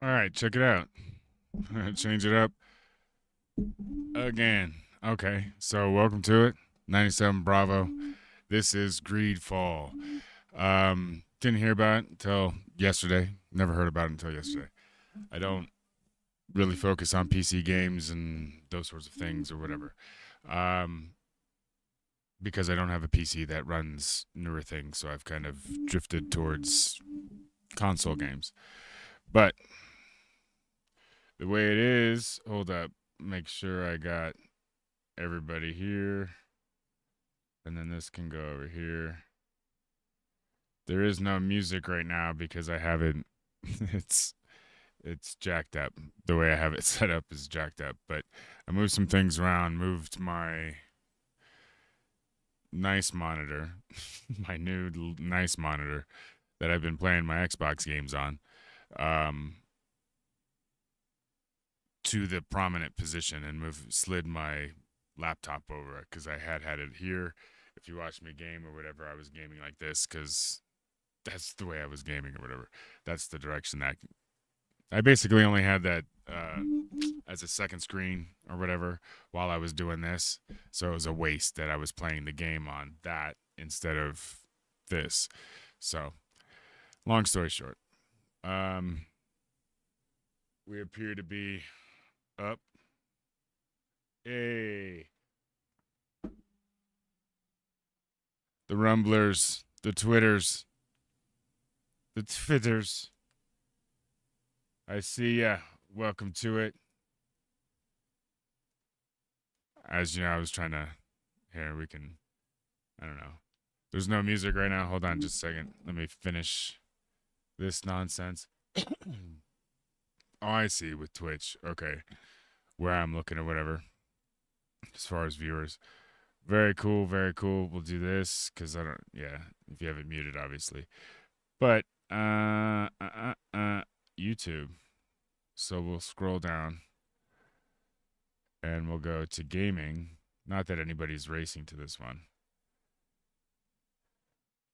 All right, check it out. Change it up again. Okay, so welcome to it. 97 Bravo. This is GreedFall. Didn't hear about it until yesterday. Never heard about it until yesterday. I don't really focus on PC games and those sorts of things or whatever. Um, because I don't have a PC that runs newer things, so I've kind of drifted towards console games. But the way it is, hold up, make sure I got everybody here. And then this can go over here. There is no music right now because I haven't it's it's jacked up. The way I have it set up is jacked up, but I moved some things around, moved my nice monitor, my new nice monitor that I've been playing my Xbox games on, um, to the prominent position and slid my laptop over it because I had it here. If you watch me game or whatever, I was gaming like this because that's the way I was gaming or whatever. That's the direction that I basically only had that as a second screen or whatever while I was doing this. So it was a waste that I was playing the game on that instead of this. So, long story short, we appear to be up. Hey, the Rumblers, the Twitters, the Twitters. I see ya. Welcome to it. As you know, I was trying to. Here, we can. I don't know. There's no music right now. Hold on just a second. Let me finish this nonsense. Oh, I see with Twitch. Okay. Where I'm looking or whatever. As far as viewers. Very cool. Very cool. We'll do this because I don't. Yeah. If you have it muted, obviously. But, YouTube. So we'll scroll down and we'll go to gaming. Not that anybody's racing to this one.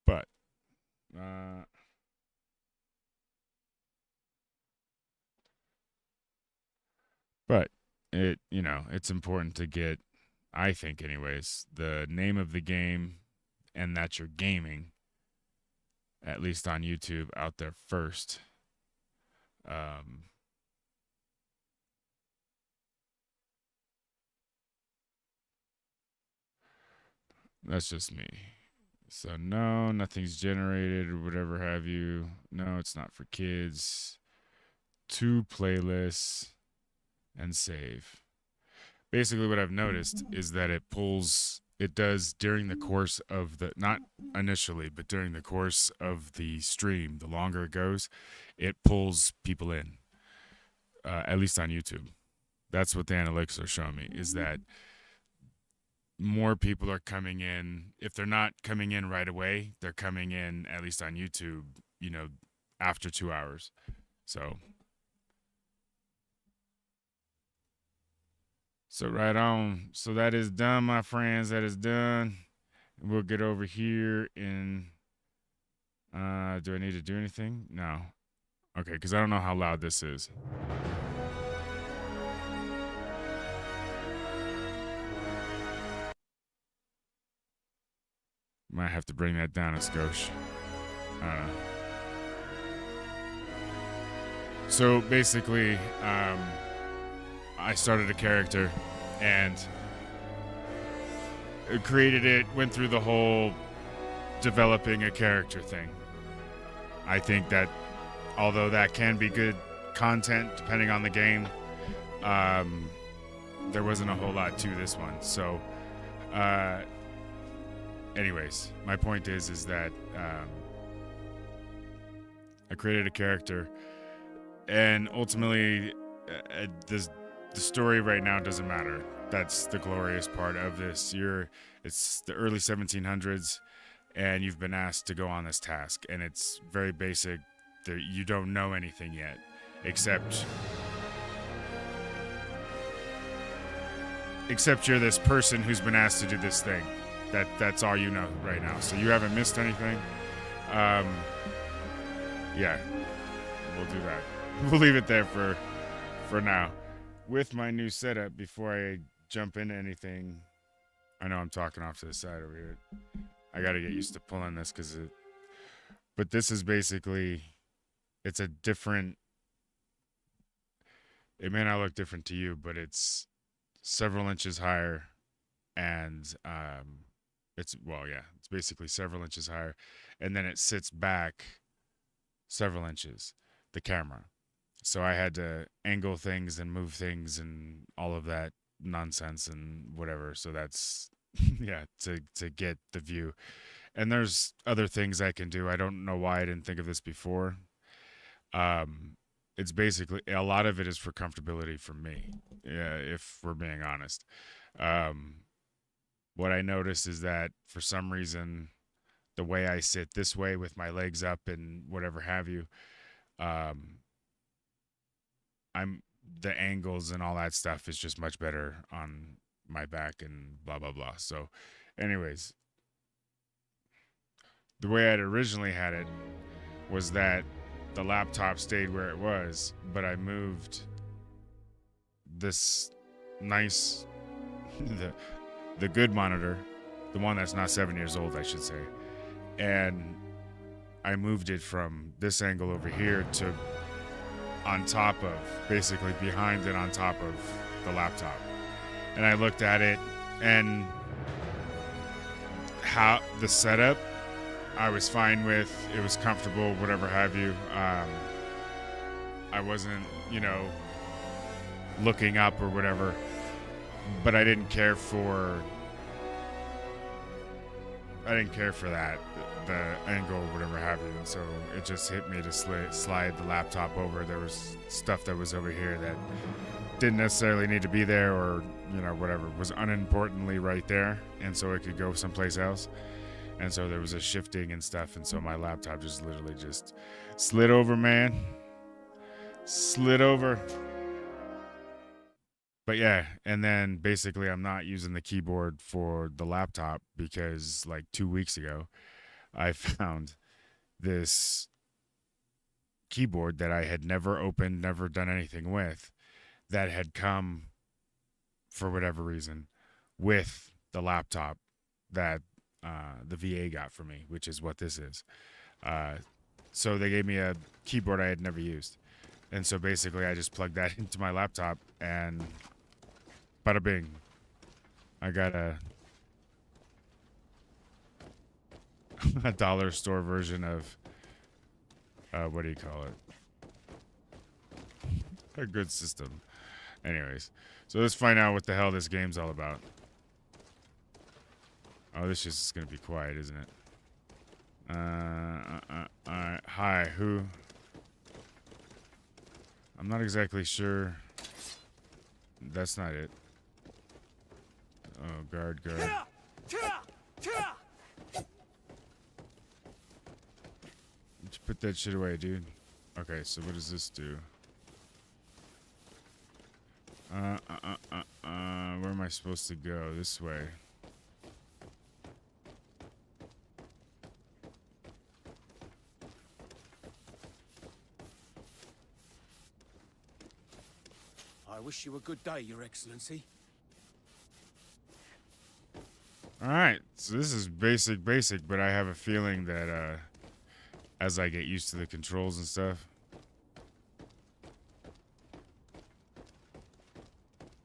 But it's important to get, I think anyways, the name of the game and that you're gaming, at least on YouTube, out there first. That's just me. So no, nothing's generated or whatever have you. No, it's not for kids. Two playlists and save. Basically what I've noticed is that it does during the course of the, not initially, but during the course of the stream, the longer it goes, it pulls people in, at least on YouTube. That's what the analytics are showing me, is that more people are coming in. If they're not coming in right away, they're coming in, at least on YouTube, after 2 hours. So right on. So that is done, my friends. That is done. We'll get over here in. Do I need to do anything? No. Okay, because I don't know how loud this is. Might have to bring that down a skosh. So basically, I started a character and created it, went through the whole developing a character thing. I think that although that can be good content depending on the game, there wasn't a whole lot to this one. So anyways, my point is that I created a character, and ultimately the story right now doesn't matter. That's the glorious part of this. It's the early 1700s, and you've been asked to go on this task, and it's very basic. You don't know anything yet, except you're this person who's been asked to do this thing. That's all you know right now. So you haven't missed anything. Yeah, we'll do that. we'll leave it there for now. With my new setup, before I jump into anything, I know I'm talking off to the side over here. I got to get used to pulling this but this is basically, it's a different, it may not look different to you, but it's several inches higher, and it's basically several inches higher, and then it sits back several inches, the camera. So I had to angle things and move things and all of that nonsense and whatever. So that's yeah, to get the view. And there's other things I can do. I don't know why I didn't think of this before. It's basically, a lot of it is for comfortability for me, if we're being honest. What I noticed is that for some reason, the way I sit this way with my legs up and whatever have you, the angles and all that stuff is just much better on my back and blah blah blah. So anyways, the way I'd originally had it was that the laptop stayed where it was, but I moved this nice the good monitor, the one that's not 7 years old, I should say, and I moved it from this angle over here to on top of, basically behind and on top of the laptop. And I looked at it, and how the setup I was fine with. It was comfortable, whatever have you. I wasn't, looking up or whatever, but I didn't care for that, the angle or whatever have you. And so it just hit me to slide the laptop over. There was stuff that was over here that didn't necessarily need to be there, or whatever, was unimportantly right there, and so it could go someplace else. And so there was a shifting and stuff, and so my laptop just literally just slid over, man. Slid over. But yeah, and then basically I'm not using the keyboard for the laptop because like 2 weeks ago, I found this keyboard that I had never opened, never done anything with, that had come, for whatever reason, with the laptop that the VA got for me, which is what this is. So they gave me a keyboard I had never used. And so basically I just plugged that into my laptop, and bada bing. I got a dollar store version of, what do you call it? A good system. Anyways, so let's find out what the hell this game's all about. Oh, this is just gonna be quiet, isn't it? Alright. Hi, who? I'm not exactly sure. That's not it. Oh, guard. Why don't you put that shit away, dude? Okay, so what does this do? Where am I supposed to go? This way. I wish you a good day, Your Excellency. Alright, so this is basic, but I have a feeling that, as I get used to the controls and stuff,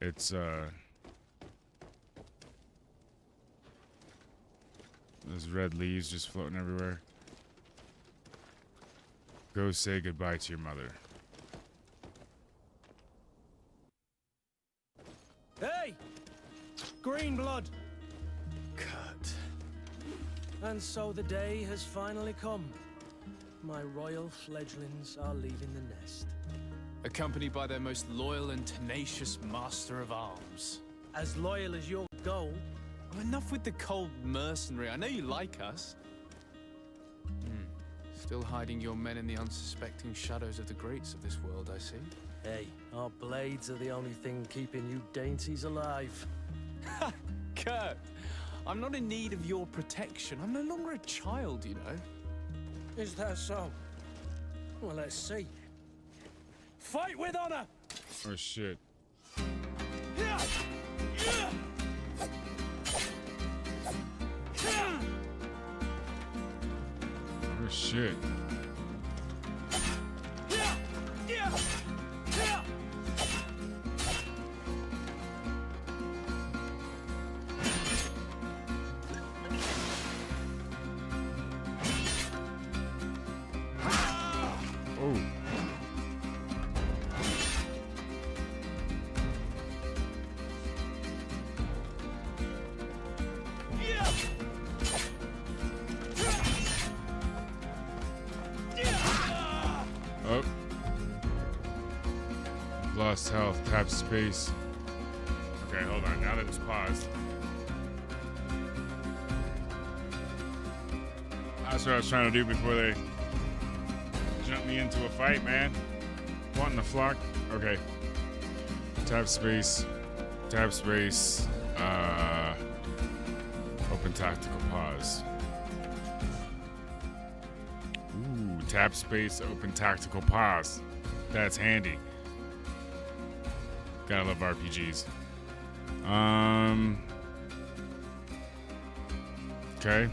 it's, there's red leaves just floating everywhere. Go say goodbye to your mother. Hey! Green blood! Kurt. And so the day has finally come. My royal fledglings are leaving the nest. Accompanied by their most loyal and tenacious master of arms. As loyal as your goal. Oh, enough with the cold mercenary. I know you like us. Still hiding your men in the unsuspecting shadows of the greats of this world, I see. Hey, our blades are the only thing keeping you dainties alive. Ha! Kurt! I'm not in need of your protection. I'm no longer a child, you know. Is that so? Well, let's see. Fight with honor! Oh shit. Oh shit. Oh. Oh. Lost health. Tap space. Okay, hold on. Now that it's paused. That's what I was trying to do before they jump me into a fight, man. Wanting to flock. Okay. Tap space. Tap space. Open tactical pause. Ooh, tap space, open tactical pause. That's handy. Gotta love RPGs. Okay.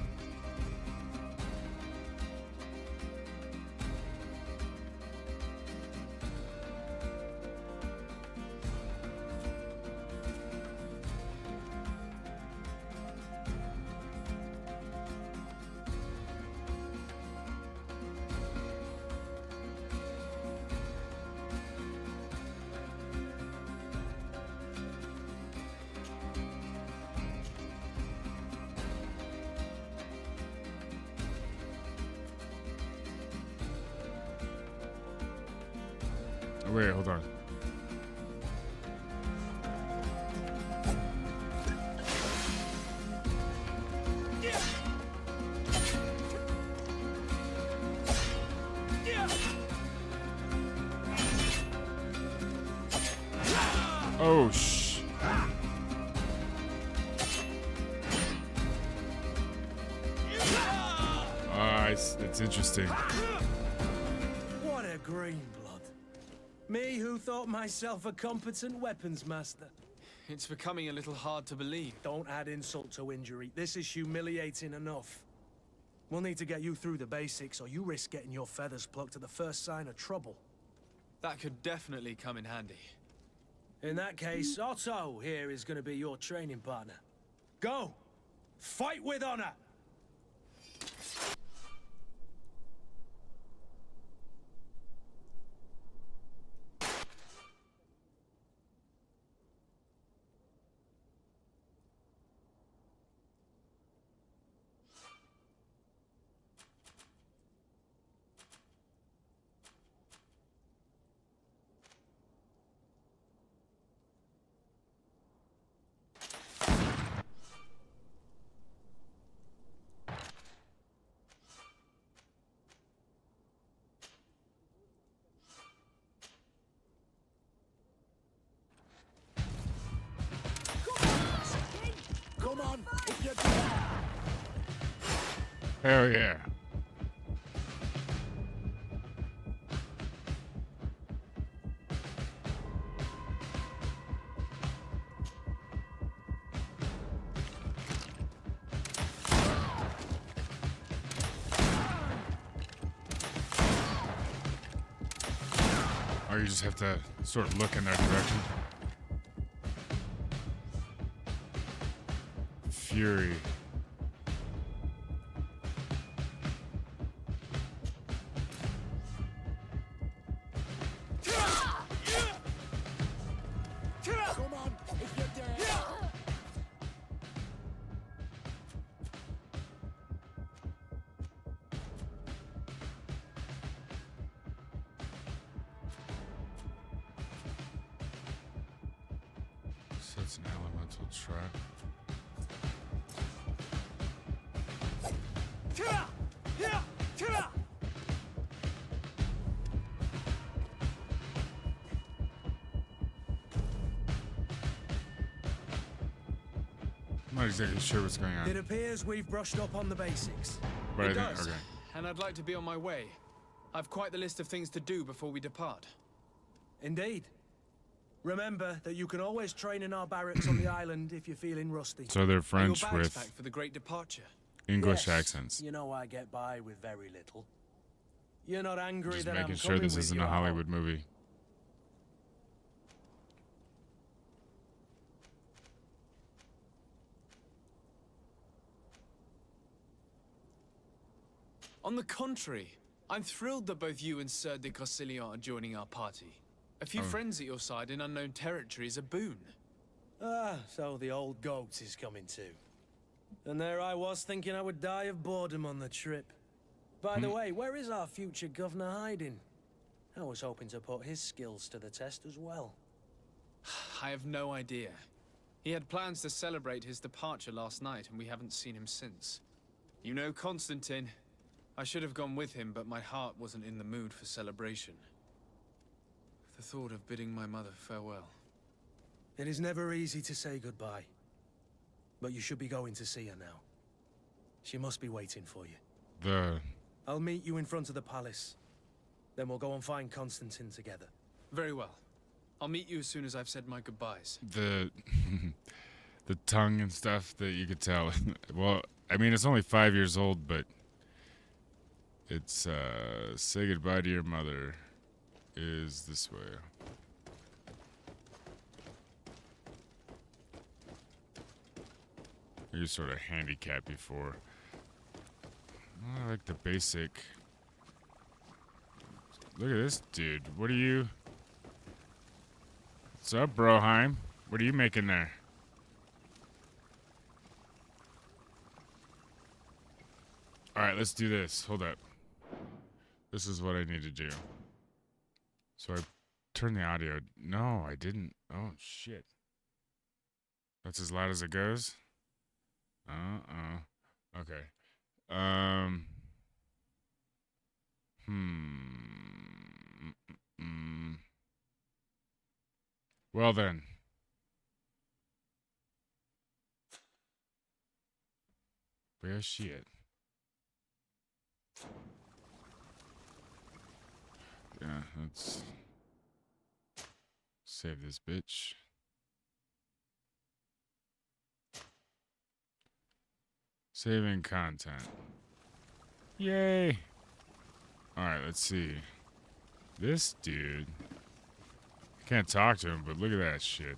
Wait, hold on. Oh, it's interesting. What a green blood. Me who thought myself a competent weapons master. It's becoming a little hard to believe. Don't add insult to injury. This is humiliating enough. We'll need to get you through the basics, or you risk getting your feathers plucked at the first sign of trouble. That could definitely come in handy. In that case, Otto here is going to be your training partner. Go! Fight with honor! Come on, if you Hell yeah. Or you just have to sort of look in their direction. Fury. come on, if you dare. So it's an elemental trap. I'm not exactly sure what's going on. It appears we've brushed up on the basics. But It I think, does. okay. And I'd like to be on my way. I've quite the list of things to do before we depart. Indeed. Remember that you can always train in our barracks on the island if you're feeling rusty. So they're Are your French bags with packed for the great departure? English Yes, accents. You know I get by with very little. You're not angry Just that making I'm sure coming this with isn't you, a are you? Hollywood movie. On the contrary, I'm thrilled that both you and Sir de Cossillon are joining our party. A few friends at your side in unknown territory is a boon. Ah, so the old goat is coming too. And there I was thinking I would die of boredom on the trip. By the way, where is our future governor hiding? I was hoping to put his skills to the test as well. I have no idea. He had plans to celebrate his departure last night, and we haven't seen him since. You know Constantine. I should have gone with him, but my heart wasn't in the mood for celebration. The thought of bidding my mother farewell. It is never easy to say goodbye. But you should be going to see her now. She must be waiting for you. I'll meet you in front of the palace. Then we'll go and find Constantine together. Very well. I'll meet you as soon as I've said my goodbyes. The tongue and stuff that you could tell. Well, I mean, it's only 5 years old, but it's say goodbye to your mother is this way. You're sort of handicapped before. I like the basic. Look at this dude. What are you? What's up, Broheim? What are you making there? Alright, let's do this. Hold up. This is what I need to do. So I turned the audio. No, I didn't. Oh, shit. That's as loud as it goes? Okay. Well then. Where's she at? Yeah, let's save this bitch. Saving content. Yay! Alright, let's see. This dude. I can't talk to him, but look at that shit.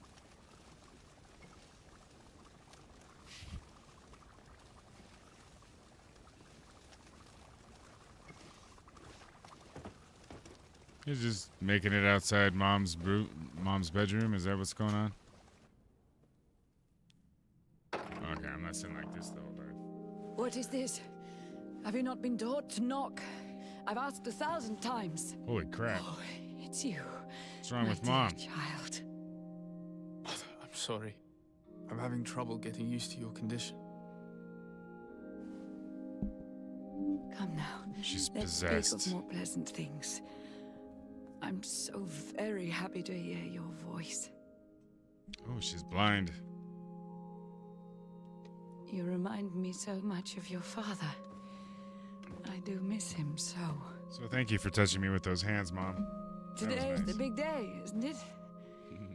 He's just making it outside mom's bedroom. Is that what's going on? Okay, I'm not sitting like this the whole time. What is this? Have you not been taught to knock? I've asked 1,000 times. Holy crap. Oh, it's you. What's wrong my with dear mom? child. I'm sorry. I'm having trouble getting used to your condition. Come now. She's Let's speak possessed. of more pleasant things. I'm so very happy to hear your voice. Oh, she's blind. You remind me so much of your father. I do miss him so. So thank you for touching me with those hands, Mom. That was Today is nice. the big day, isn't it?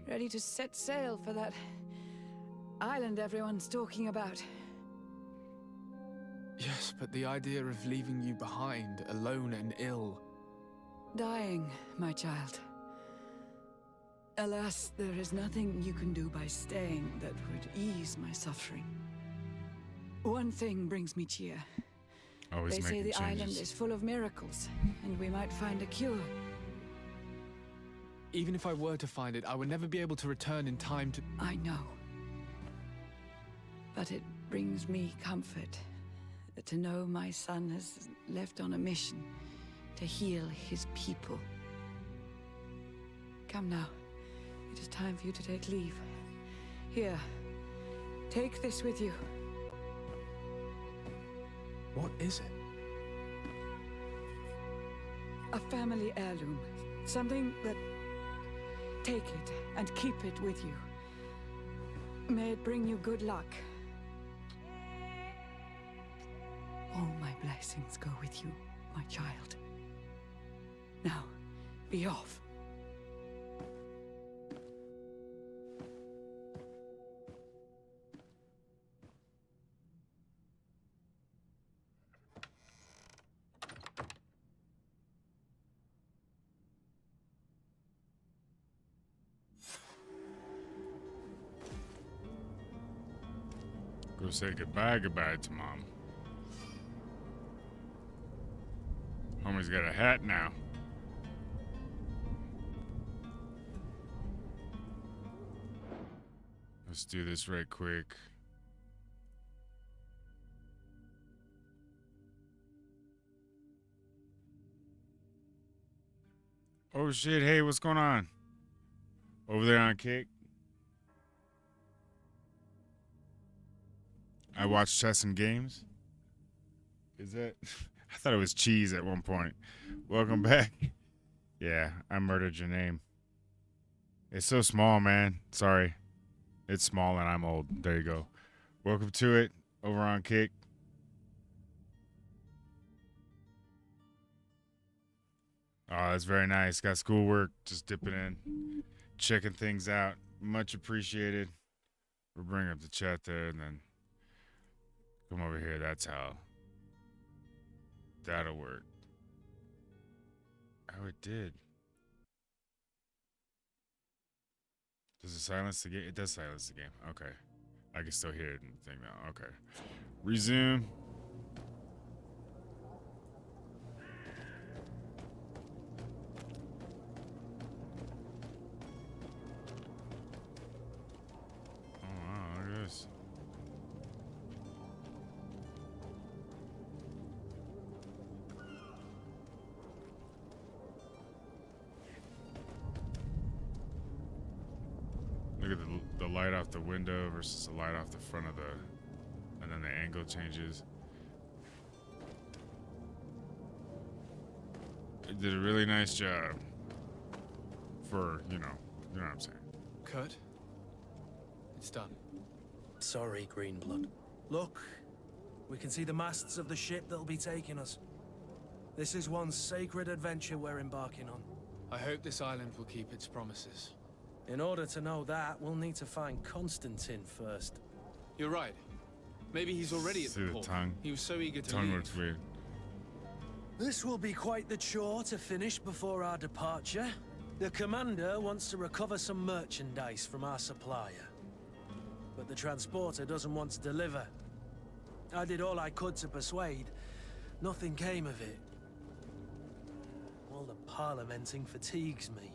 Ready to set sail for that island everyone's talking about. Yes, but the idea of leaving you behind, alone and ill. Dying, my child. Alas, there is nothing you can do by staying that would ease my suffering. One thing brings me cheer. Always They say making the island changes. is full of miracles, and we might find a cure. Even if I were to find it, I would never be able to return in time to... I know. But it brings me comfort to know my son has left on a mission to heal his people. Come now. It is time for you to take leave. Here, take this with you. What is it? A family heirloom. Something that... Take it and keep it with you. May it bring you good luck. All my blessings go with you, my child. Now, be off. Go say goodbye to Mom. Homie's got a hat now. Let's do this right quick. Oh shit, hey, what's going on? Over there on Kick? I watch chess and games. Is that? I thought it was cheese at one point. Welcome back. Yeah, I murdered your name. It's so small, man. Sorry. It's small and I'm old. There you go. Welcome to it. Over on Kick. Oh, that's very nice. Got schoolwork. Just dipping in. Checking things out. Much appreciated. We'll bring up the chat there and then come over here. That's how that'll work. Oh, it did. Does it silence the game? It does silence the game. Okay. I can still hear it in the thing now. Okay. Resume. Oh, wow. Look at this. Look at the light off the window versus the light off the front of the, and then the angle changes. It did a really nice job for, you know what I'm saying. Kurt, it's done. Sorry, Greenblood. Look, we can see the masts of the ship that'll be taking us. This is one sacred adventure we're embarking on. I hope this island will keep its promises. In order to know that, we'll need to find Constantine first. You're right. Maybe he's already at See the the port. tongue? He was so eager to Tongue leave. looks weird. This will be quite the chore to finish before our departure. The commander wants to recover some merchandise from our supplier. But the transporter doesn't want to deliver. I did all I could to persuade. Nothing came of it. All the parliamenting fatigues me.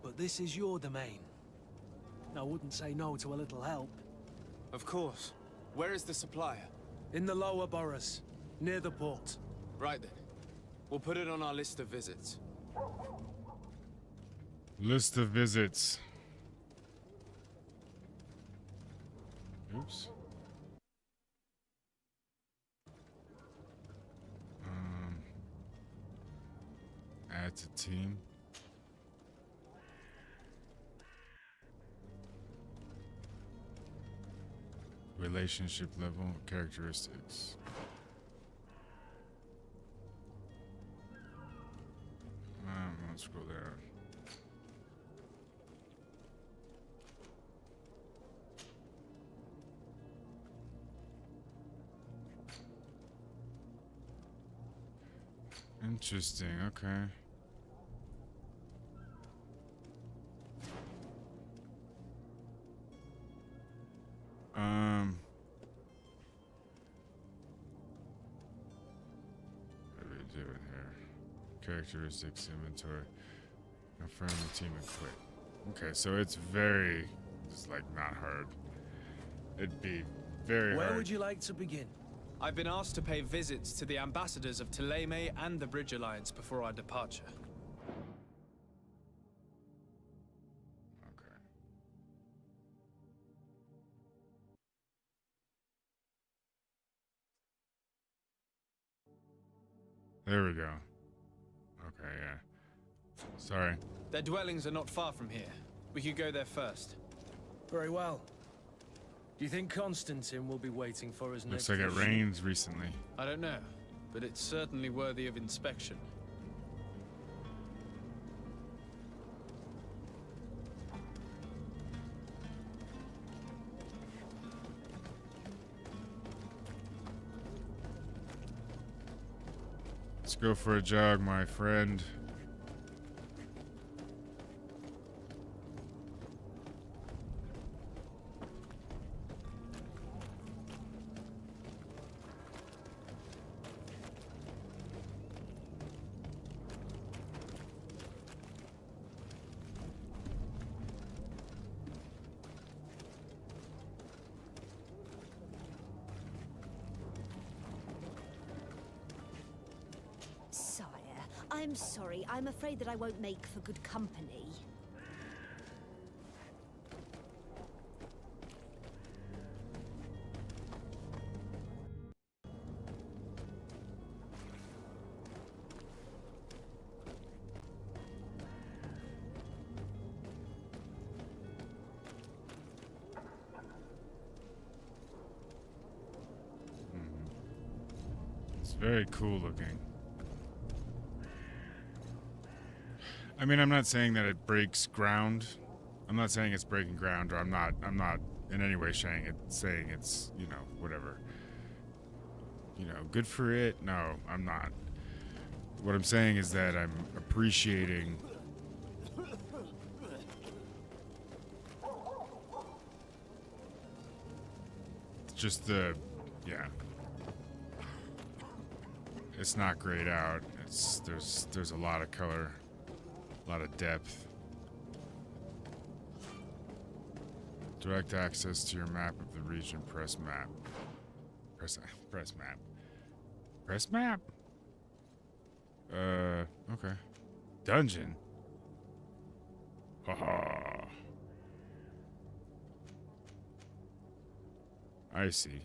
But this is your domain. I wouldn't say no to a little help. Of course. Where is the supplier? In the lower boroughs, near the port. Right then. We'll put it on our list of visits. List of visits. Oops. Add to team. Relationship level, characteristics. Let's scroll down. Interesting, okay. What are we doing here? Characteristics, inventory. Confirm the team and quit. Okay, so it's very, just like not hard. It'd be very hard. Where would you like to begin? I've been asked to pay visits to the ambassadors of Thélème and the Bridge Alliance before our departure. Okay. There we go. Okay, yeah. Sorry. Their dwellings are not far from here. We could go there first. Very well. Do you think Constantine will be waiting for us Looks next? like it rains recently. I don't know, but it's certainly worthy of inspection. Let's go for a jog, my friend. I'm sorry. I'm afraid that I won't make for good company. It's very cool looking. I mean, I'm not saying that it breaks ground. I'm not saying it's breaking ground, or I'm not in any way saying it's, you know, whatever. You know, good for it. No, I'm not. What I'm saying is that I'm appreciating just the, yeah. It's not grayed out. There's a lot of color, a lot of depth. Direct access to your map of the region. Press map. Press map. Press map. Okay. Dungeon. Haha. I see.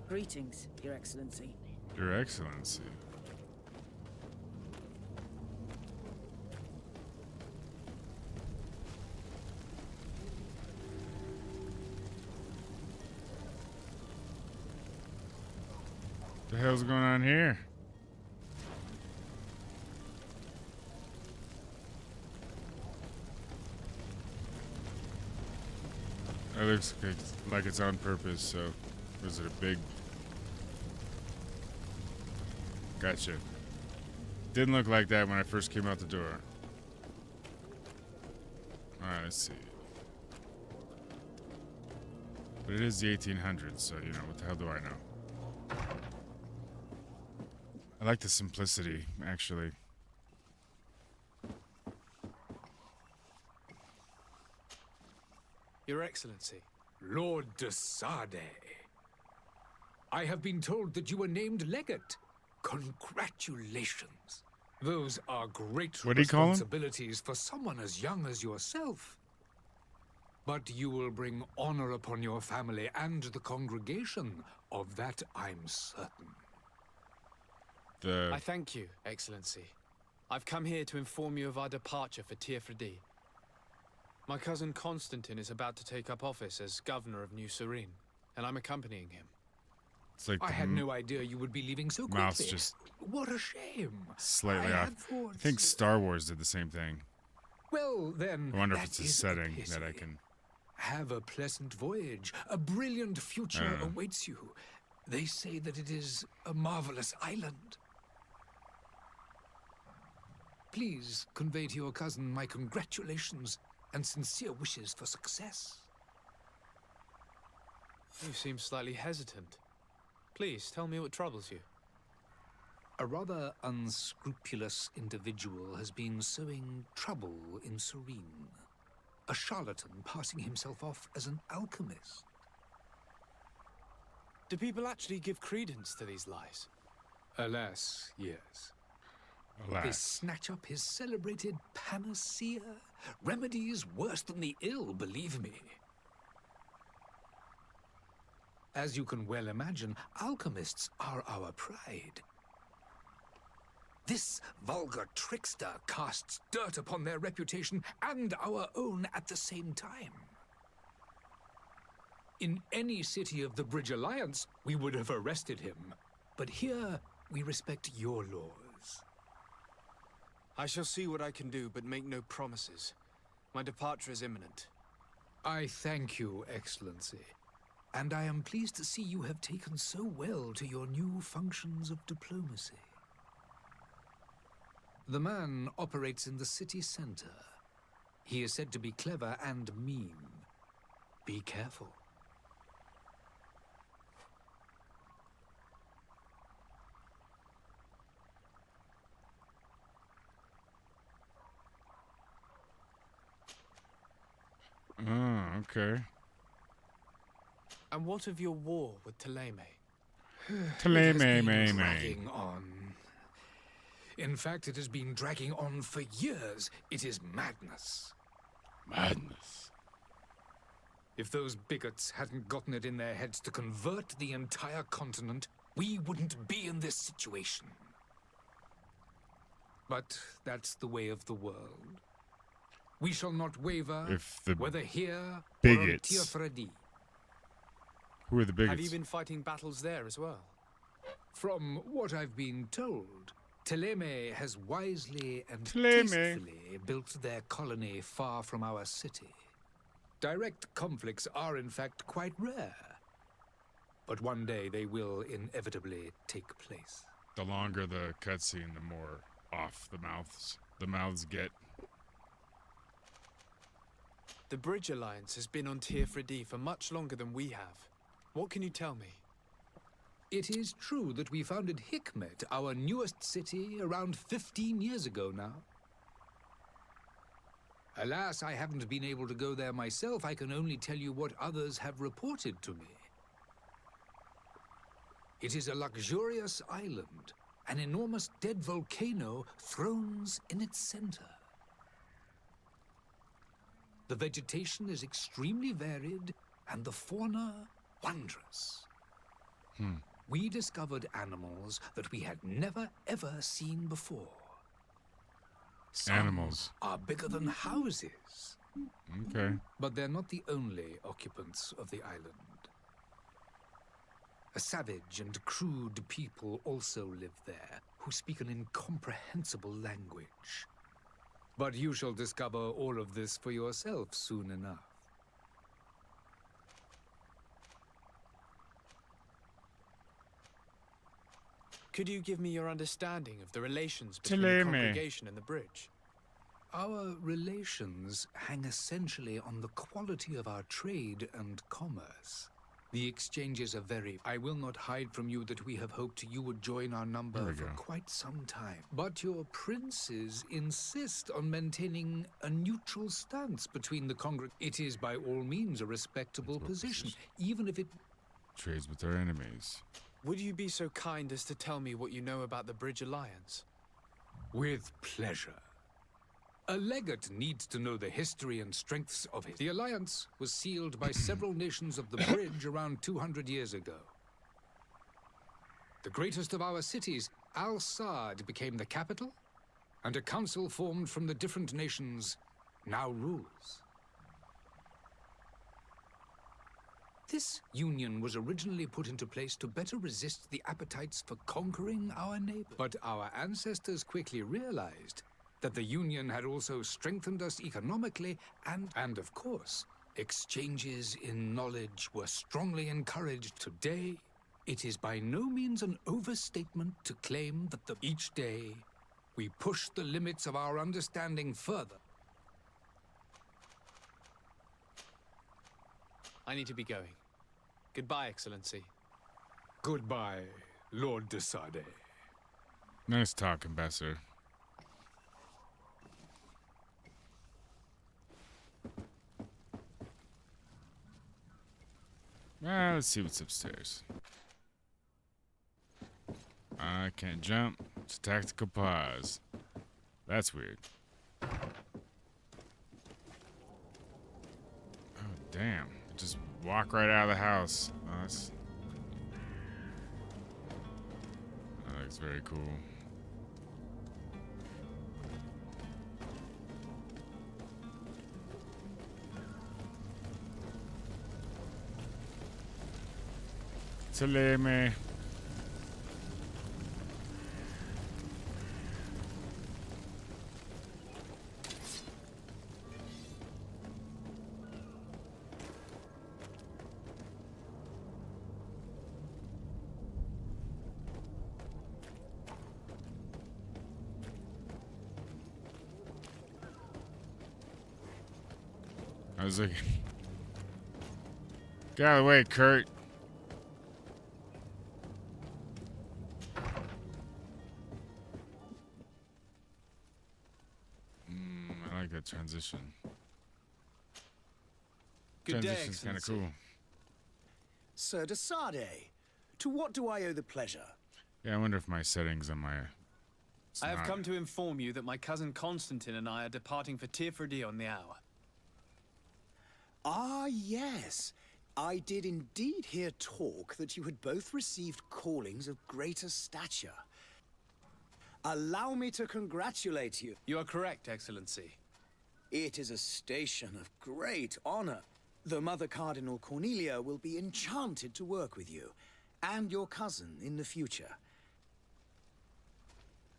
Greetings, Your Excellency. Your Excellency. The hell's going on here? It looks like it's on purpose, so was it a big... Gotcha. Didn't look like that when I first came out the door. Alright, let's see. But it is the 1800s, so, you know, what the hell do I know? I like the simplicity, actually. Your Excellency. Lord de Sade. I have been told that you were named legate. Congratulations. Those are great What do you call him? responsibilities for someone as young as yourself. But you will bring honor upon your family and the congregation. Of that I'm certain. I thank you, Excellency. I've come here to inform you of our departure for Tiefredi. My cousin Constantine is about to take up office as governor of New Serene, and I'm accompanying him. It's like I had no idea you would be leaving so quickly. mouse just What a shame. slightly I off. had thought- I think Star Wars did the same thing. Well, then, I wonder if that it's a is setting pity. that I can... Have a pleasant voyage. A brilliant future Uh. awaits you. They say that it is a marvelous island. Please convey to your cousin my congratulations and sincere wishes for success. You seem slightly hesitant. Please, tell me what troubles you. A rather unscrupulous individual has been sowing trouble in Serene. A charlatan passing himself off as an alchemist. Do people actually give credence to these lies? Alas, yes. They Alas. snatch up his celebrated panacea. Remedies worse than the ill, believe me. As you can well imagine, alchemists are our pride. This vulgar trickster casts dirt upon their reputation and our own at the same time. In any city of the Bridge Alliance, we would have arrested him. But here, we respect your laws. I shall see what I can do, but make no promises. My departure is imminent. I thank you, Excellency. and I am pleased to see you have taken so well to your new functions of diplomacy. The man operates in the city center. He is said to be clever and mean. Be careful. Oh, okay. And what of your war with Taleme? It has Taleme, been me. dragging on. In fact, it has been dragging on for years. It is madness. Madness. If those bigots hadn't gotten it in their heads to convert the entire continent, we wouldn't be in this situation. But that's the way of the world. We shall not waver, If the whether here bigots- or on Tir Fredi. Who are the bigots? Have you been fighting battles there as well? From what I've been told, Taleme has wisely and Taleme. tastefully built their colony far from our city. Direct conflicts are in fact quite rare. But one day they will inevitably take place. The longer the cutscene, the more off the mouths get. The Bridge Alliance has been on Tir Fredi for much longer than we have. What can you tell me? It is true that we founded Hikmet, our newest city, around 15 years ago now. Alas, I haven't been able to go there myself. I can only tell you what others have reported to me. It is a luxurious island. An enormous dead volcano thrones in its center. The vegetation is extremely varied, and the fauna wondrous. We discovered animals that we had never ever seen before. Some Animals. are bigger than houses, Okay. but they're not the only occupants of the island. A savage and crude people also live there, who speak an incomprehensible language. But you shall discover all of this for yourself soon enough. Could you give me your understanding of the relations between the Taleme. congregation and the bridge? Our relations hang essentially on the quality of our trade and commerce. The exchanges are very... I will not hide from you that we have hoped you would join our There number we for go. quite some time. But your princes insist on maintaining a neutral stance between the It is by all means a respectable position, even if it... Trades with our enemies. Would you be so kind as to tell me what you know about the Bridge Alliance? With pleasure. A legate needs to know the history and strengths of it. The alliance was sealed by several nations of the bridge around 200 years ago. The greatest of our cities, Al-Sad, became the capital, and a council formed from the different nations now rules. This union was originally put into place to better resist the appetites for conquering our neighbor. But our ancestors quickly realized that the Union had also strengthened us economically and of course, exchanges in knowledge were strongly encouraged. Today, it is by no means an overstatement to claim that each day we push the limits of our understanding further. I need to be going. Goodbye, Excellency. Goodbye, Lord de Sade. Nice talk, Ambassador. Let's see what's upstairs. I can't jump. It's a tactical pause. That's weird. Oh, damn. Just walk right out of the house. Oh, that looks very cool. Taleme. I was like, get out of the way, Kurt. I like that transition. Good day, Transition's kind of Excellency. cool. Sir de Sade, to what do I owe the pleasure? Yeah, I wonder if my settings on my. I have come to inform you that my cousin Constantine and I are departing for Tirfredi on the hour. Ah, yes. I did indeed hear talk that you had both received callings of greater stature. Allow me to congratulate you. You are correct, Excellency. It is a station of great honor. The Mother Cardinal Cornelia will be enchanted to work with you, and your cousin in the future.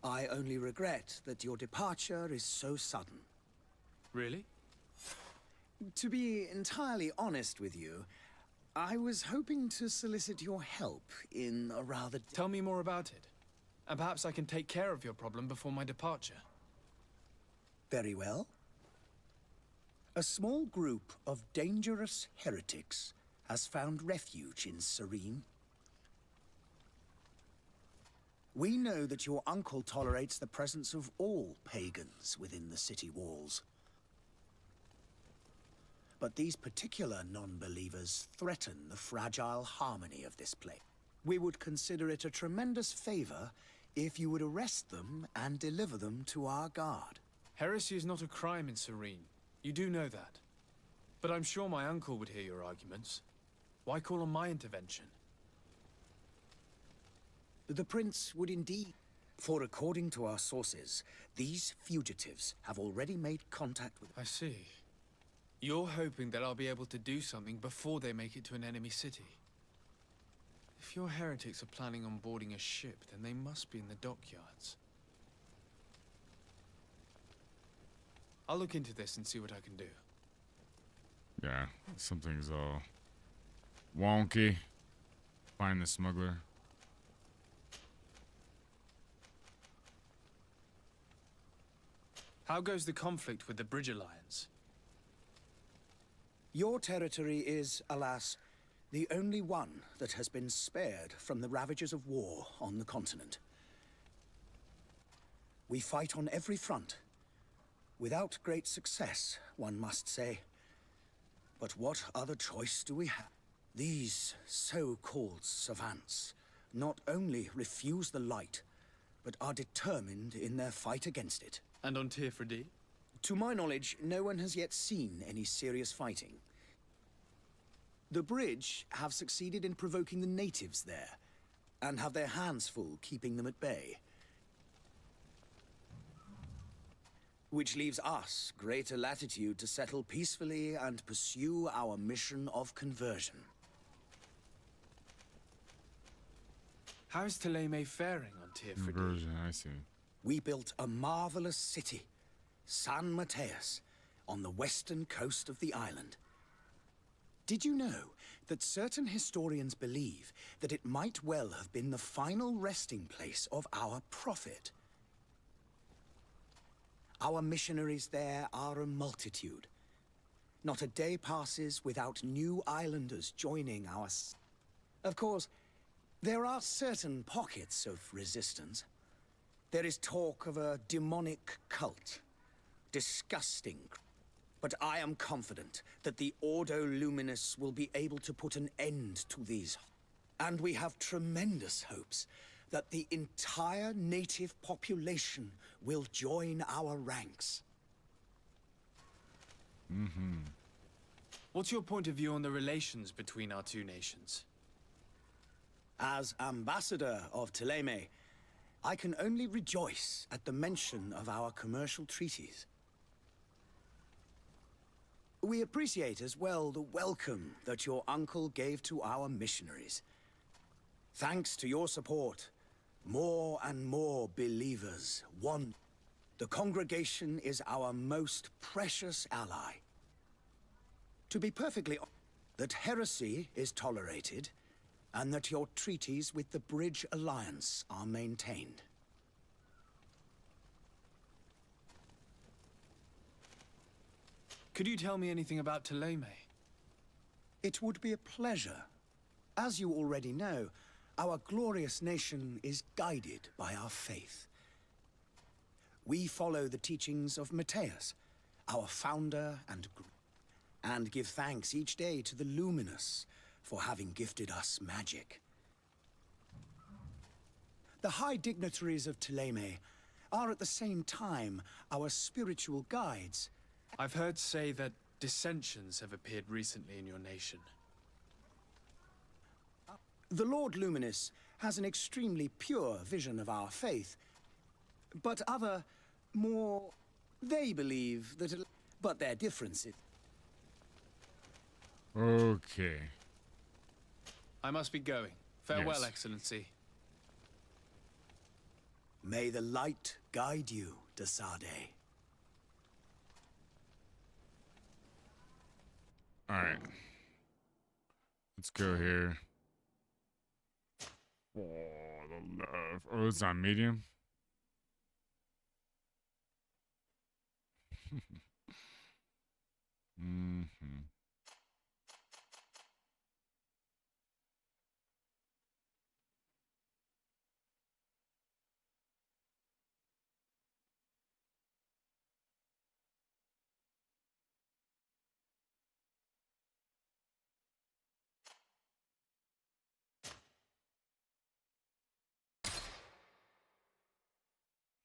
I only regret that your departure is so sudden. Really? To be entirely honest with you, I was hoping to solicit your help in a rather... Tell me more about it. And perhaps I can take care of your problem before my departure. Very well. A small group of dangerous heretics has found refuge in Serene. We know that your uncle tolerates the presence of all pagans within the city walls. But these particular non-believers threaten the fragile harmony of this place. We would consider it a tremendous favor if you would arrest them and deliver them to our guard. Heresy is not a crime in Serene. You do know that. But I'm sure my uncle would hear your arguments. Why call on my intervention? The Prince would indeed. For according to our sources, these fugitives have already made contact with... I see. You're hoping that I'll be able to do something before they make it to an enemy city. If your heretics are planning on boarding a ship, then they must be in the dockyards. I'll look into this and see what I can do. Yeah, something's all wonky. Find the smuggler. How goes the conflict with the Bridge Alliance? Your territory is, alas, the only one that has been spared from the ravages of war on the continent. We fight on every front. Without great success, one must say. But what other choice do we have? These so-called savants not only refuse the light, but are determined in their fight against it. And on Tirfredi? To my knowledge, no one has yet seen any serious fighting. The Bridge have succeeded in provoking the natives there, and have their hands full keeping them at bay. Which leaves us greater latitude to settle peacefully and pursue our mission of conversion. How is Thélème faring on Tirfredi? Conversion, I see. We built a marvelous city, San Mateus, on the western coast of the island. Did you know that certain historians believe that it might well have been the final resting place of our prophet? Our missionaries there are a multitude. Not a day passes without new islanders joining our... Of course, there are certain pockets of resistance. There is talk of a demonic cult. Disgusting. But I am confident that the Ordo Luminous will be able to put an end to these. And we have tremendous hopes that the entire native population will join our ranks. What's your point of view on the relations between our two nations? As ambassador of Thélème, I can only rejoice at the mention of our commercial treaties. We appreciate as well the welcome that your uncle gave to our missionaries. Thanks to your support, more and more believers want. The congregation is our most precious ally. To be perfectly honest, that heresy is tolerated, and that your treaties with the Bridge Alliance are maintained. Could you tell me anything about Thélème? It would be a pleasure. As you already know, our glorious nation is guided by our faith. We follow the teachings of Matthias, our founder, and give thanks each day to the Luminous for having gifted us magic. The high dignitaries of Thélème are at the same time our spiritual guides. I've heard say that dissensions have appeared recently in your nation. The Lord Luminous has an extremely pure vision of our faith, but they believe that, but their differences. Okay. I must be going. Farewell, Yes. Excellency. May the light guide you, de Sade. All right. Let's go here. Oh, the love. Oh, it's on medium. Mm-hmm.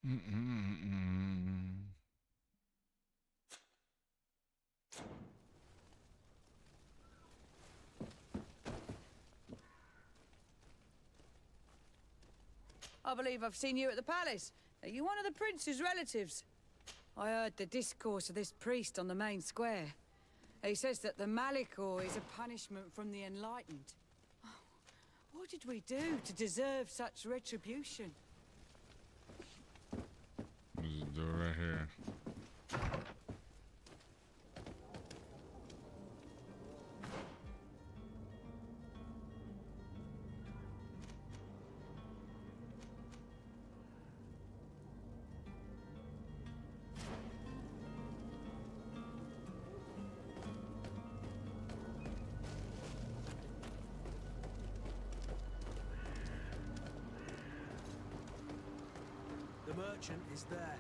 Mm-mm-mm. I believe I've seen you at the palace. Are you one of the prince's relatives? I heard the discourse of this priest on the main square. He says that the Malicor is a punishment from the enlightened. What did we do to deserve such retribution? There's a door right here. The merchant is there.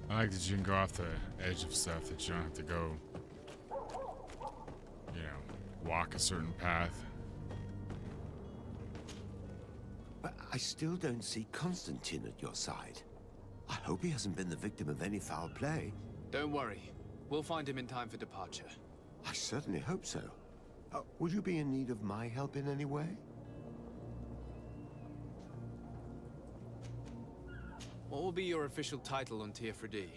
I like that you can go off the edge of stuff, that you don't have to go, walk a certain path. But I still don't see Constantine at your side. I hope he hasn't been the victim of any foul play. Don't worry. We'll find him in time for departure. I certainly hope so. Would you be in need of my help in any way? What will be your official title on Teofredi?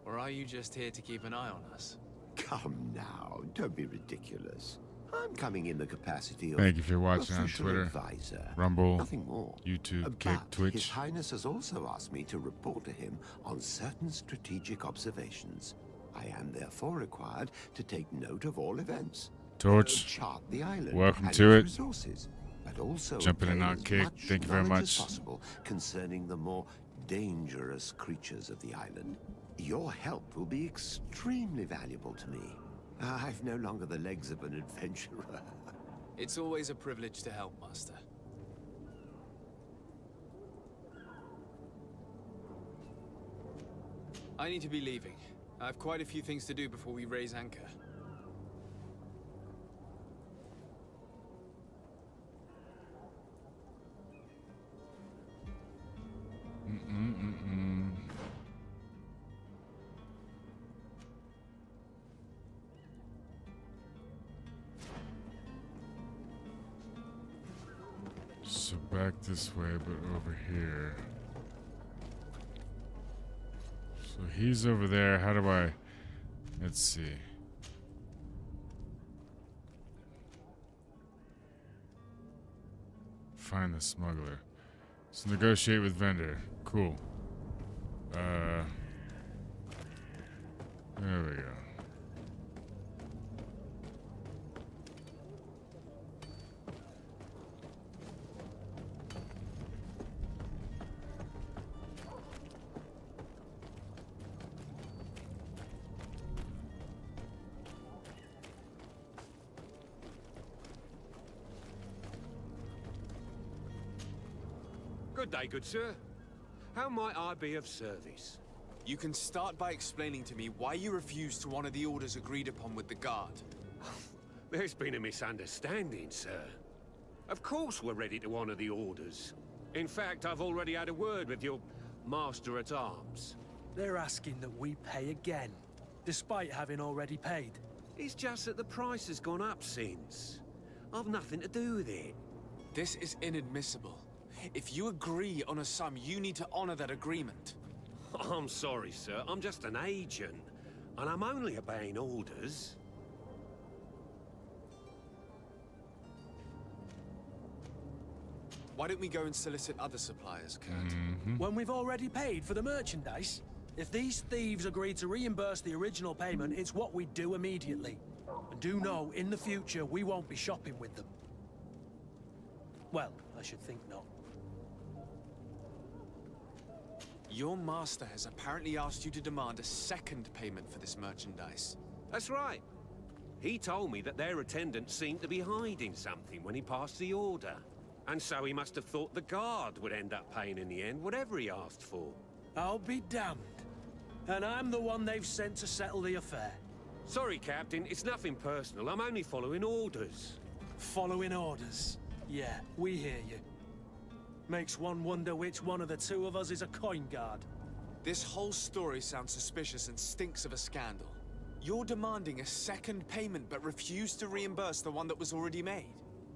Or are you just here to keep an eye on us? Come now, don't be ridiculous. I'm coming in the capacity of Thank you for watching on official Twitter, advisor. Rumble, Nothing more. YouTube, Kick, But Twitch. His Highness has also asked me to report to him on certain strategic observations. I am therefore required to take note of all events. Torch, Chart the island welcome and to its it. resources, but also Jumping in obtain on as Kick. much Thank you very knowledge as much. possible concerning the more dangerous creatures of the island. Your help will be extremely valuable to me. I've no longer the legs of an adventurer. It's always a privilege to help, Master. I need to be leaving. I have quite a few things to do before we raise anchor. So back this way, but over here. So he's over there. How do I... Let's see. find the smuggler. So negotiate with vendor. Cool. There we go. Good day, good sir. How might I be of service? You can start by explaining to me why you refused to honor the orders agreed upon with the guard. There's been a misunderstanding, sir. Of course we're ready to honor the orders. In fact, I've already had a word with your master-at-arms. They're asking that we pay again, despite having already paid. It's just that the price has gone up since. I've nothing to do with it. This is inadmissible. If you agree on a sum, you need to honor that agreement. I'm sorry, sir. I'm just an agent. And I'm only obeying orders. Why don't we go and solicit other suppliers, Kurt? When we've already paid for the merchandise? If these thieves agree to reimburse the original payment, it's what we do immediately. And do know, in the future, we won't be shopping with them. Well, I should think not. Your master has apparently asked you to demand a second payment for this merchandise. That's right. He told me that their attendant seemed to be hiding something when he passed the order. And so he must have thought the guard would end up paying in the end, whatever he asked for. I'll be damned. And I'm the one they've sent to settle the affair. Sorry, Captain, it's nothing personal. I'm only following orders. Following orders. Yeah, we hear you. Makes one wonder which one of the two of us is a coin guard. This whole story sounds suspicious and stinks of a scandal. You're demanding a second payment but refuse to reimburse the one that was already made.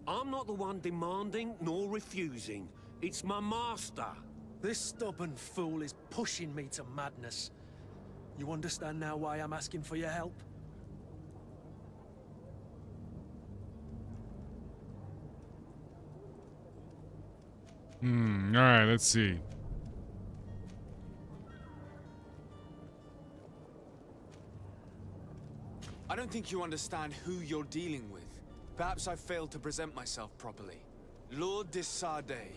I'm not the one demanding nor refusing. It's my master. This stubborn fool is pushing me to madness. You understand now why I'm asking for your help? Alright, let's see. I don't think you understand who you're dealing with. Perhaps I failed to present myself properly. Lord de Sardet,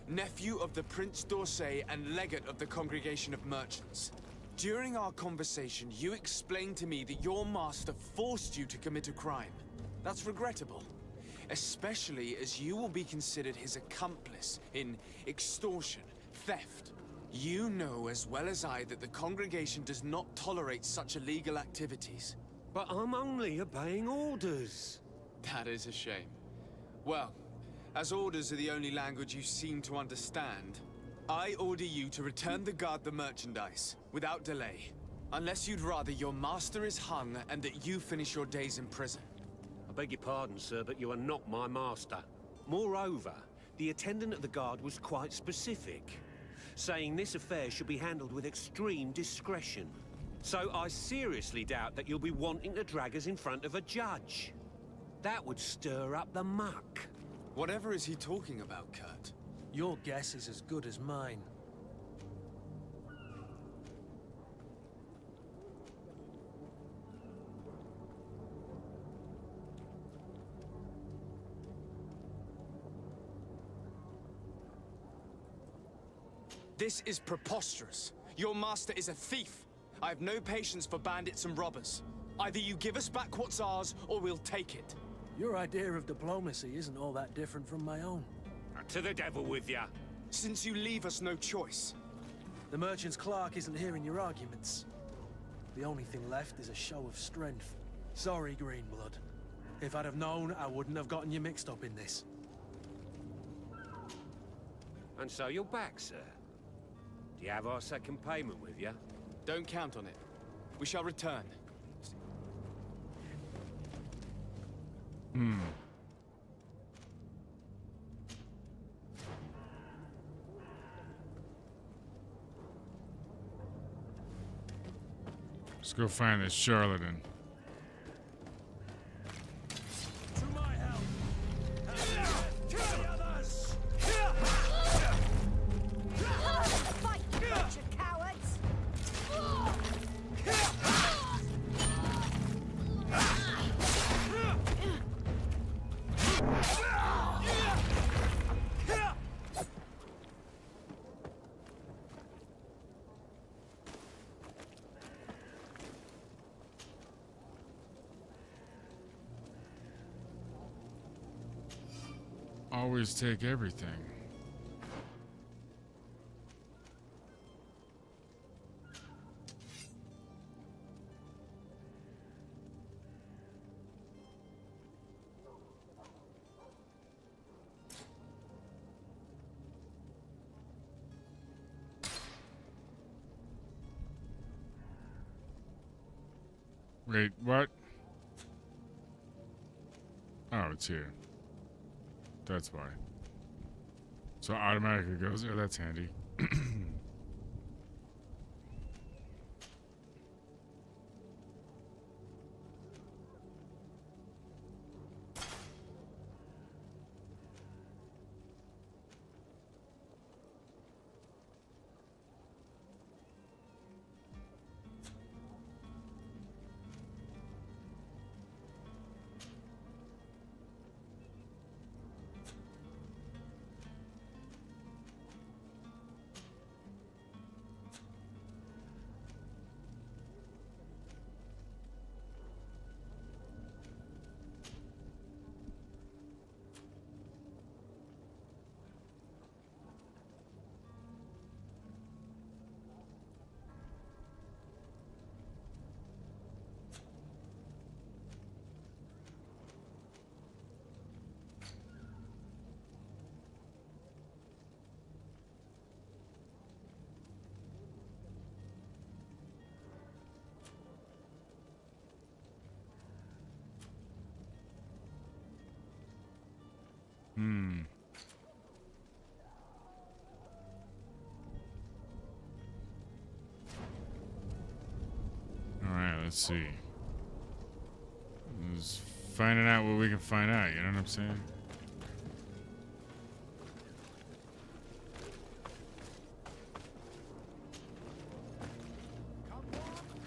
nephew of the Prince d'Orsay and legate of the Congregation of Merchants. During our conversation, you explained to me that your master forced you to commit a crime. That's regrettable. Especially as you will be considered his accomplice in extortion, theft. You know as well as I that the congregation does not tolerate such illegal activities. But I'm only obeying orders. That is a shame. Well, as orders are the only language you seem to understand, I order you to return the guard the merchandise, without delay. Unless you'd rather your master is hung and that you finish your days in prison. I beg your pardon, sir, but you are not my master. Moreover, the attendant of the guard was quite specific, saying this affair should be handled with extreme discretion. So I seriously doubt that you'll be wanting to drag us in front of a judge. That would stir up the muck. Whatever is he talking about, Kurt? Your guess is as good as mine. This is preposterous. Your master is a thief. I have no patience for bandits and robbers. Either you give us back what's ours, or we'll take it. Your idea of diplomacy isn't all that different from my own. To the devil with ya. Since you leave us no choice. The merchant's clerk isn't hearing your arguments. The only thing left is a show of strength. Sorry, Greenblood. If I'd have known, I wouldn't have gotten you mixed up in this. And so you're back, sir. Do you have our second payment with you? Don't count on it. We shall return. Let's go find this charlatan. To my help! And to the others! always take everything. Wait, what? Oh, it's here. That's why. So automatically goes there. That's handy. Alright, let's see. Just finding out what we can find out, you know what I'm saying?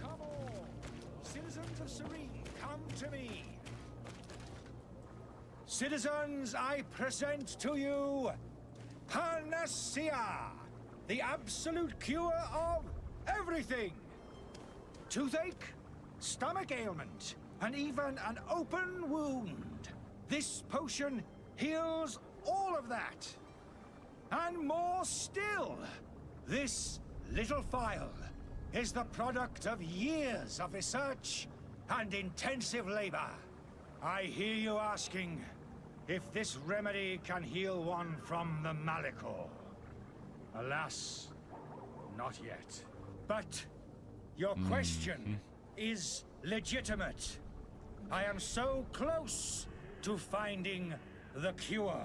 Come on! Citizens of Serene, come to me! Citizens, I present to you Panacea, the absolute cure of everything. Toothache, stomach ailment, and even an open wound. This potion heals all of that. And more still, this little phial is the product of years of research and intensive labor. I hear you asking if this remedy can heal one from the Malicor. Alas, not yet. But your question is legitimate. I am so close to finding the cure.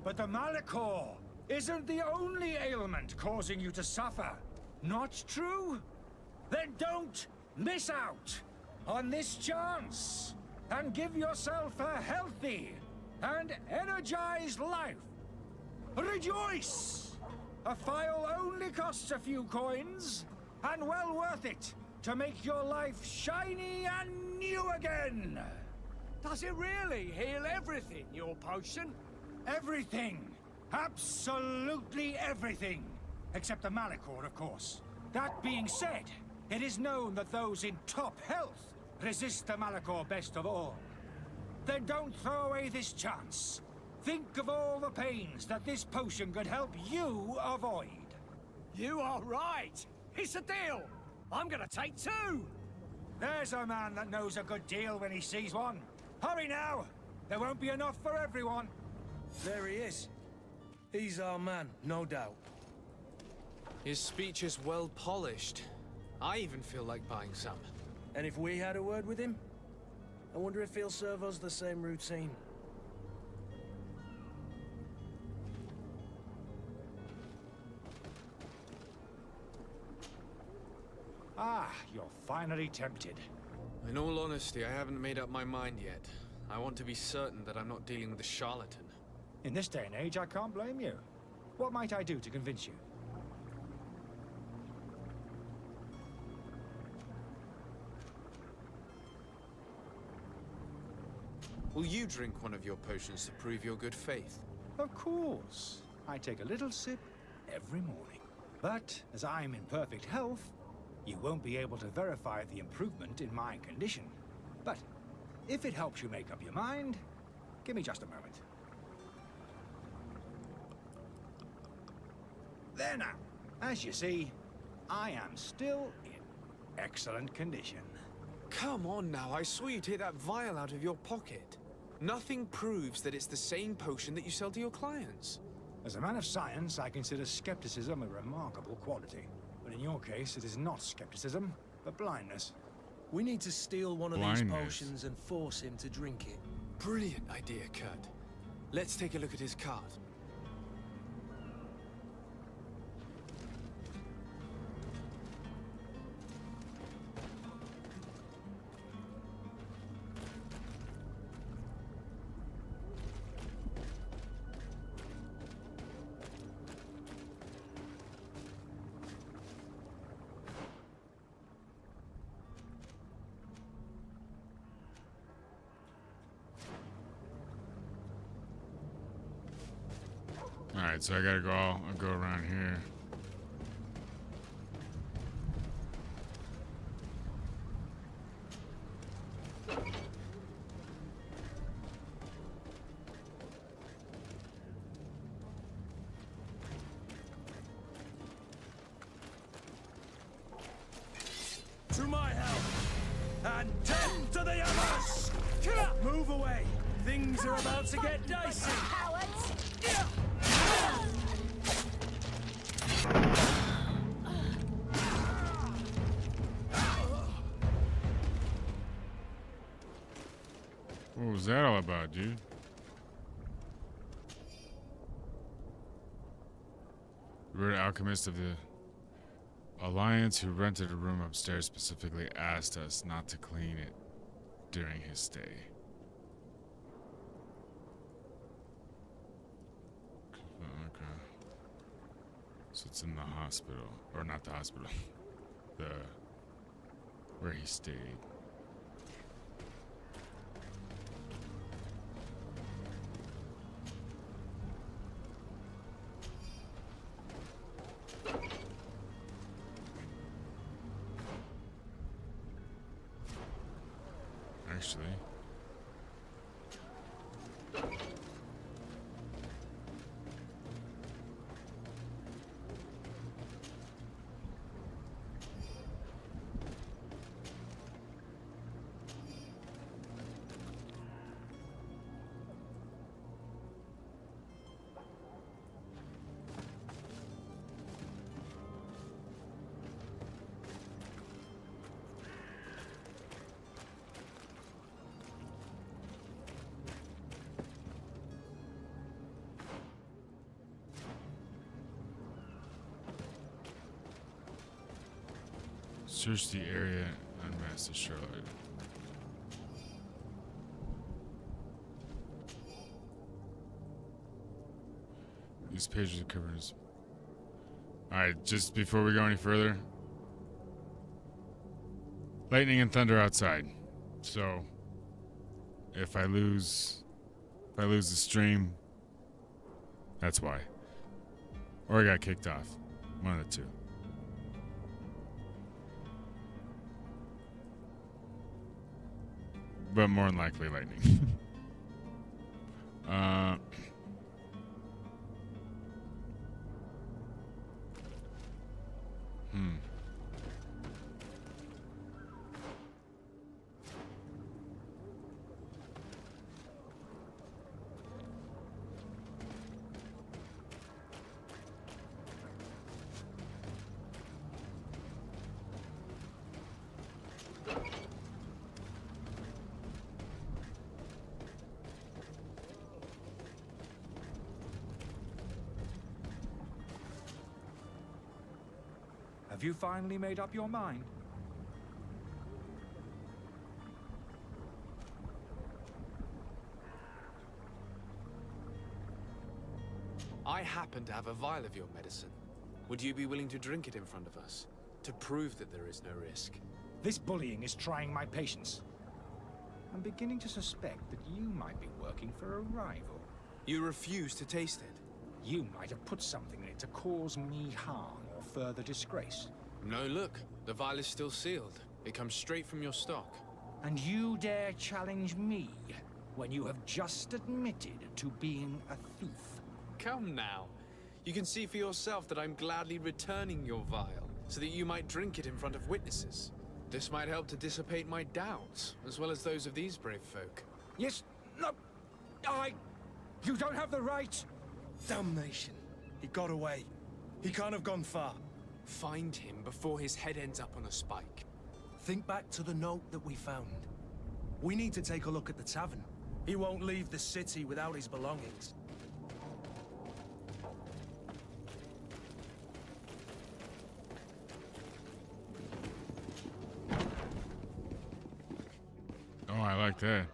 But the Malicor isn't the only ailment causing you to suffer. Not true? Then don't miss out on this chance and give yourself a healthy and energized life. Rejoice! A phial only costs a few coins, and well worth it to make your life shiny and new again. Does it really heal everything, your potion? Everything. Absolutely everything. Except the Malicor, of course. That being said, it is known that those in top health resist the Malicor best of all. Then don't throw away this chance. Think of all the pains that this potion could help you avoid. You are right. It's a deal. I'm gonna take two. There's a man that knows a good deal when he sees one. Hurry now. There won't be enough for everyone. There he is. He's our man, no doubt. His speech is well polished. I even feel like buying some. And if we had a word with him, I wonder if he'll serve us the same routine. Ah, you're finally tempted. In all honesty, I haven't made up my mind yet. I want to be certain that I'm not dealing with a charlatan. In this day and age, I can't blame you. What might I do to convince you? Will you drink one of your potions to prove your good faith? Of course. I take a little sip every morning. But as I'm in perfect health, you won't be able to verify the improvement in my condition. But if it helps you make up your mind, give me just a moment. There now. As you see, I am still in excellent condition. Come on now, I saw you take that vial out of your pocket. Nothing proves that it's the same potion that you sell to your clients. As a man of science, I consider skepticism a remarkable quality. But in your case, it is not skepticism, but blindness. We need to steal one of these potions and force him to drink it. Brilliant idea, Kurt. Let's take a look at his cart. Alright, so I gotta I'll go around here. To my help! And 10 to the others! Move away! Things are about to get dicey! What was that all about, dude? We're an alchemist of the Alliance who rented a room upstairs specifically asked us not to clean it during his stay. Okay. So it's in the hospital. Or not the hospital. Where he stayed. Actually. Search the area, unmask the shard. These pages are covered. Alright, just before we go any further. Lightning and thunder outside. So if I lose the stream, that's why. Or I got kicked off. One of the two. But more than likely lightning. Have you finally made up your mind? I happen to have a vial of your medicine. Would you be willing to drink it in front of us? To prove that there is no risk? This bullying is trying my patience. I'm beginning to suspect that you might be working for a rival. You refuse to taste it? You might have put something in it to cause me harm or further disgrace. No, look. The vial is still sealed. It comes straight from your stock. And you dare challenge me when you have just admitted to being a thief? Come now. You can see for yourself that I'm gladly returning your vial, so that you might drink it in front of witnesses. This might help to dissipate my doubts, as well as those of these brave folk. Yes, no, you don't have the right. Damnation. He got away. He can't have gone far. Find him before his head ends up on a spike. Think back to the note that we found. We need to take a look at the tavern. He won't leave the city without his belongings. Oh, I like that.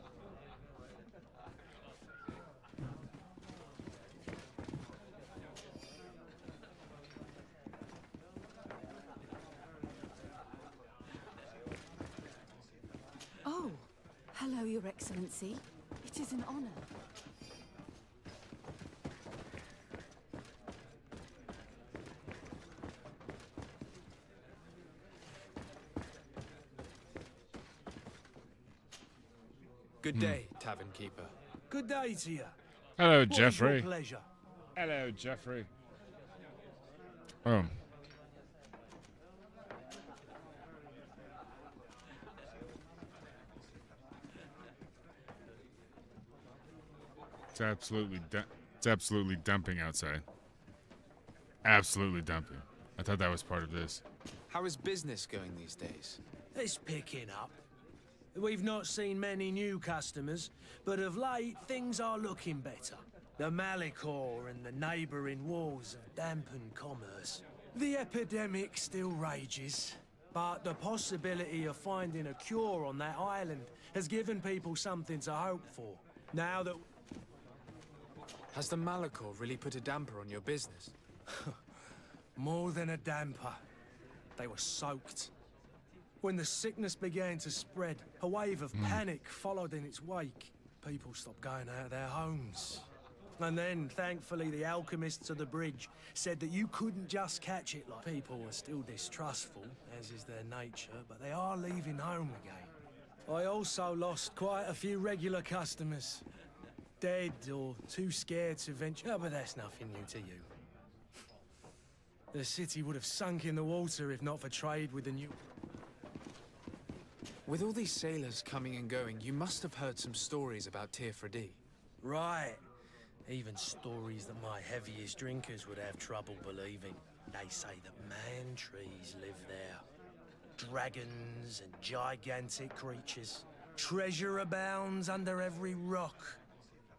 Oh, hello, Your Excellency. It is an honor. Good day, tavern keeper. Good day to you. Hello, What is Jeffrey. your pleasure? Hello, Jeffrey. Oh. It's absolutely dumping outside. Absolutely dumping. I thought that was part of this. How is business going these days? It's picking up. We've not seen many new customers, but of late things are looking better. The Malicor and the neighbouring wars have dampened commerce. The epidemic still rages, but the possibility of finding a cure on that island has given people something to hope for. Now that... Has the Malicor really put a damper on your business? More than a damper. They were soaked. When the sickness began to spread, a wave of panic followed in its wake. People stopped going out of their homes. And then, thankfully, the alchemists of the bridge said that you couldn't just catch it like people were still distrustful, as is their nature, but they are leaving home again. I also lost quite a few regular customers. Dead or too scared to venture, but that's nothing new to you. The city would have sunk in the water if not for trade with the new... With all these sailors coming and going, you must have heard some stories about Tirfredi. Right. Even stories that my heaviest drinkers would have trouble believing. They say that man-trees live there. Dragons and gigantic creatures. Treasure abounds under every rock.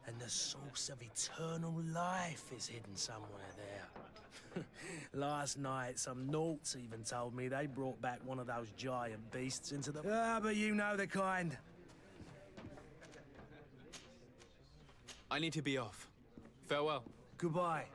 And the source of eternal life is hidden somewhere there. Last night, some Nauts even told me they brought back one of those giant beasts into the... Ah, but you know the kind. I need to be off. Farewell. Goodbye.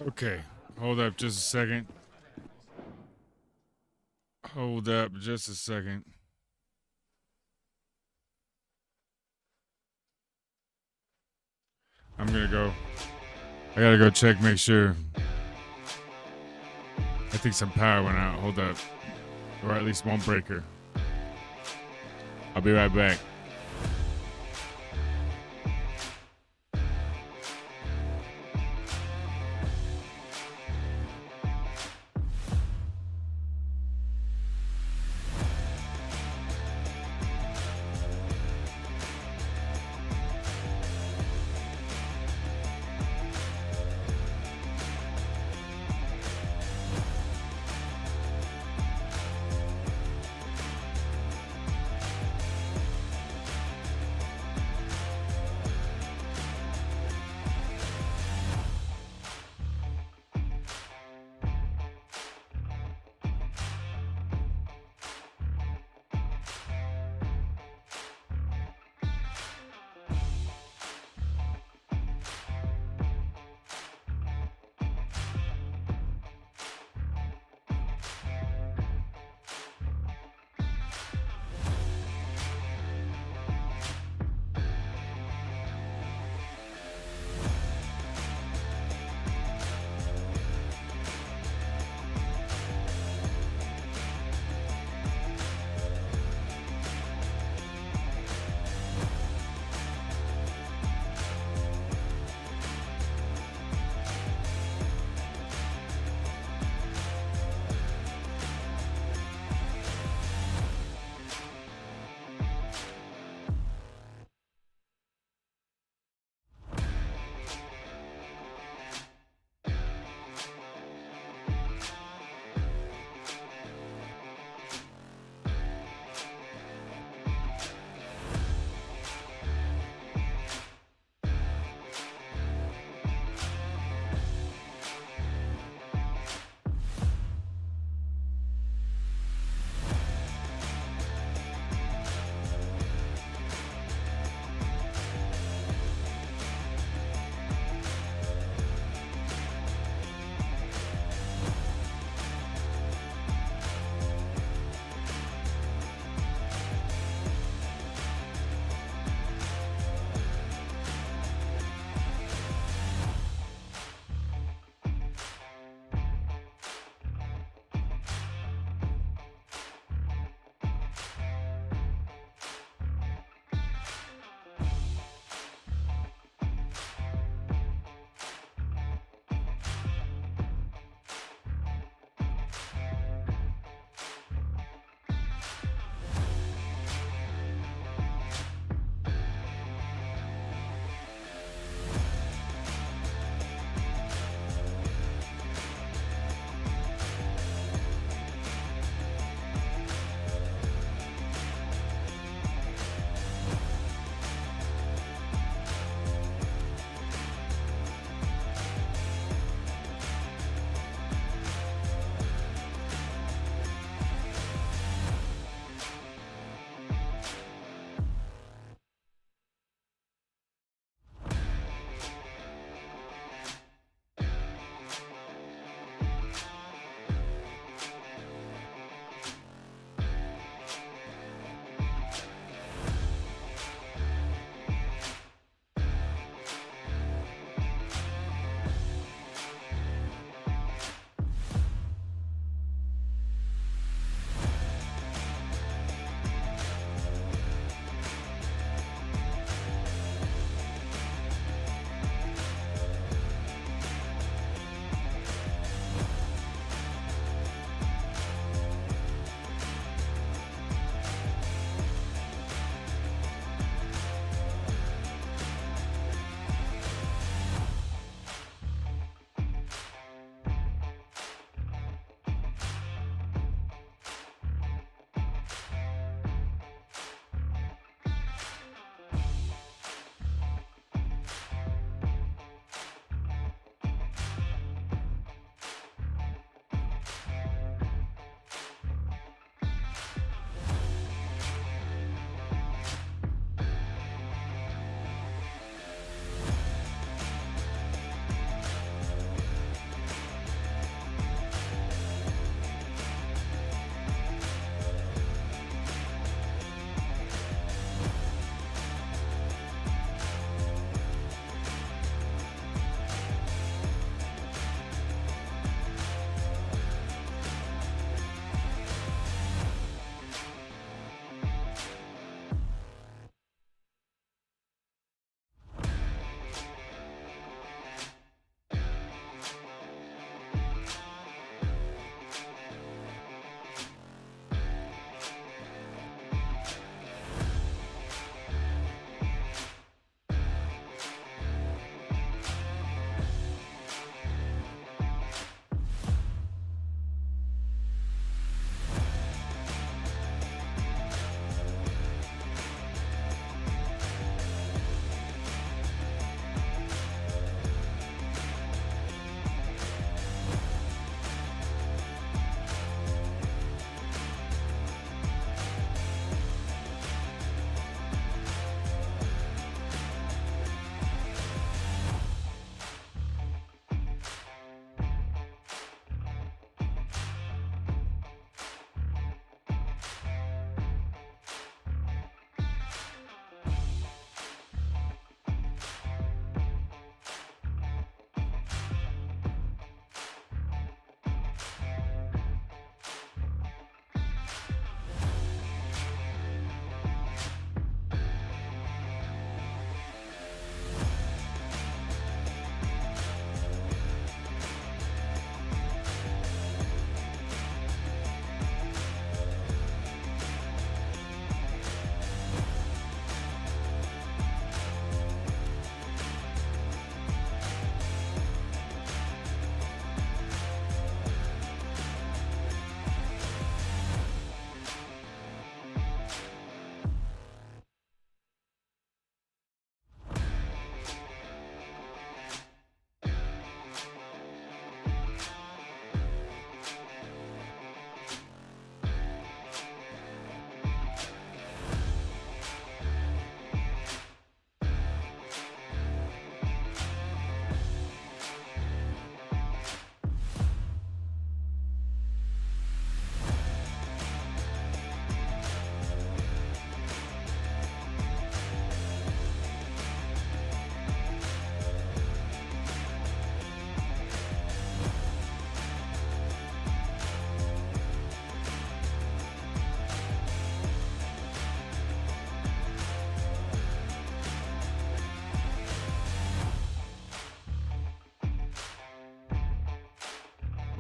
Okay, hold up just a second. Hold up just a second. I'm gonna go. I gotta go check, make sure. I think some power went out. Hold up. Or at least one breaker. I'll be right back.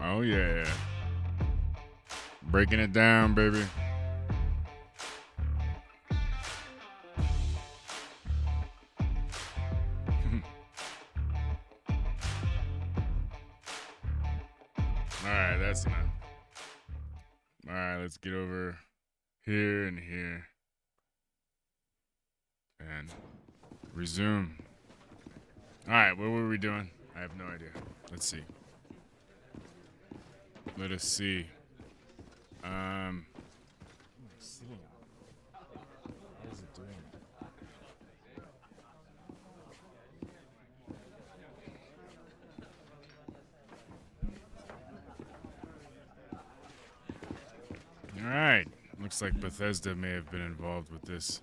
Oh, yeah. Breaking it down, baby. Alright, that's enough. Alright, let's get over here and here. And resume. Alright, what were we doing? I have no idea. Let's see. Let us see. What is it doing? Alright. Looks like Bethesda may have been involved with this.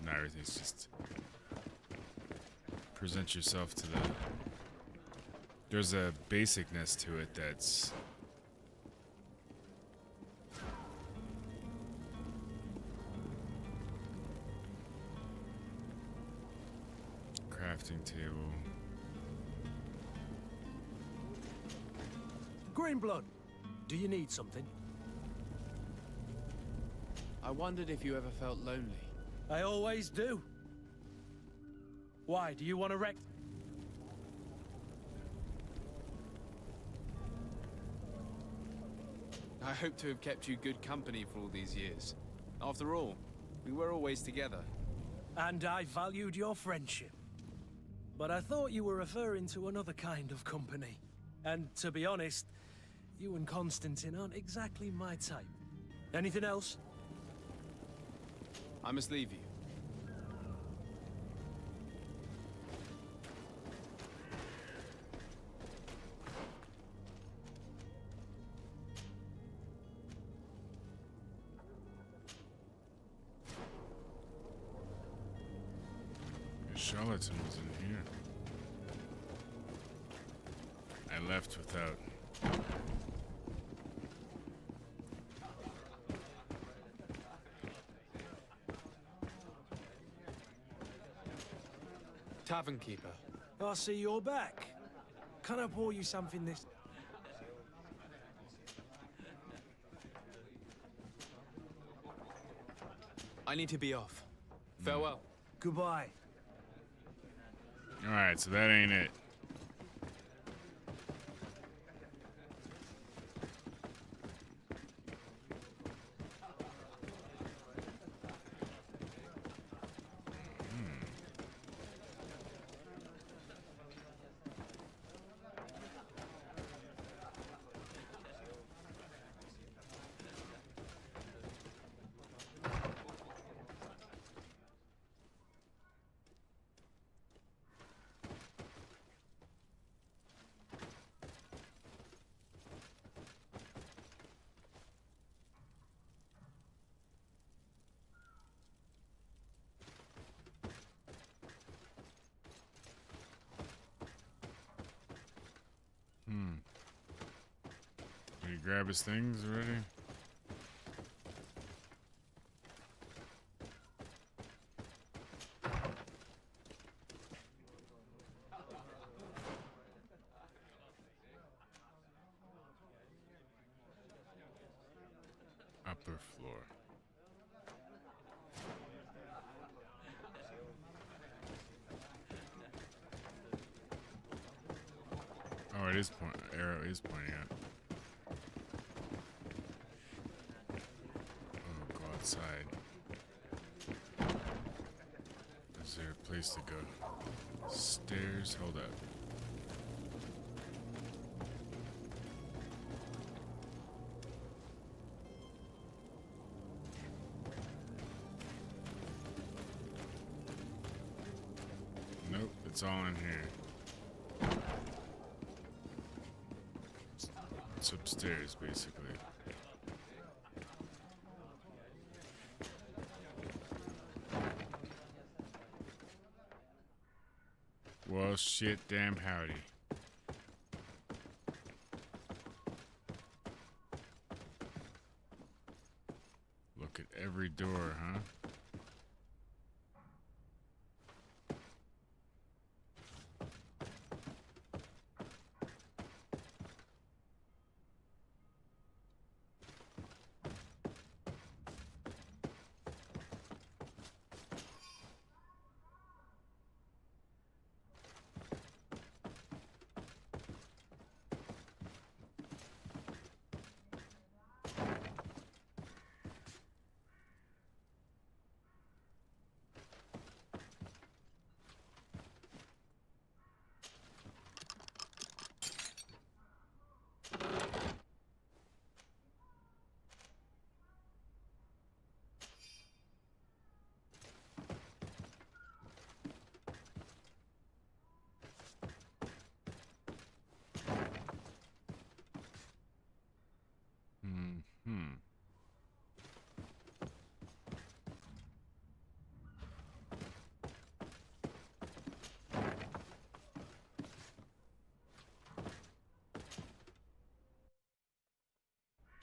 Not everything's just present yourself to the... There's a basicness to it that's... Crafting table. Greenblood, do you need something? I wondered if you ever felt lonely. I always do. Why, do you want to wreck? I hope to have kept you good company for all these years. After all, we were always together. And I valued your friendship. But I thought you were referring to another kind of company. And to be honest, you and Constantine aren't exactly my type. Anything else? I must leave you. Charlatan was in here. I left without... Tavern keeper. I see you're back. Can I pour you something this... I need to be off. Farewell. Goodbye. Alright, so that ain't it. Did he grab his things already? Upper floor. Oh, it is arrow is pointing out. Oh, go outside. Is there a place to go? Stairs, hold up. Nope, it's all in here. It's upstairs, basically. Well, shit, damn howdy. Look at every door, huh?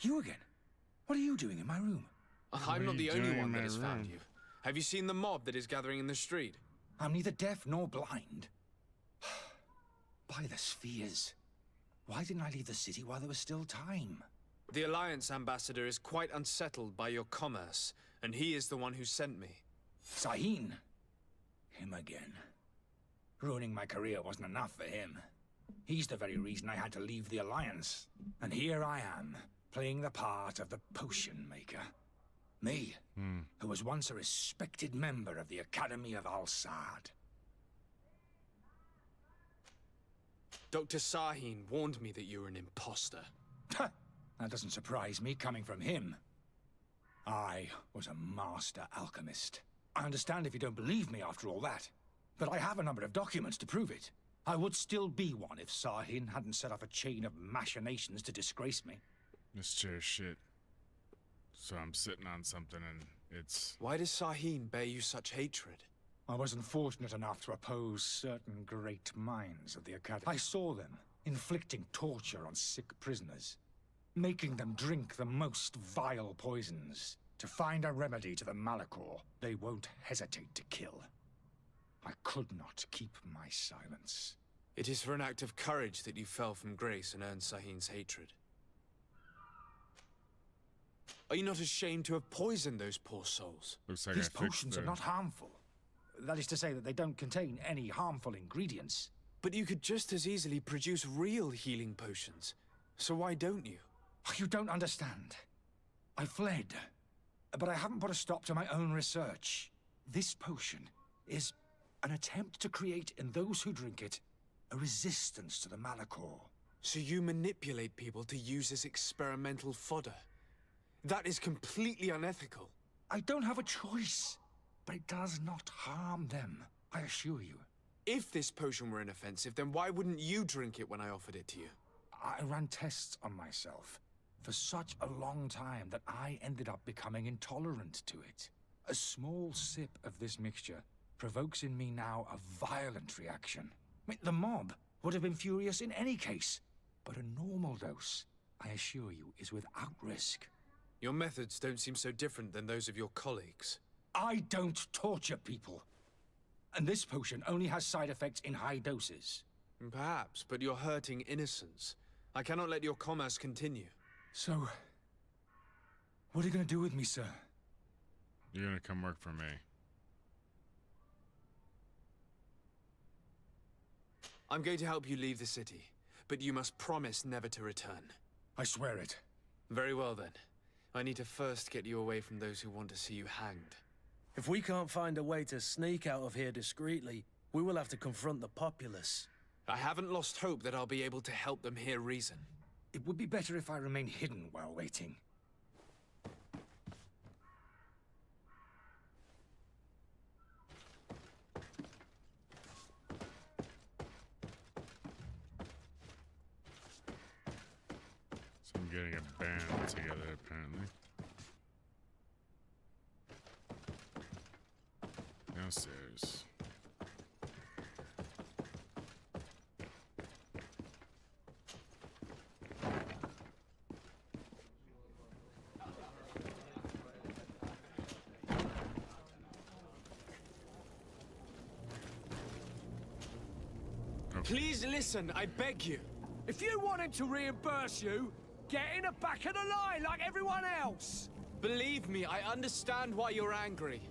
You again? What are you doing in my room? I'm not are the you only doing in one that my has found room? you. Have you seen the mob that is gathering in the street? I'm neither deaf nor blind. By the spheres. Why didn't I leave the city while there was still time? The Alliance ambassador is quite unsettled by your commerce, and he is the one who sent me. Sahin. Him again. Ruining my career wasn't enough for him. He's the very reason I had to leave the Alliance. And here I am, playing the part of the potion maker. Me, who was once a respected member of the Academy of Al-Sad. Dr. Sahin warned me that you were an imposter. That doesn't surprise me, coming from him. I was a master alchemist. I understand if you don't believe me after all that, but I have a number of documents to prove it. I would still be one if Sahin hadn't set off a chain of machinations to disgrace me. This chair's shit. So I'm sitting on something and it's... Why does Sahin bear you such hatred? I wasn't fortunate enough to oppose certain great minds of the Academy. I saw them inflicting torture on sick prisoners, making them drink the most vile poisons. To find a remedy to the Malachor, they won't hesitate to kill. I could not keep my silence. It is for an act of courage that you fell from grace and earned Sahin's hatred. Are you not ashamed to have poisoned those poor souls? Looks like These I fixed potions the... are not harmful. That is to say that they don't contain any harmful ingredients. But you could just as easily produce real healing potions. So why don't you? You don't understand. I fled, but I haven't put a stop to my own research. This potion is an attempt to create in those who drink it a resistance to the Malachor. So you manipulate people to use as experimental fodder? That is completely unethical. I don't have a choice, but it does not harm them, I assure you. If this potion were inoffensive, then why wouldn't you drink it when I offered it to you? I ran tests on myself for such a long time that I ended up becoming intolerant to it. A small sip of this mixture provokes in me now a violent reaction. I mean, the mob would have been furious in any case, but a normal dose, I assure you, is without risk. Your methods don't seem so different than those of your colleagues. I don't torture people. And this potion only has side effects in high doses. Perhaps, but you're hurting innocents. I cannot let your commerce continue. So, what are you gonna do with me, sir? You're gonna come work for me. I'm going to help you leave the city, but you must promise never to return. I swear it. Very well then. I need to first get you away from those who want to see you hanged. If we can't find a way to sneak out of here discreetly, we will have to confront the populace. I haven't lost hope that I'll be able to help them hear reason. It would be better if I remain hidden while waiting. So I'm getting a band together, apparently. Downstairs. Please listen, I beg you. If you want him to reimburse you, get in the back of the line like everyone else. Believe me, I understand why you're angry.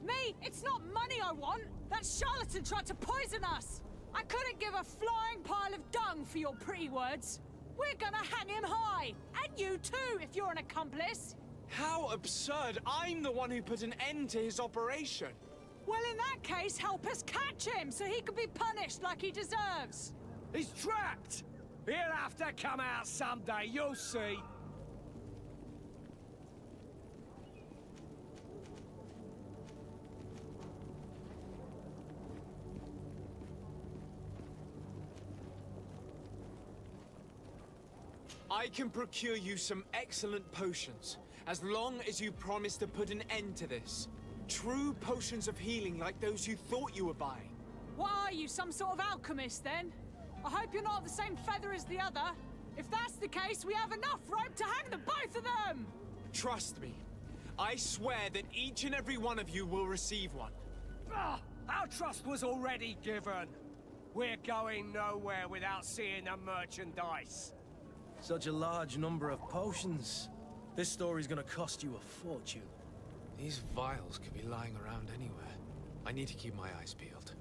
Me? It's not money I want. That charlatan tried to poison us. I couldn't give a flying pile of dung for your pretty words. We're gonna hang him high. And you too, if you're an accomplice. How absurd! I'm the one who put an end to his operation. Well, in that case, help us catch him so he can be punished like he deserves. He's trapped. He'll have to come out someday, you'll see. I can procure you some excellent potions, as long as you promise to put an end to this. True potions of healing like those you thought you were buying. What are you, some sort of alchemist then? I hope you're not of the same feather as the other. If that's the case, we have enough rope to hang the both of them! Trust me. I swear that each and every one of you will receive one. Our trust was already given. We're going nowhere without seeing the merchandise. Such a large number of potions. This story's gonna cost you a fortune. These vials could be lying around anywhere. I need to keep my eyes peeled.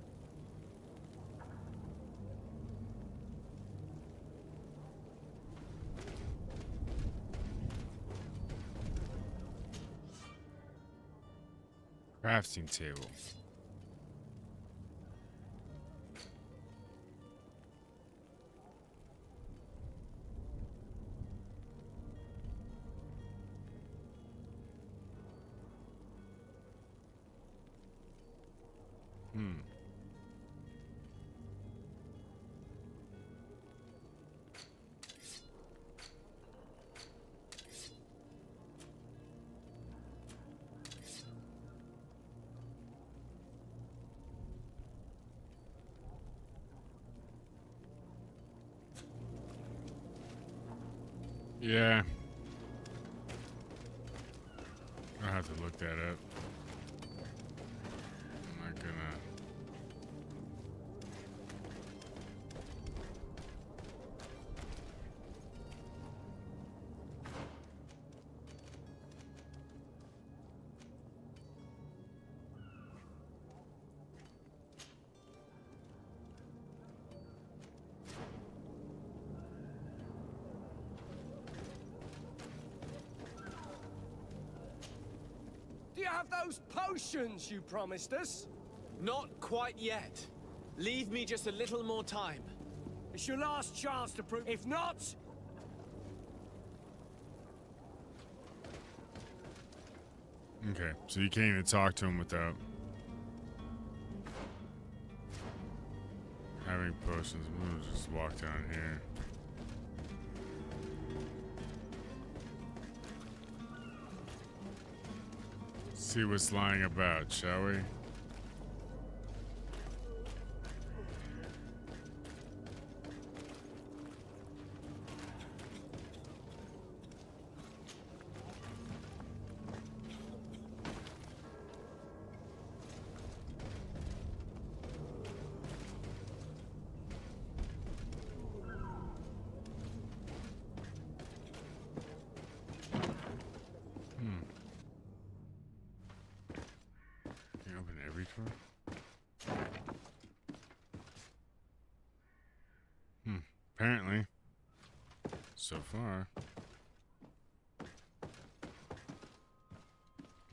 Crafting table. Yeah. I'll have to look that up. I'm not gonna. Do you have those potions you promised us? Not quite yet. Leave me just a little more time. It's your last chance to prove. If not, Okay, so you can't even talk to him without having potions. We'll just walk down here. See what's lying about, shall we? Can you open every drawer? Apparently. So far.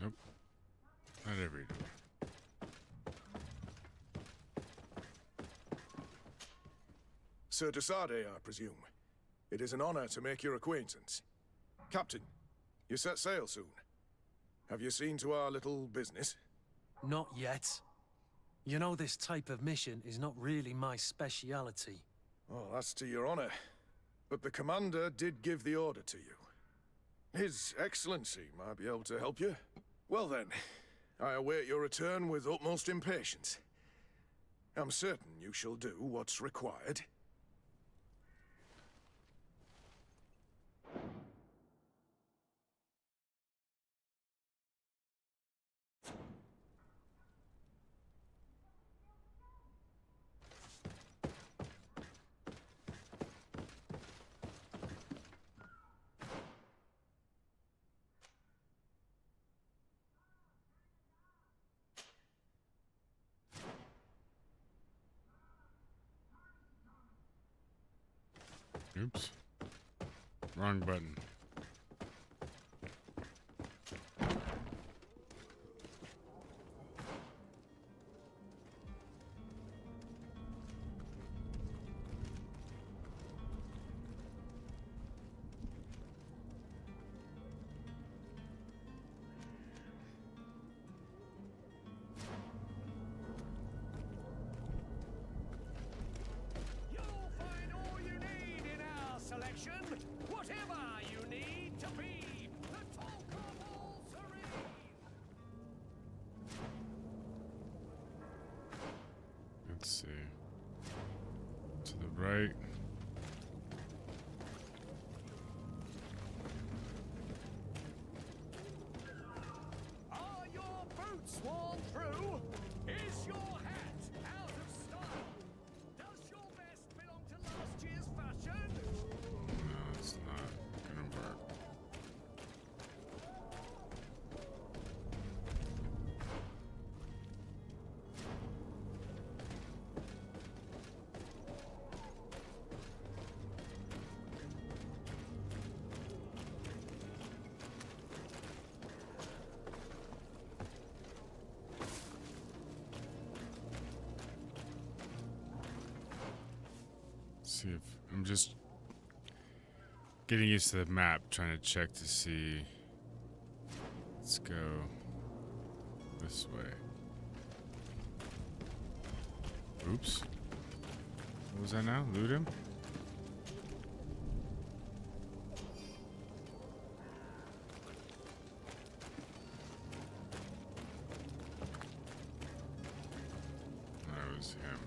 Nope. Not every door. Sir Desade, I presume. It is an honor to make your acquaintance. Captain, you set sail soon. Have you seen to our little business? Not yet. You know, this type of mission is not really my speciality. Oh, that's to your honor. But the commander did give the order to you. His Excellency might be able to help you. Well then, I await your return with utmost impatience. I'm certain you shall do what's required. Oops. Wrong button. you'll find all you need in our selection. Whatever you need to be the talk of all serene. Let's see. To the right. See if I'm just getting used to the map, trying to check to see. Let's go this way. Oops. What was that now? Loot him? That was him.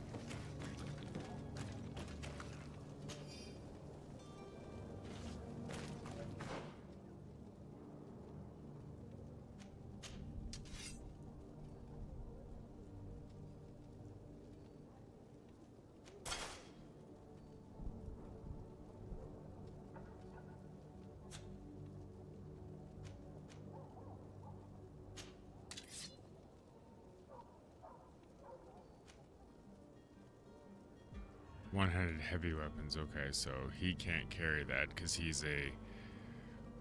One-handed heavy weapons. Okay, so he can't carry that because he's a.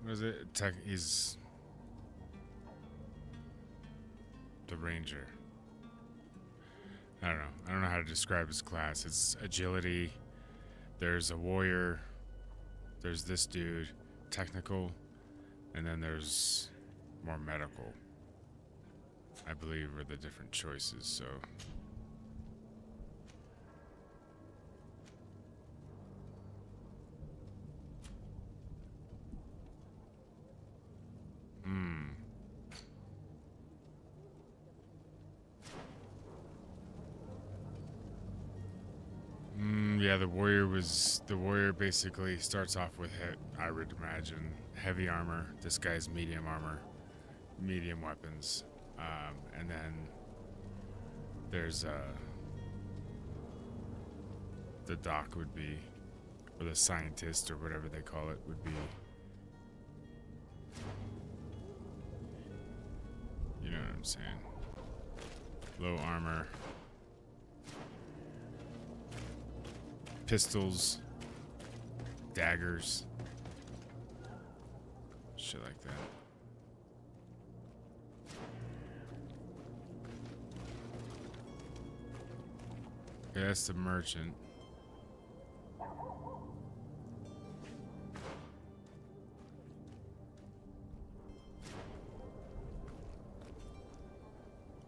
What is it? He's the ranger. I don't know. I don't know how to describe his class. It's agility. There's a warrior. There's this dude, technical, and then there's more medical. I believe are the different choices. So. Yeah, the warrior basically starts off with I would imagine heavy armor. This guy's medium armor, medium weapons, and then there's the doc would be, or the scientist or whatever they call it would be. You know what I'm saying? Low armor. Pistols. Daggers. Shit like that. Okay, that's the merchant.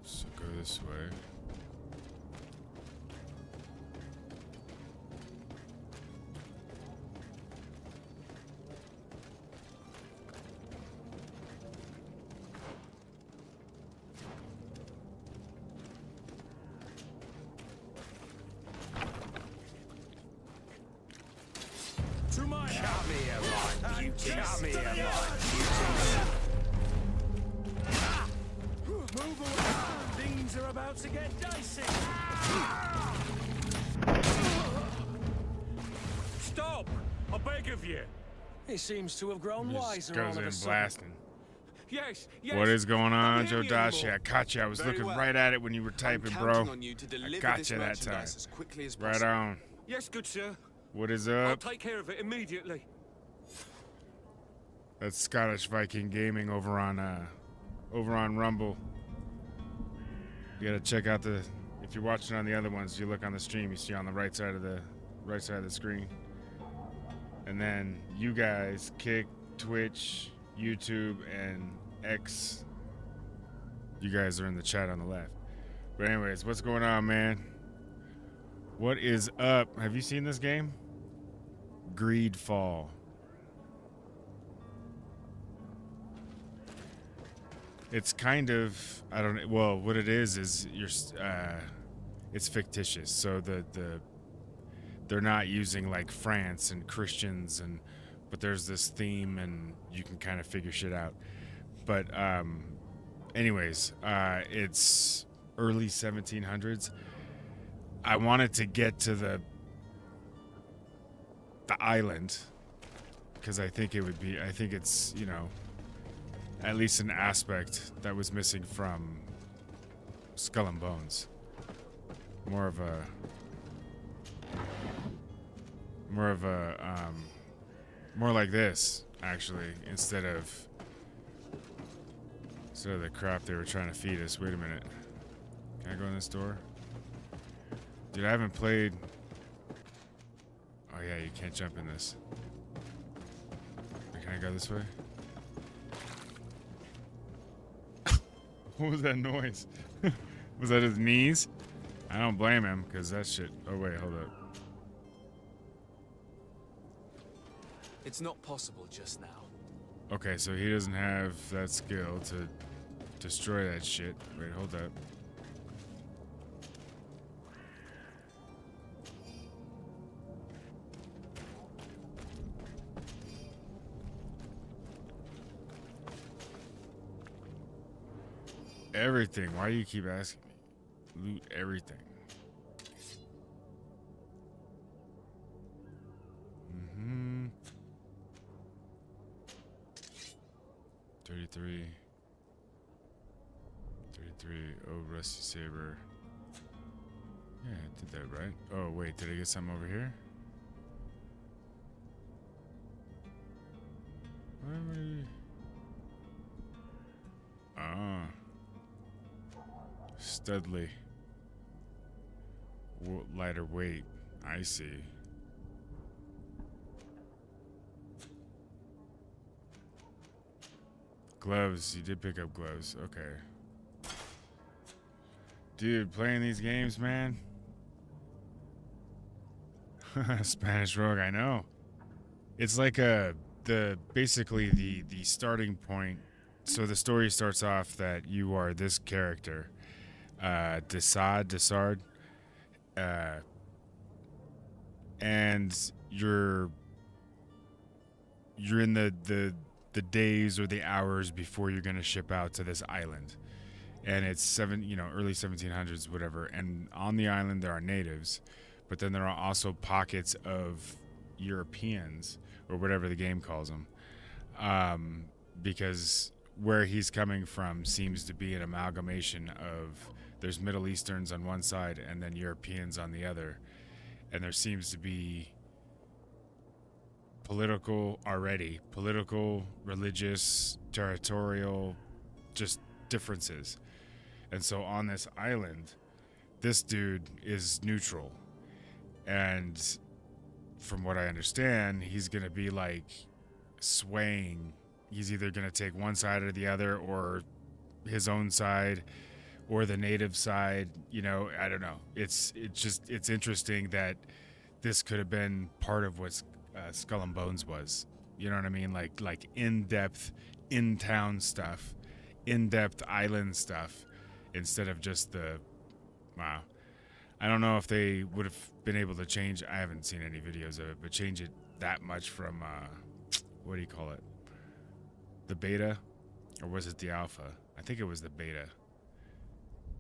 So go this way. To my Come here, my beauty. Come here, my Move away! Things are about to get dicey! Stop! I beg of you. He seems to have grown He just wiser goes all of in a sudden. blasting. Yes, yes. What is going on, Don't hear me Jodashi? anymore. I caught you. I was Very looking well. right at it when you were typing, bro. On you to I deliver got this you that time. merchandise as quickly as Right possible. on. Yes, good sir. What is I'll up? take care of it immediately. That's Scottish Viking Gaming over on Rumble. You gotta check out if you're watching on the other ones, you look on the stream, you see on the right side of the screen. And then you guys, Kick, Twitch, YouTube, and X. You guys are in the chat on the left. But anyways, what's going on, man? What is up? Have you seen this game? GreedFall. It's kind of, I don't know, well, what it is it's fictitious. So they're not using like France and Christians but there's this theme and you can kind of figure shit out. But anyways, it's early 1700s. I wanted to get to the island because I think it's, you know, at least an aspect that was missing from Skull and Bones. More like this, actually, instead of the crap they were trying to feed us. Wait a minute. Can I go in this door? Dude, I haven't played. yeah, you can't jump in this. Can I go this way? What was that noise? Was that his knees? I don't blame him, because that shit... Oh, wait, hold up. It's not possible just now. Okay, so he doesn't have that skill to destroy that shit. Wait, hold up. Everything. Why do you keep asking me? Loot everything. Mm-hmm. 33. 33. Oh, Rusty Saber. Yeah, I did that right. Oh, wait. Did I get something over here? Where am I? Ah. Studley. Lighter weight. I see. Gloves. You did pick up gloves. Okay. Dude, playing these games, man. Spanish Rogue, I know. It's like basically the starting point. So the story starts off that you are this character, Desard, and you're in the days or the hours before you're gonna ship out to this island, and it's early 1700s, whatever. And on the island there are natives, but then there are also pockets of Europeans or whatever the game calls them, because where he's coming from seems to be an amalgamation of there's Middle Easterns on one side and then Europeans on the other, and there seems to be political, religious, territorial, just differences. And so on this island, this dude is neutral, and from what I understand, he's gonna be like swaying. He's either gonna take one side or the other, or his own side, or the native side. I don't know. It's interesting that this could have been part of what Skull and Bones was. You know what I mean? Like in-depth, in-town stuff, in-depth island stuff, instead of just the... Wow. I don't know if they would have been able to change... I haven't seen any videos of it, but change it that much from... what do you call it? The beta? Or was it the alpha? I think it was the beta.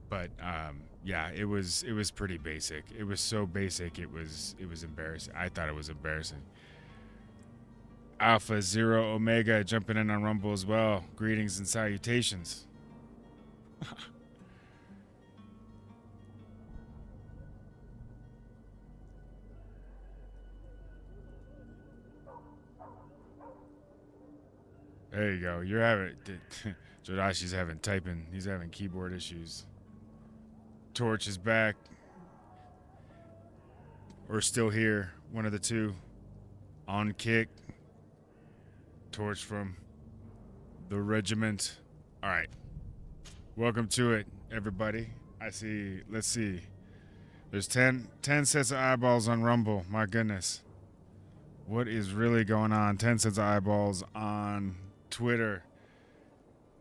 But yeah, it was pretty basic. It was so basic, it was embarrassing. I thought it was embarrassing. Alpha Zero Omega jumping in on Rumble as well. Greetings and salutations. There you go. You're having... Jodashi's having typing. He's having keyboard issues. Torch is back. Or still here. One of the two. On kick. Torch from the regiment. All right. Welcome to it, everybody. I see. Let's see. There's 10 sets of eyeballs on Rumble. My goodness. What is really going on? 10 sets of eyeballs on Twitter.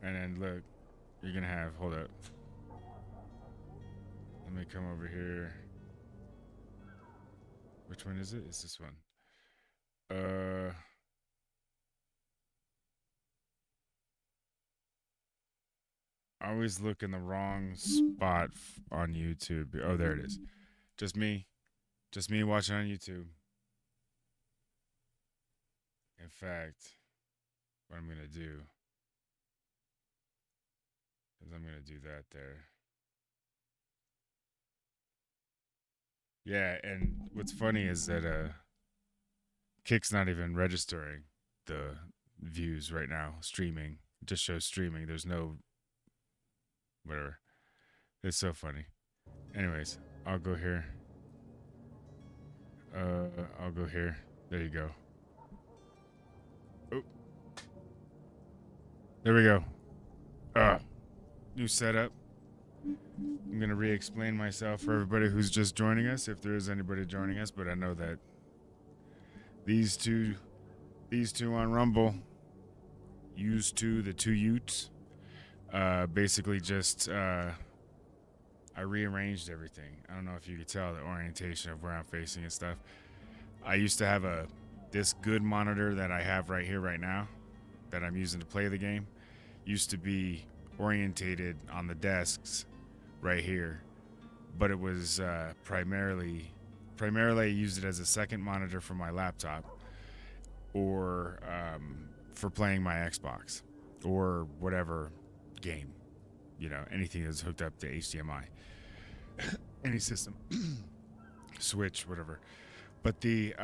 And then look, you're gonna have, hold up. Let me come over here. Which one is it? It's this one. I always look in the wrong spot on YouTube. Oh, there it is. Just me watching on YouTube. In fact, what I'm gonna do is I'm gonna do that there. Yeah, and what's funny is that Kick's not even registering the views right now. Streaming. It just shows streaming. There's no whatever. It's so funny. Anyways, I'll go here. I'll go here. There you go. Oh. There we go. New setup. I'm gonna re-explain myself for everybody who's just joining us, if there is anybody joining us, but I know that these two on Rumble, the two Utes, basically just I rearranged everything. I don't know if you could tell the orientation of where I'm facing and stuff. I used to have this good monitor that I have right here right now that I'm using to play the game used to be orientated on the desks right here, but it was primarily I used it as a second monitor for my laptop or for playing my Xbox or whatever game, anything that's hooked up to HDMI, any system, Switch, whatever. But but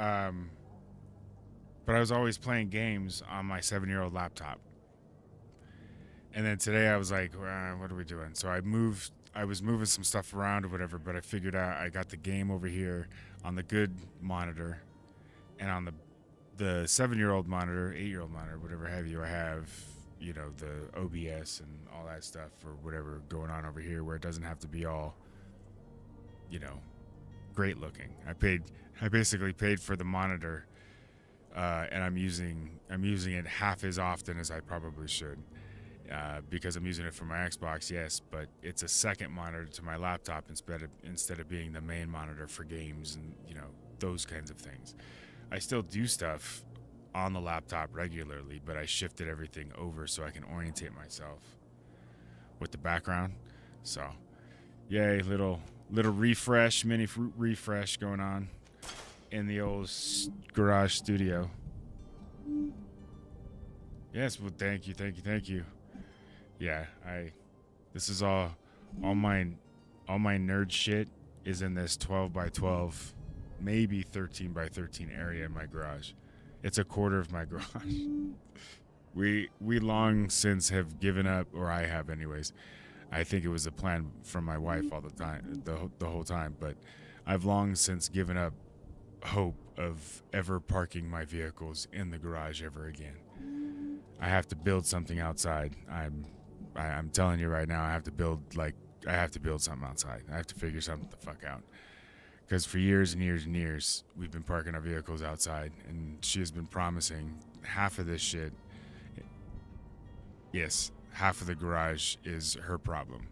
I was always playing games on my 7-year-old laptop. And then today I was like, what are we doing? So I was moving some stuff around or whatever, but I figured out I got the game over here on the good monitor, and on the 7-year-old monitor, 8-year-old monitor, whatever have you, I have, the OBS and all that stuff or whatever going on over here where it doesn't have to be all, great looking. I basically paid for the monitor, and I'm using it half as often as I probably should. Because I'm using it for my Xbox, yes, but it's a second monitor to my laptop instead of being the main monitor for games and those kinds of things. I still do stuff on the laptop regularly, but I shifted everything over so I can orientate myself with the background. So, yay, little refresh, mini refresh going on in the old garage studio. Yes, well, thank you. Yeah, this is all my nerd shit is in this 12 by 12, maybe 13 by 13 area in my garage. It's a quarter of my garage. We long since have given up, or I have anyways. I think it was a plan from my wife all the time, the whole time, but I've long since given up hope of ever parking my vehicles in the garage ever again. I have to build something outside. I'm telling you right now, I have to build something outside. I have to figure something the fuck out. Because for years and years and years, we've been parking our vehicles outside, and she has been promising half of this shit. Yes, half of the garage is her problem.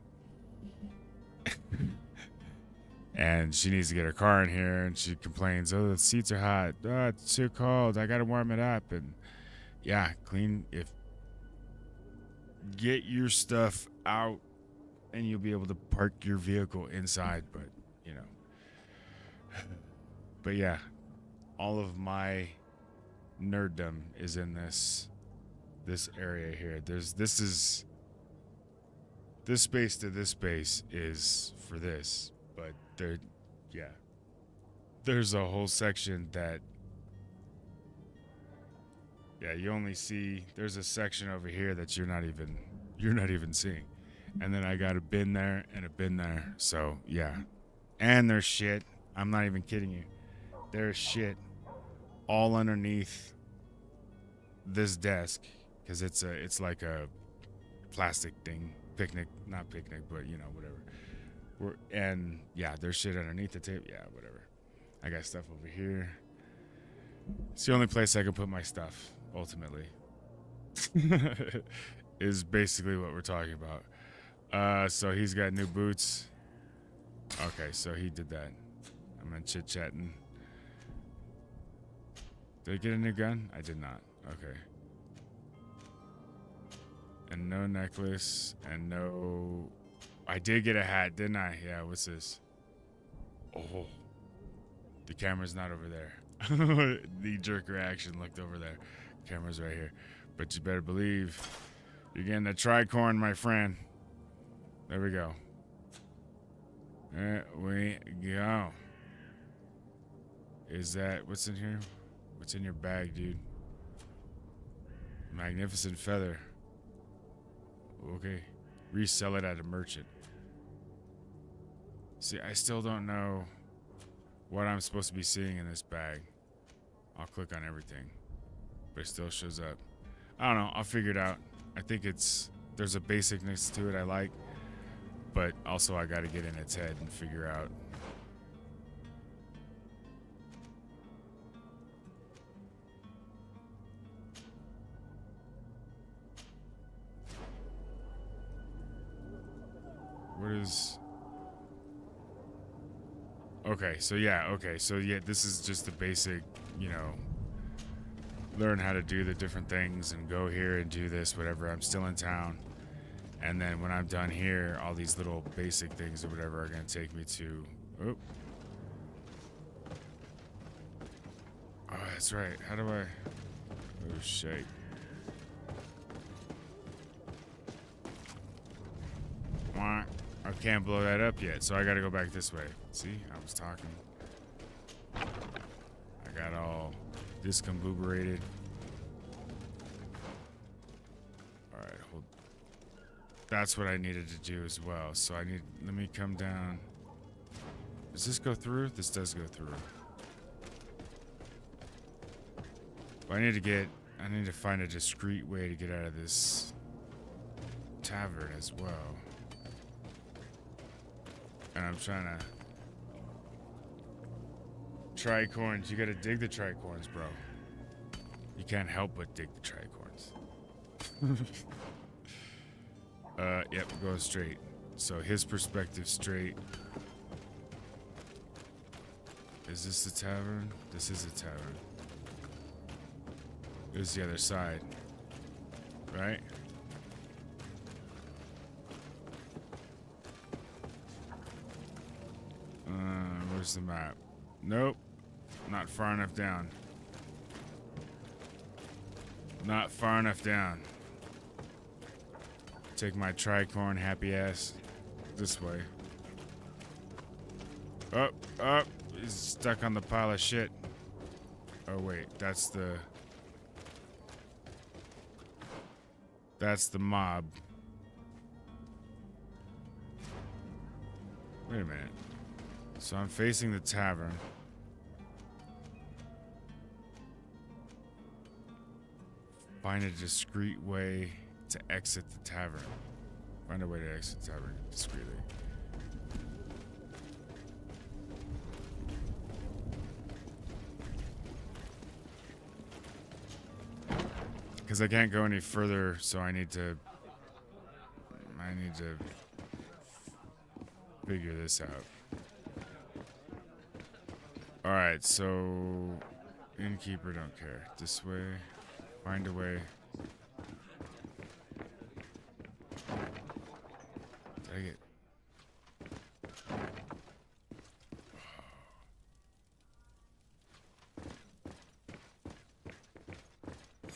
And she needs to get her car in here, and she complains, oh, the seats are hot. Oh, it's too cold. I got to warm it up. And yeah, get your stuff out, and you'll be able to park your vehicle inside. But but yeah, all of my nerddom is in this area here. This space to this space is for this, but there's a whole section that you only see. There's a section over here that you're not even seeing. And then I got a bin there and a bin there. So yeah. And there's shit. I'm not even kidding you. There's shit all underneath this desk, because it's like a plastic thing. Not picnic, but whatever. And yeah, there's shit underneath the table. Yeah, whatever. I got stuff over here. It's the only place I can put my stuff, ultimately. Is basically what we're talking about. So he's got new boots. Okay, so he did that. I'm in chit-chatting. Did I get a new gun? I did not. Okay. And no necklace, and no... I did get a hat, didn't I? Yeah, what's this? Oh. The camera's not over there. The jerk reaction looked over there. Camera's right here. But you better believe you're getting a tricorn, my friend. There we go. There we go. Is that... what's in here? What's in your bag, dude? Magnificent feather. Okay. Resell it at a merchant. See, I still don't know what I'm supposed to be seeing in this bag. I'll click on everything, but it still shows up. I don't know. I'll figure it out. I think there's a basicness to it I like, but also I got to get in its head and figure out. What is... Okay, so yeah, this is just the basic, you know, learn how to do the different things and go here and do this, whatever. I'm still in town. And then when I'm done here, all these little basic things or whatever are going to take me to... Oh, that's right. How do I... Oh, shit. I can't blow that up yet, so I gotta go back this way. See, I was talking. I got all discombobulated. Alright, hold. That's what I needed to do as well. So let me come down. Does this go through? This does go through. But I need to find a discreet way to get out of this tavern as well. And I'm trying to... Tricorns. You gotta dig the tricorns, bro. You can't help but dig the tricorns. Yep, go straight. So his perspective straight. Is this the tavern? This is the tavern. This is the other side. Right? Where's the map? Nope. Not far enough down. Not far enough down. Take my tricorn happy ass this way. Up. He's stuck on the pile of shit. Oh wait, that's the mob. Wait a minute. So I'm facing the tavern. Find a discreet way to exit the tavern. Find a way to exit the tavern discreetly. Because I can't go any further, so I need to figure this out. Alright, so innkeeper don't care. This way. Find a way. Dang it.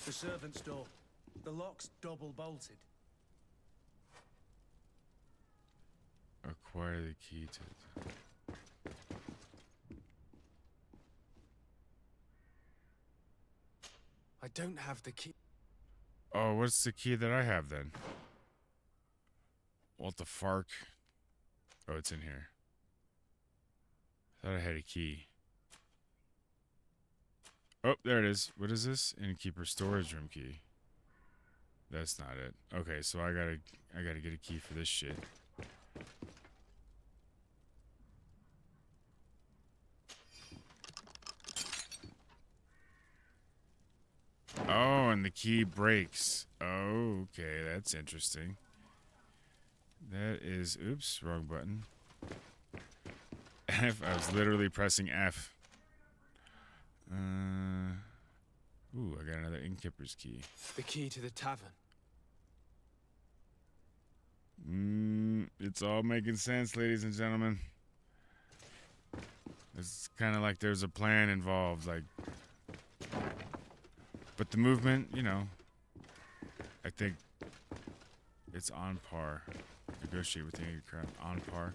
The servant's door. The lock's double bolted. Acquire the key to... I don't have the key. Oh, what's the key that I have then? What the fark? Oh, it's in here. Thought I had a key. Oh, there it is. What is this? Innkeeper storage room key. That's not it. Okay, so I gotta get a key for this shit. Oh, and the key breaks. Oh, okay, that's interesting. That is... Oops, wrong button. F. I was literally pressing F. Ooh, I got another innkeeper's key. The key to the tavern. It's all making sense, ladies and gentlemen. It's kind of like there's a plan involved, like... But the movement, you know, I think it's on par. Negotiate with the crowd on par.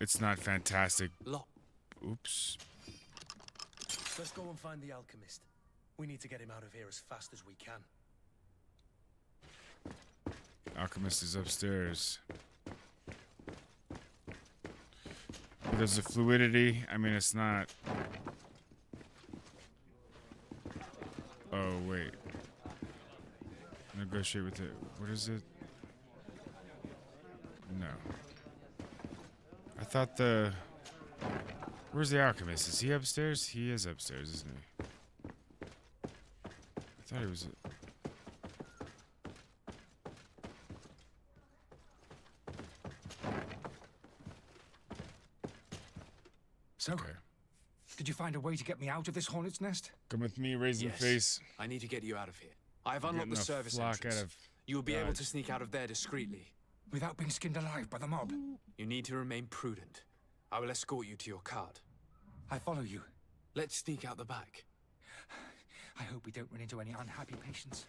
It's not fantastic. Lock. Oops. Let's go and find the alchemist. We need to get him out of here as fast as we can. Alchemist is upstairs. There's a fluidity. I mean, it's not. Oh, wait. Negotiate with it. What is it? No. I thought the... Where's the alchemist? Is he upstairs? He is upstairs, isn't he? I thought he was... So, Okay. did you find a way to get me out of this hornet's nest? Come with me, raisin Yes. face. I need to get you out of here. I've We're unlocked the getting a service flock entrance. out of You will be able Dodge. to sneak out of there discreetly. Without being skinned alive by the mob? You need to remain prudent. I will escort you to your cart. I follow you. Let's sneak out the back. I hope we don't run into any unhappy patients.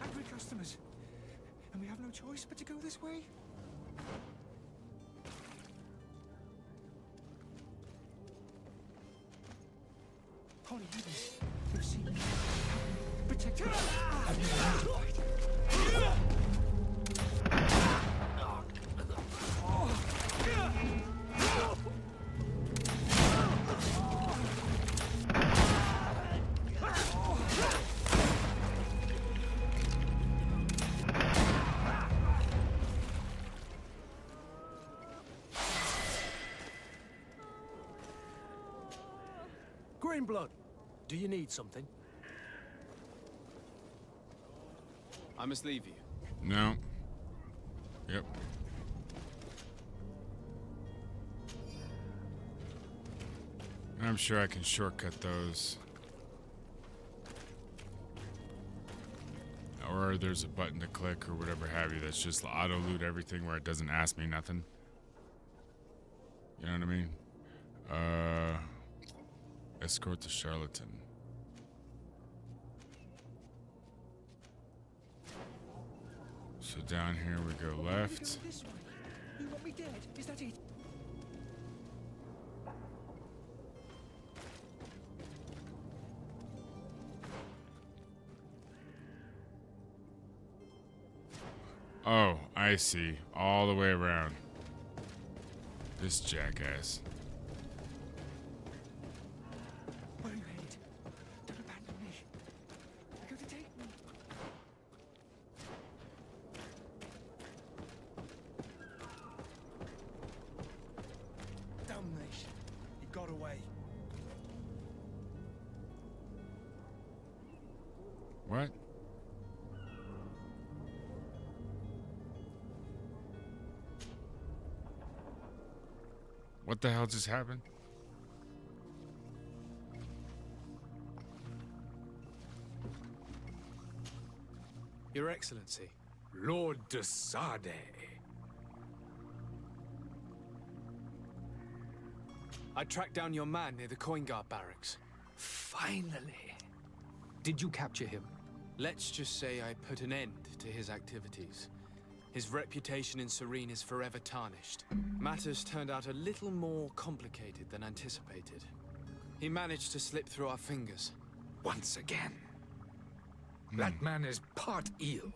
Angry customers. And we have no choice but to go this way? Holy heavens. You've seen me. Protect me. Have you notified? Greenblood, do you need something? I must leave you. No. Yep. I'm sure I can shortcut those. Or there's a button to click or whatever have you that's just auto loot everything where it doesn't ask me nothing. You know what I mean? Escort the charlatan. So down here we go left. This way. You want me dead? Is that it? Oh, I see. All the way around. This jackass. Where are you headed? Don't abandon me. You're going to take me. Damnation. He got away. What? What the hell just happened? Your Excellency. Lord de Sade. I tracked down your man near the Coin Guard barracks. Finally. Did you capture him? Let's just say I put an end to his activities. His reputation in Serene is forever tarnished. Matters turned out a little more complicated than anticipated. He managed to slip through our fingers. Once again. That man is part eel.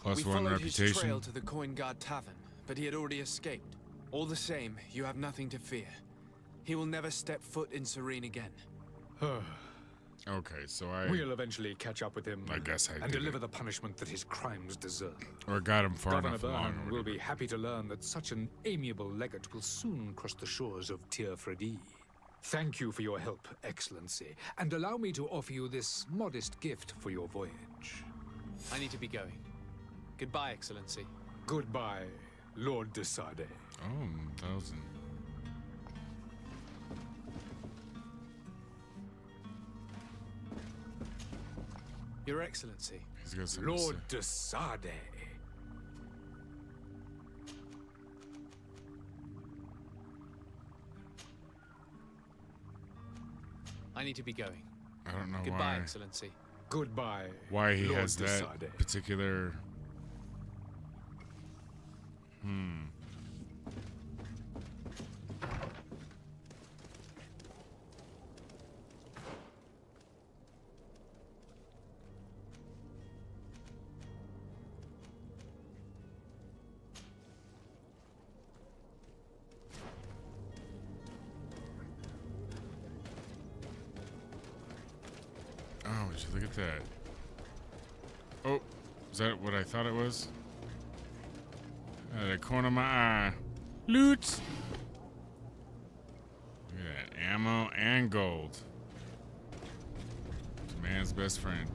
Plus We one followed his reputation. trail to the Coin Guard Tavern, but he had already escaped. All the same, you have nothing to fear. He will never step foot in Serene again. Okay, so We'll eventually catch up with him. I guess I and did deliver it. the punishment that his crimes deserve. Or got him far Governor enough along. Byrne will be happy to learn that such an amiable legate will soon cross the shores of Tir Fredi. Thank you for your help, Excellency, and allow me to offer you this modest gift for your voyage. I need to be going. Goodbye, Excellency. Goodbye, Lord de Sade. Oh, 1,000. Your Excellency. He's got something to Lord say. de Sade. I need to be going. I don't know Goodbye, why. Excellency. Goodbye. Why he Lord has de that Sade. particular. Oh, would you look at that? Oh, is that what I thought it was? Out of the corner of my eye. Loot! Look at that. Ammo and gold. It's a man's best friend.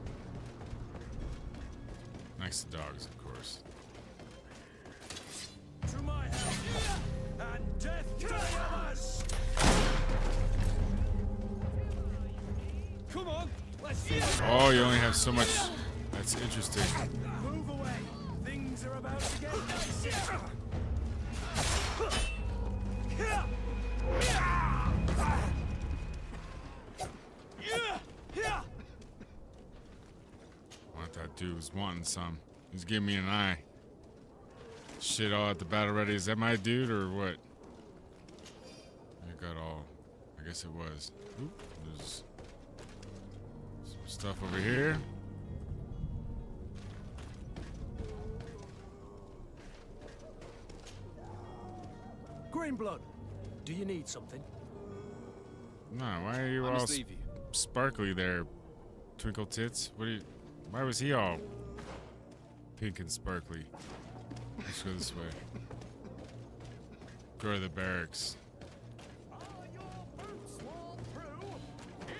Next to dogs, of course. To my house, and death to the others! Come on, let's see. Oh, you only have so much. That's interesting. Move away. Things are about to get dicey. What that dude was wanting some. He's giving me an eye. Shit all at the battle ready. Is that my dude or what? I got all. I guess it was. Oop, there's some stuff over here. Greenblood, do you need something? No, why are you I all must leave you. sparkly there, Twinkle Tits? What are you? Why was he all pink and sparkly? Let's go this way. Go to the barracks. Are your boots worn through?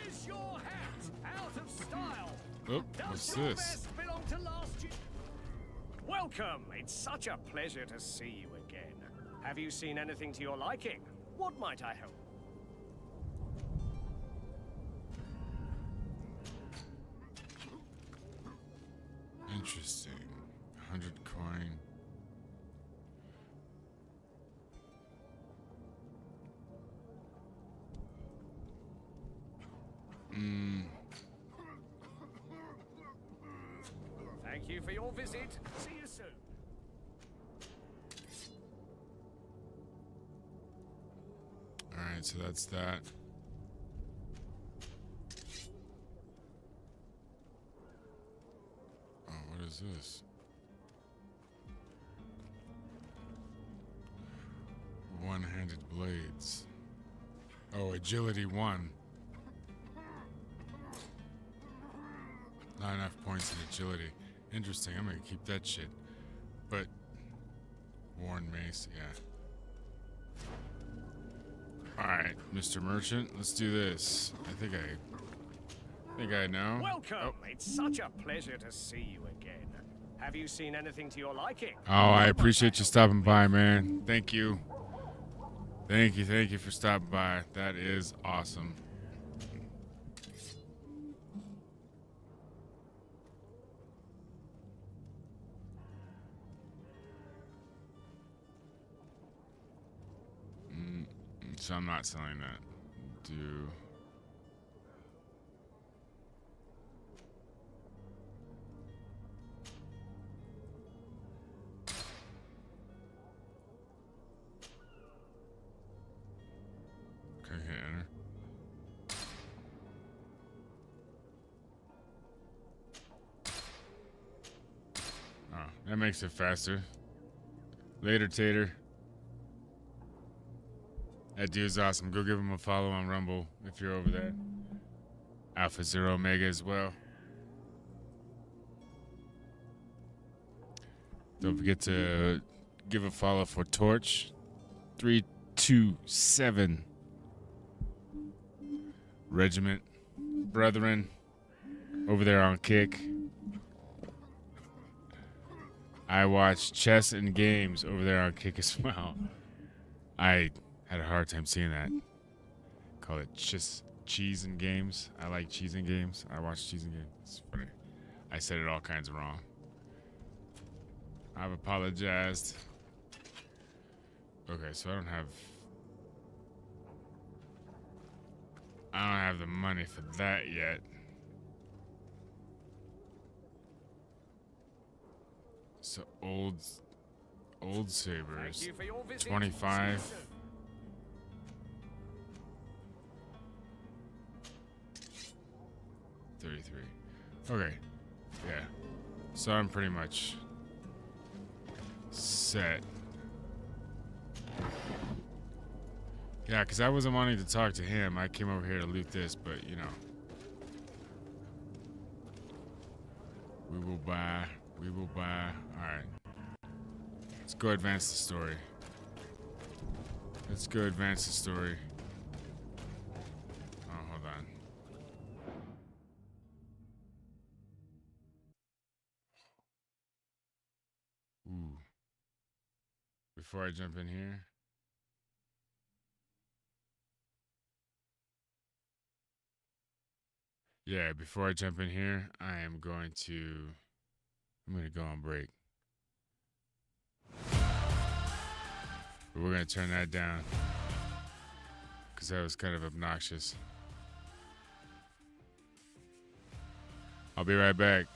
Is your hat out of style? Oh, what's this? Belong to last year? Welcome. It's such a pleasure to see you again. Have you seen anything to your liking? What might I help? Interesting. 100 coin. Thank you for your visit. See you soon. Alright, so that's that. Oh, what is this? One-handed blades. Oh, agility 1. Not enough points in agility. Interesting, I'm gonna keep that shit. But worn mace, yeah. Alright, Mr. Merchant, let's do this. I think I know. Welcome. Oh. It's such a pleasure to see you again. Have you seen anything to your liking? Oh, I appreciate you stopping by, man. Thank you. Thank you for stopping by. That is awesome. So I'm not selling that. Do. Okay, hit enter. Oh, that makes it faster. Later, Tater. That dude's awesome. Go give him a follow on Rumble if you're over there. Alpha Zero Omega as well. Don't forget to give a follow for Torch 327. regiment brethren over there on Kick. I watch Chess and Games over there on Kick as well. I had a hard time seeing that. Call it Cheese and Games. I like Cheese and Games. I watch Cheese and Games. It's funny. I said it all kinds of wrong. I've apologized. Okay, so I don't have the money for that yet. So old sabers, 25. Okay, yeah. So I'm pretty much set. Yeah, because I wasn't wanting to talk to him. I came over here to loot this, but you know. We will buy. Alright. Let's go advance the story. Oh, hold on. Ooh. Before I jump in here. Yeah, before I jump in here, I'm going to go on break. But we're going to turn that down. Because that was kind of obnoxious. I'll be right back.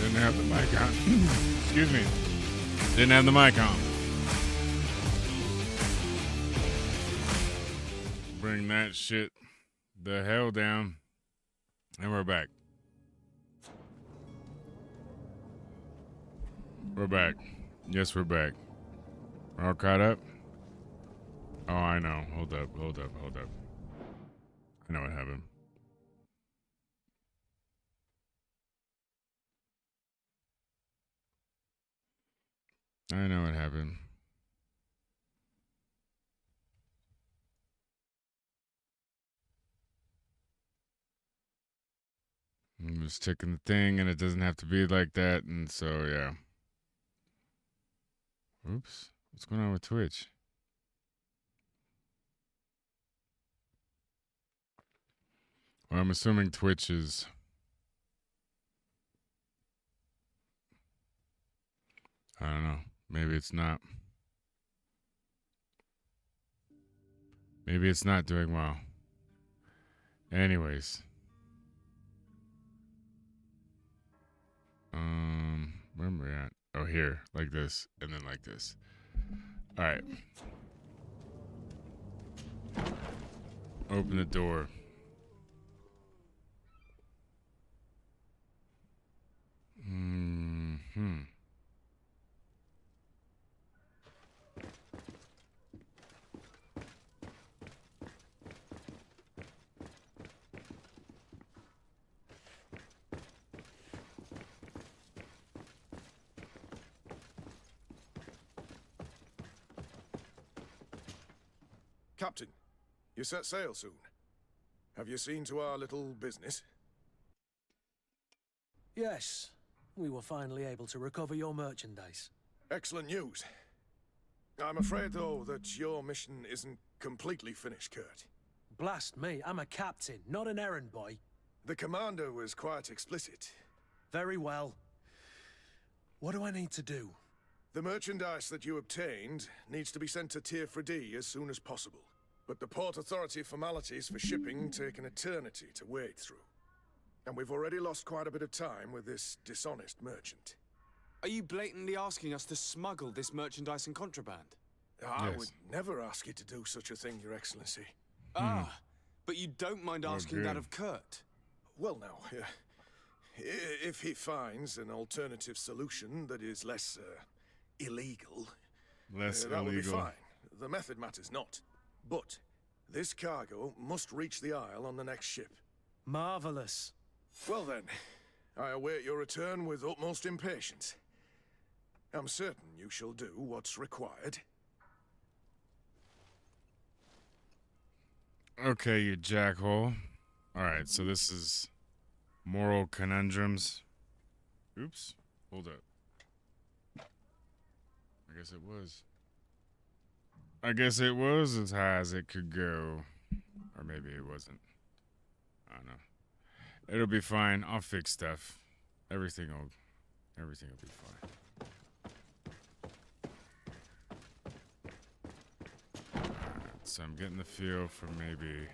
Didn't have the mic on. Excuse me. Didn't have the mic on. Bring that shit the hell down. And we're back. We're back. Yes, we're back. We're all caught up? Oh, I know. Hold up. I know what happened. I know what happened. I'm just taking the thing, and it doesn't have to be like that, and so, yeah. Oops. What's going on with Twitch? Well, I'm assuming Twitch is... I don't know. Maybe it's not. Maybe it's not doing well. Anyways. Where am I at? Oh, here. Like this. And then like this. Alright. Open the door. Captain, you set sail soon. Have you seen to our little business? Yes, we were finally able to recover your merchandise. Excellent news. I'm afraid, though, that your mission isn't completely finished, Kurt. Blast me, I'm a captain, not an errand boy. The commander was quite explicit. Very well. What do I need to do? The merchandise that you obtained needs to be sent to Tier 4D as soon as possible. But the Port Authority formalities for shipping take an eternity to wade through. And we've already lost quite a bit of time with this dishonest merchant. Are you blatantly asking us to smuggle this merchandise and contraband? I would never ask you to do such a thing, Your Excellency. Ah, but you don't mind asking that of Kurt? Well, now, if he finds an alternative solution that is less illegal, that would be fine. The method matters not. But this cargo must reach the Isle on the next ship. Marvelous. Well then, I await your return with utmost impatience. I'm certain you shall do what's required. Okay, you jackhole. Alright, so this is moral conundrums. Oops. Hold up. I guess it was. I guess it was as high as it could go. Or maybe it wasn't. I don't know. It'll be fine. I'll fix stuff. Everything will be fine. Alright, so I'm getting the feel for maybe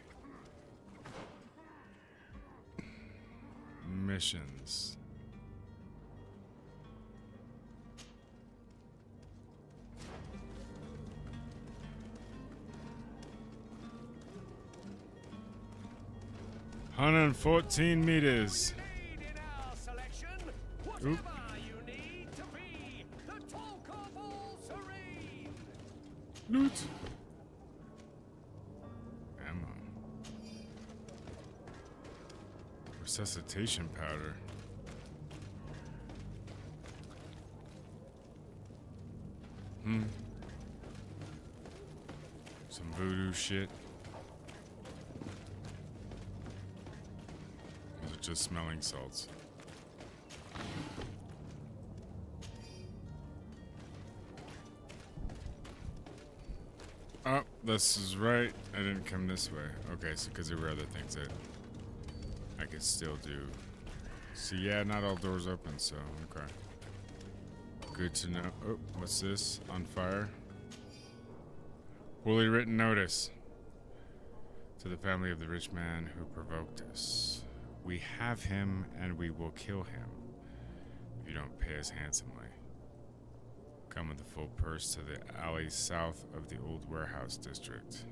missions. $114 meters. Oop. Loot. Ammo. Resuscitation powder. Some voodoo shit. Those are just smelling salts. Oh, this is right. I didn't come this way. Okay, so because there were other things that I could still do. So yeah, not all doors open, so okay. Good to know. Oh, what's this? On fire. Poorly written notice. To the family of the rich man who provoked us. We have him and we will kill him. will pay us handsomely. Come with the full purse to the alley south of the old warehouse district.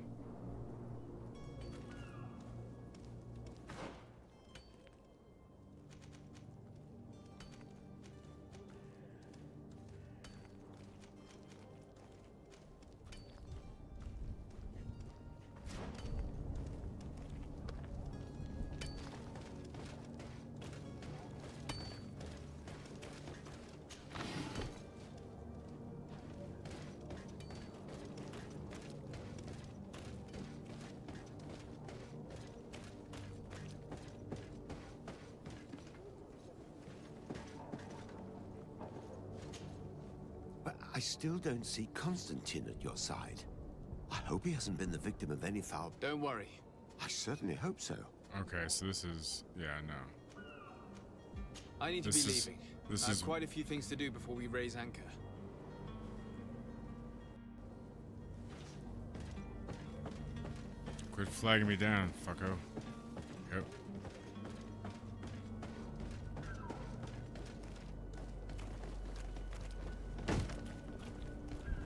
But I still don't see Constantine at your side. I hope he hasn't been the victim of any foul... Don't worry. I certainly hope so. Okay, so this is... yeah, no. I need to be leaving. This I is have quite a few things to do before we raise anchor. Quit flagging me down, fucko. Yep.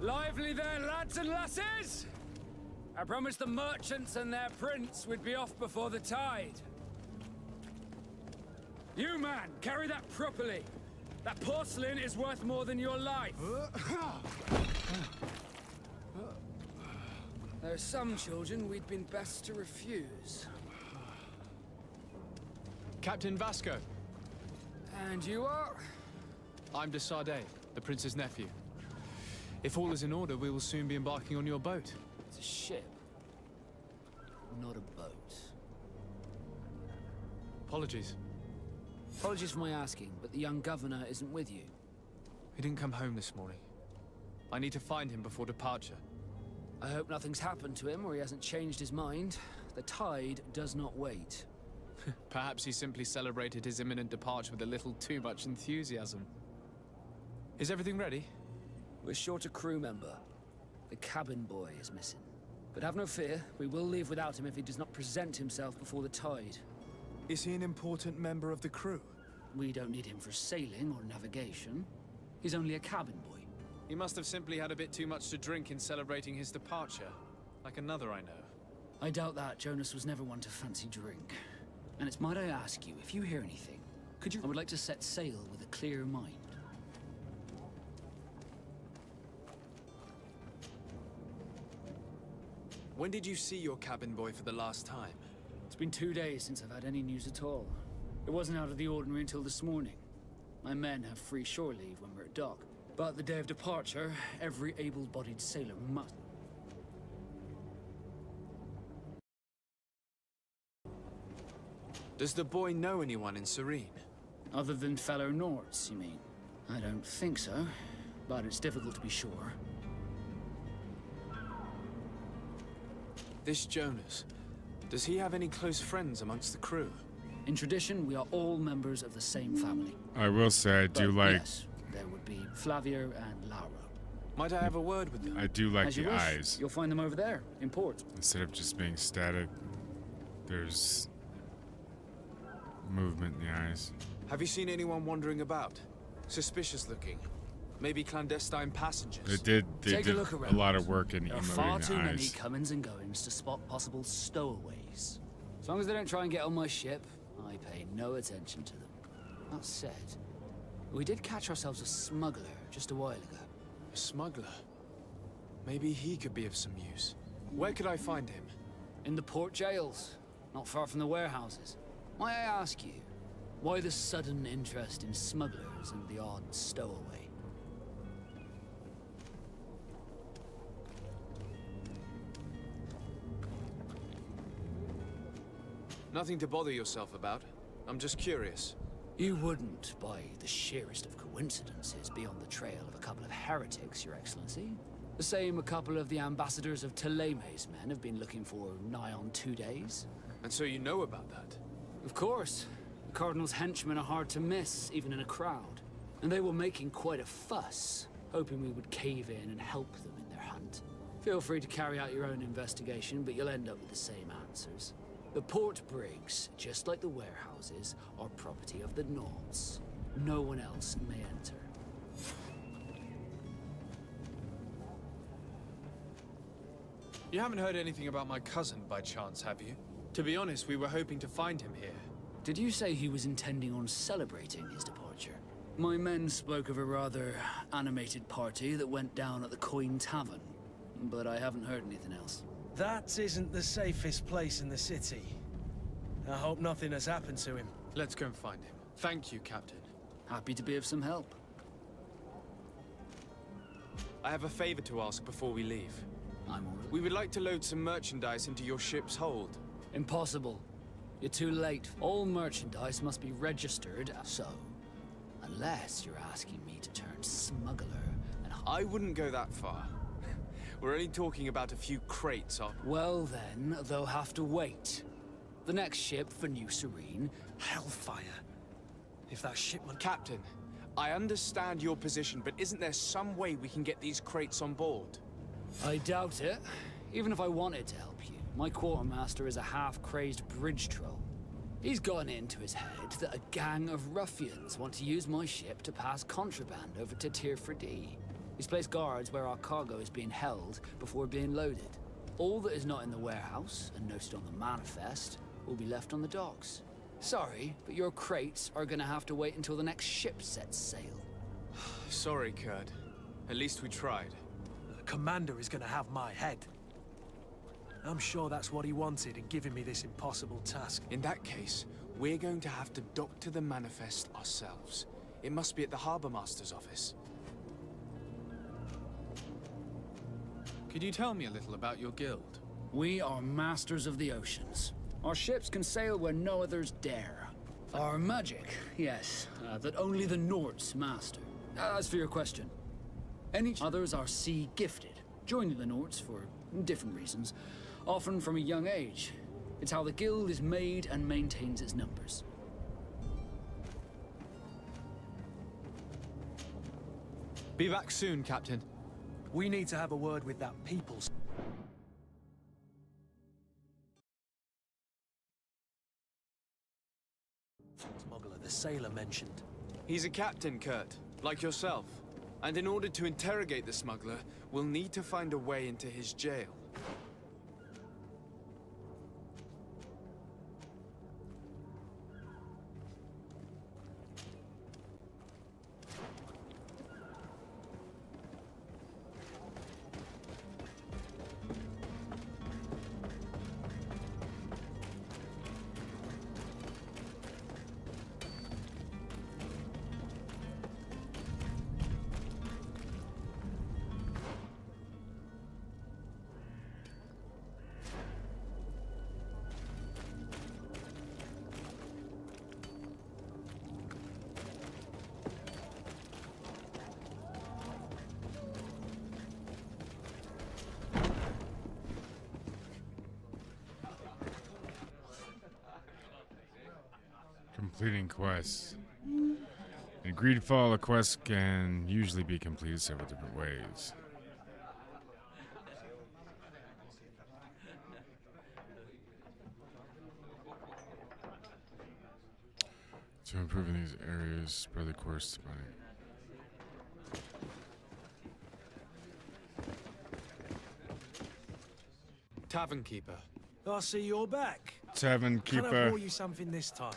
Lively there, lads and lasses! I promised the merchants and their prince we'd be off before the tide. You, man, carry that properly. That porcelain is worth more than your life. There are some children we'd been best to refuse. Captain Vasco. And you are? I'm de Sardet, the prince's nephew. If all is in order, we will soon be embarking on your boat. It's a ship, not a boat. Apologies. Apologies for my asking, but the young governor isn't with you. He didn't come home this morning. I need to find him before departure. I hope nothing's happened to him or he hasn't changed his mind. The tide does not wait. Perhaps he simply celebrated his imminent departure with a little too much enthusiasm. Is everything ready? We're short a crew member. The cabin boy is missing. But have no fear, we will leave without him if he does not present himself before the tide. Is he an important member of the crew? We don't need him for sailing or navigation. He's only a cabin boy. He must have simply had a bit too much to drink in celebrating his departure. Like another I know. I doubt that. Jonas was never one to fancy drink. And it's might I ask you, if you hear anything, could you... I would like to set sail with a clear mind. When did you see your cabin boy for the last time? It's been 2 days since I've had any news at all. It wasn't out of the ordinary until this morning. My men have free shore leave when we're at dock. But the day of departure, every able-bodied sailor must... Does the boy know anyone in Serene? Other than fellow Nords, you mean? I don't think so, but it's difficult to be sure. This Jonas, does he have any close friends amongst the crew? In tradition, we are all members of the same family. I will say I do like... Yes, there would be Flavia and Laura. Might I have a word with them? I do like As you the wish. eyes. You'll find them over there, in port. Instead of just being static, there's movement in the eyes. Have you seen anyone wandering about? Suspicious looking? Maybe clandestine passengers? They did Take a look a around. lot of work in There are emoting far the too many eyes. comings and goings to spot possible stowaways. As long as they don't try and get on my ship, I pay no attention to them. That said, we did catch ourselves a smuggler just a while ago. A smuggler? Maybe he could be of some use. Where could I find him? In the port jails, not far from the warehouses. Might I ask you, why the sudden interest in smugglers and the odd stowaway? Nothing to bother yourself about. I'm just curious. You wouldn't, by the sheerest of coincidences, be on the trail of a couple of heretics, Your Excellency. The same a couple of the ambassadors of Ptolemy's men have been looking for nigh on 2 days. And so you know about that? Of course. The Cardinal's henchmen are hard to miss, even in a crowd. And they were making quite a fuss, hoping we would cave in and help them in their hunt. Feel free to carry out your own investigation, but you'll end up with the same answers. The port brigs, just like the warehouses, are property of the Nords. No one else may enter. You haven't heard anything about my cousin by chance, have you? To be honest, we were hoping to find him here. Did you say he was intending on celebrating his departure? My men spoke of a rather animated party that went down at the Coin Tavern, but I haven't heard anything else. That isn't the safest place in the city. I hope nothing has happened to him. Let's go and find him. Thank you, Captain. Happy to be of some help. I have a favor to ask before we leave. I'm all right. We would like to load some merchandise into your ship's hold. Impossible. You're too late. All merchandise must be registered, so... Unless you're asking me to turn smuggler and... I wouldn't go that far. We're only talking about a few crates of... Well then, they'll have to wait. The next ship for New Serene... Hellfire. If that shipment... Captain, I understand your position, but isn't there some way we can get these crates on board? I doubt it. Even if I wanted to help you, my quartermaster is a half-crazed bridge troll. He's gotten into his head that a gang of ruffians want to use my ship to pass contraband over to Tirfredi. He's placed guards where our cargo is being held before being loaded. All that is not in the warehouse and noted on the manifest will be left on the docks. Sorry, but your crates are gonna have to wait until the next ship sets sail. Sorry, Kurt. At least we tried. The commander is gonna have my head. I'm sure that's what he wanted in giving me this impossible task. In that case, we're going to have to dock to the manifest ourselves. It must be at the Harbour Master's office. Could you tell me a little about your guild? We are masters of the oceans. Our ships can sail where no others dare. Our magic, yes, that only the Nords master. As for your question, any others are sea-gifted, joining the Nords for different reasons, often from a young age. It's how the guild is made and maintains its numbers. Be back soon, Captain. We need to have a word with that people's... smuggler the sailor mentioned. He's a captain, Kurt, like yourself. And in order to interrogate the smuggler, we'll need to find a way into his jail. Completing quests. In GreedFall, a quest can usually be completed several different ways. To improve in these areas, spread the course to money. Tavern keeper. I see you're back. Tavern Can I keeper. pour you something this time?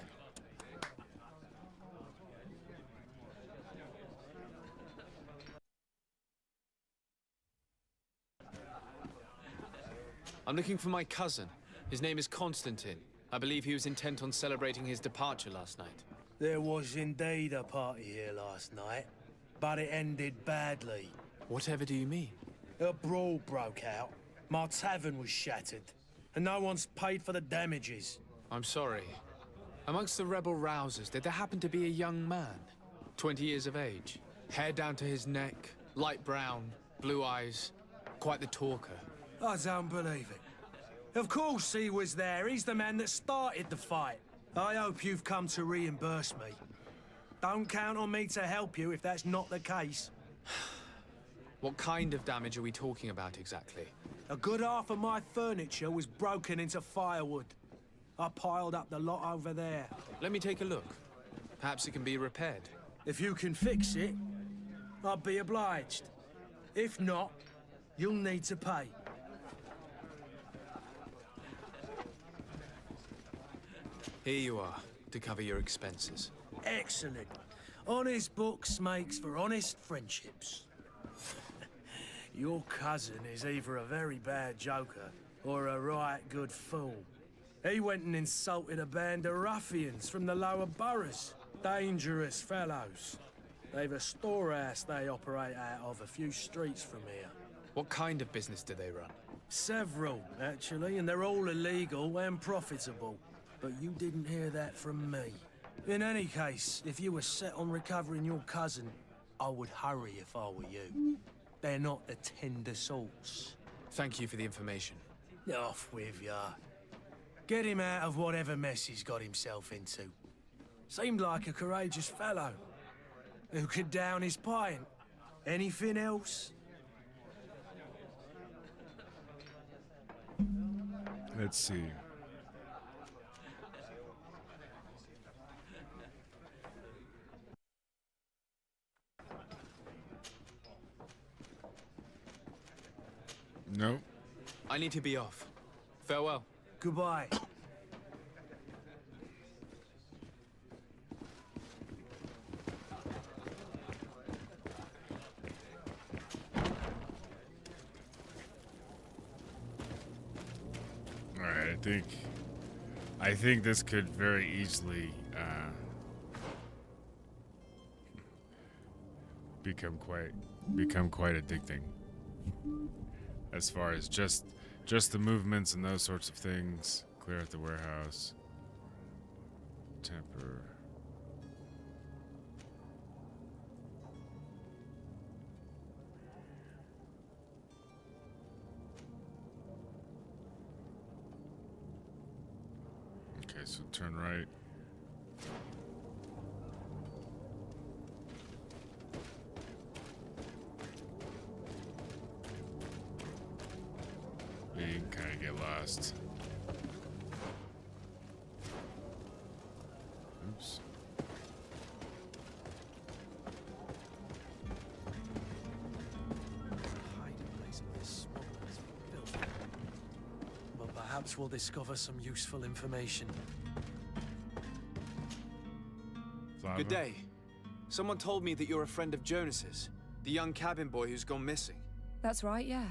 I'm looking for my cousin. His name is Constantine. I believe he was intent on celebrating his departure last night. There was indeed a party here last night, but it ended badly. Whatever do you mean? A brawl broke out. My tavern was shattered, and no one's paid for the damages. I'm sorry. Amongst the rebel rousers, did there happen to be a young man? 20 years of age. Hair down to his neck, light brown, blue eyes. Quite the talker. I don't believe it. Of course he was there. He's the man that started the fight. I hope you've come to reimburse me. Don't count on me to help you if that's not the case. What kind of damage are we talking about exactly? A good half of my furniture was broken into firewood. I piled up the lot over there. Let me take a look. Perhaps it can be repaired. If you can fix it, I'll be obliged. If not, you'll need to pay. Here you are, to cover your expenses. Excellent. Honest books makes for honest friendships. Your cousin is either a very bad joker or a right good fool. He went and insulted a band of ruffians from the lower boroughs. Dangerous fellows. They've a storehouse they operate out of a few streets from here. What kind of business do they run? Several, actually, and they're all illegal and profitable. But you didn't hear that from me. In any case, if you were set on recovering your cousin, I would hurry if I were you. They're not the tender sorts. Thank you for the information. Off with ya. Get him out of whatever mess he's got himself into. Seemed like a courageous fellow. Who could down his pint? Anything else? Let's see. Nope. I need to be off. Farewell. Goodbye. Alright, I think this could very easily become quite addicting. As far as just the movements and those sorts of things. Clear out the warehouse. Temper. Okay, so turn right. You can kind of get lost. Oops. Hiding place in this swamp is filthy. But perhaps we'll discover some useful information. Flava? Good day. Someone told me that you're a friend of Jonas's, the young cabin boy who's gone missing. That's right, yeah.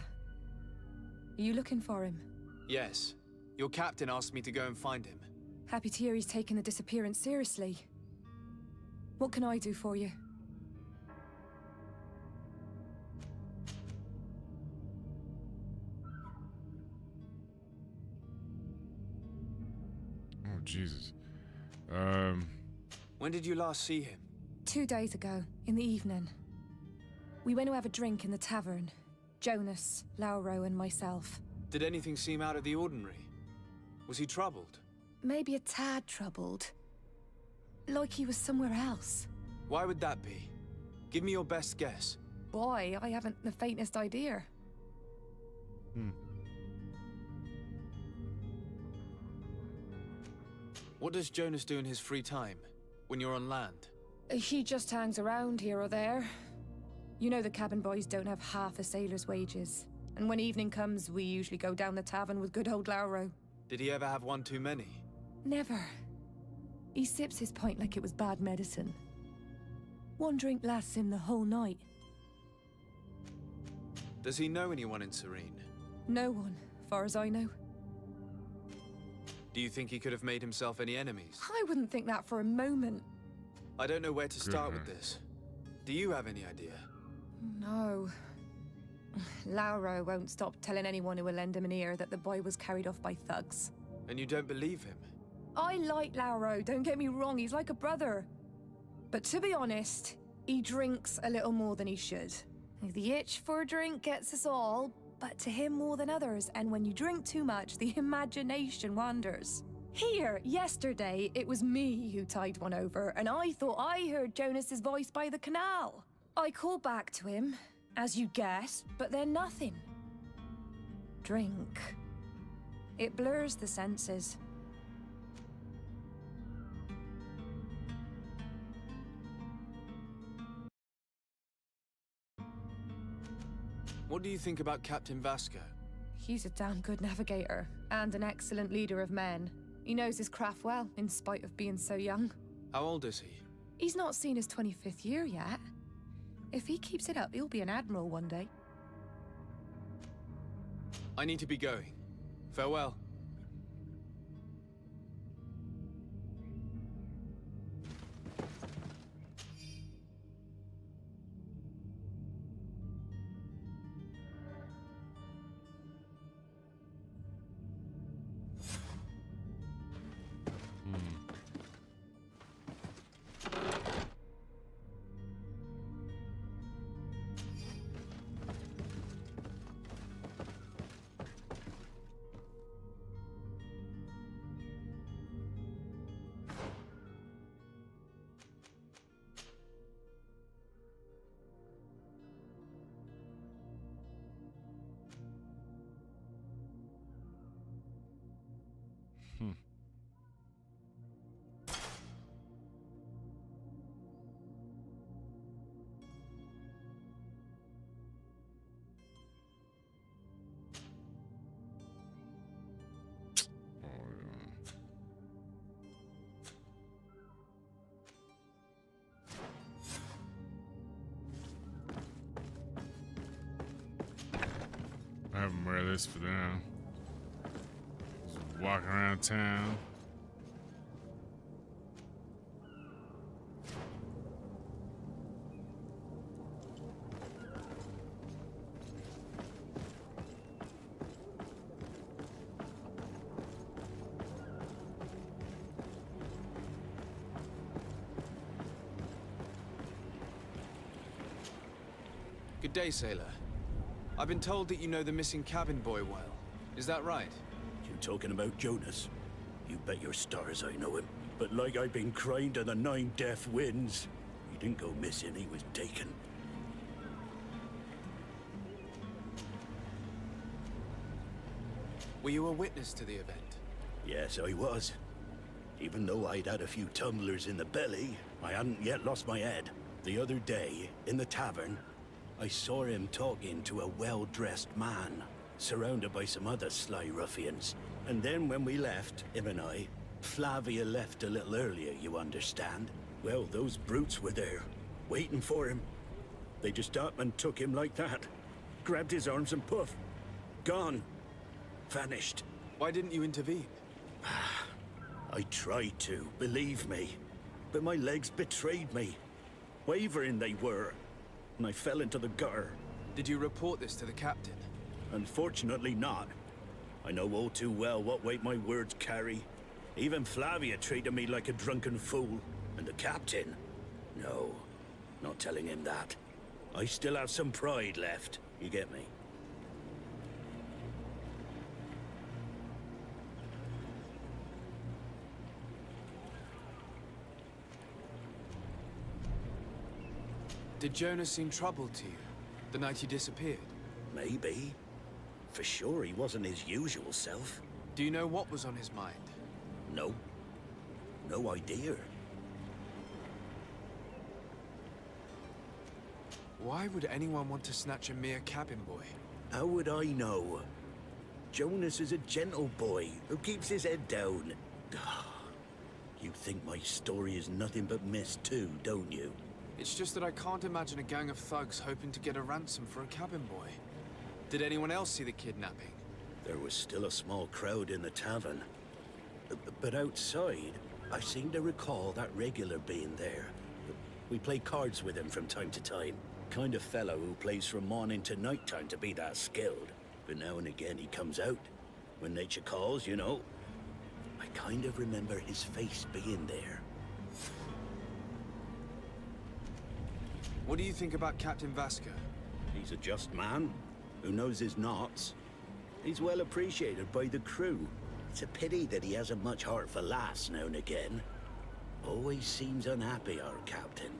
Are you looking for him? Yes. Your captain asked me to go and find him. Happy to hear he's taken the disappearance seriously. What can I do for you? Oh, Jesus. When did you last see him? 2 days ago, in the evening. We went to have a drink in the tavern. Jonas, Lauro, and myself. Did anything seem out of the ordinary? Was he troubled? Maybe a tad troubled. Like he was somewhere else. Why would that be? Give me your best guess. Boy, I haven't the faintest idea. What does Jonas do in his free time, when you're on land? He just hangs around here or there. You know the cabin boys don't have half a sailor's wages. And when evening comes, we usually go down the tavern with good old Lauro. Did he ever have one too many? Never. He sips his pint like it was bad medicine. One drink lasts him the whole night. Does he know anyone in Serene? No one, far as I know. Do you think he could have made himself any enemies? I wouldn't think that for a moment. I don't know where to start with this. Do you have any idea? No. Lauro won't stop telling anyone who will lend him an ear that the boy was carried off by thugs. And you don't believe him? I like Lauro, don't get me wrong, he's like a brother. But to be honest, he drinks a little more than he should. The itch for a drink gets us all, but to him more than others, and when you drink too much, the imagination wanders. Here, yesterday, it was me who tied one over, and I thought I heard Jonas's voice by the canal. I called back to him, as you guessed, but then nothing. Drink. It blurs the senses. What do you think about Captain Vasco? He's a damn good navigator, and an excellent leader of men. He knows his craft well, in spite of being so young. How old is he? He's not seen his 25th year yet. If he keeps it up, he'll be an admiral one day. I need to be going. Farewell. I have him wear this for now. Just walking around town. Good day, sailor. I've been told that you know the missing cabin boy well. Is that right? You talking about Jonas? You bet your stars I know him. But like I've been crying to the 9 death winds, he didn't go missing, he was taken. Were you a witness to the event? Yes, I was. Even though I'd had a few tumblers in the belly, I hadn't yet lost my head. The other day, in the tavern, I saw him talking to a well-dressed man, surrounded by some other sly ruffians. And then when we left, him and I, Flavia left a little earlier, you understand? Well, those brutes were there, waiting for him. They just up and took him like that. Grabbed his arms and poof. Gone. Vanished. Why didn't you intervene? I tried to, believe me. But my legs betrayed me. Wavering they were. And I fell into the gutter. Did you report this to the captain? Unfortunately not. I know all too well what weight my words carry. Even Flavia treated me like a drunken fool. And the captain? No, not telling him that. I still have some pride left. You get me? Did Jonas seem troubled to you, the night he disappeared? Maybe. For sure he wasn't his usual self. Do you know what was on his mind? No. No idea. Why would anyone want to snatch a mere cabin boy? How would I know? Jonas is a gentle boy who keeps his head down. You think my story is nothing but mist too, don't you? It's just that I can't imagine a gang of thugs hoping to get a ransom for a cabin boy. Did anyone else see the kidnapping? There was still a small crowd in the tavern. But outside, I seem to recall that regular being there. We play cards with him from time to time. Kind of fellow who plays from morning to night time to be that skilled. But now and again he comes out. When nature calls, you know. I kind of remember his face being there. What do you think about Captain Vasco? He's a just man who knows his knots. He's well appreciated by the crew. It's a pity that he hasn't much heart for laughs now and again. Always seems unhappy, our captain.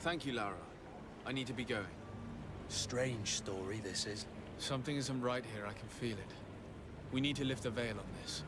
Thank you, Lara. I need to be going. Strange story, this is. Something isn't right here, I can feel it. We need to lift the veil on this.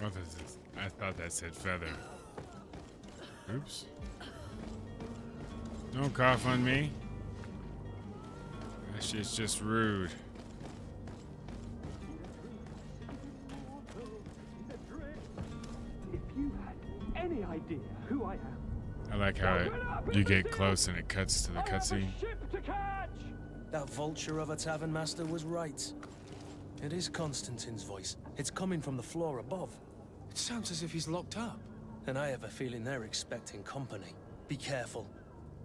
What is this? I thought that said feather. Oops. Don't cough on me. That shit's just rude. If you had any idea who I am. I like how you get close and it cuts to the cutscene. Ship to catch! That vulture of a tavern master was right. It is Constantine's voice. It's coming from the floor above. It sounds as if he's locked up. And I have a feeling they're expecting company. Be careful.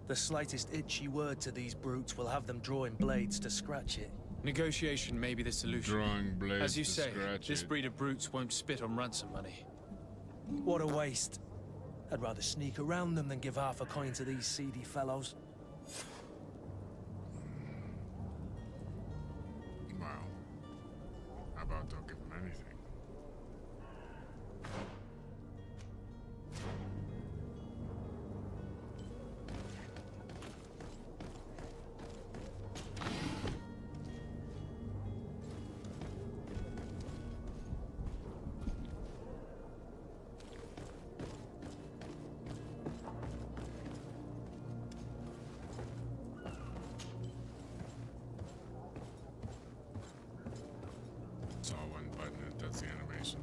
The slightest itchy word to these brutes will have them drawing blades to scratch it. Negotiation may be the solution. Drawing blades As you to say, scratch this it. breed of brutes won't spit on ransom money. What a waste. I'd rather sneak around them than give half a coin to these seedy fellows. Wow. How about don't give them anything? It's all one button that does the animation.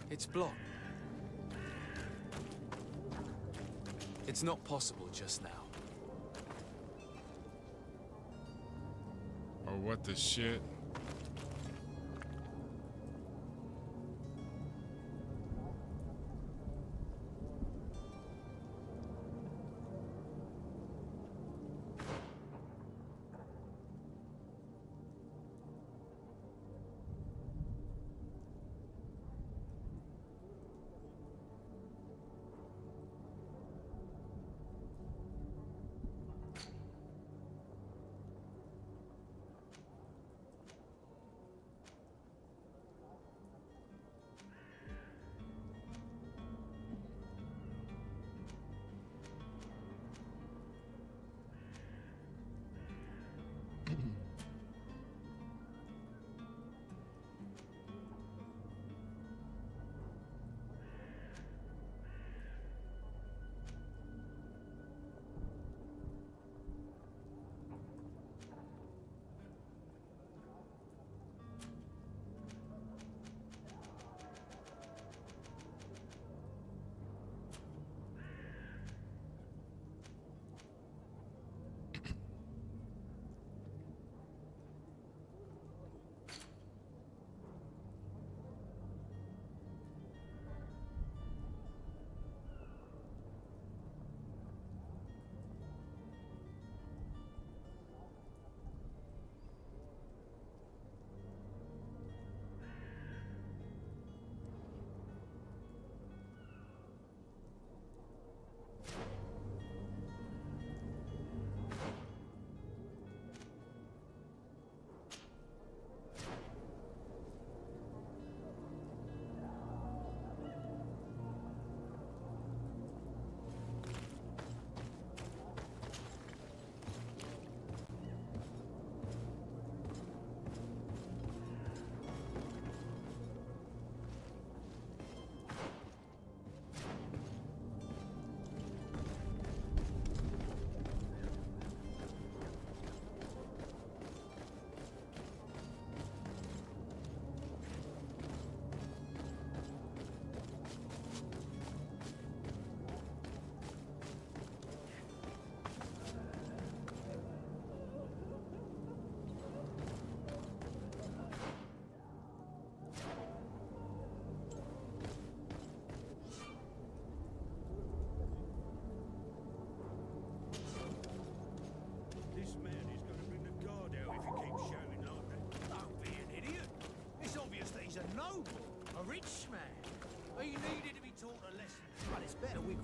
It's blocked. It's not possible just now. Oh, what the shit?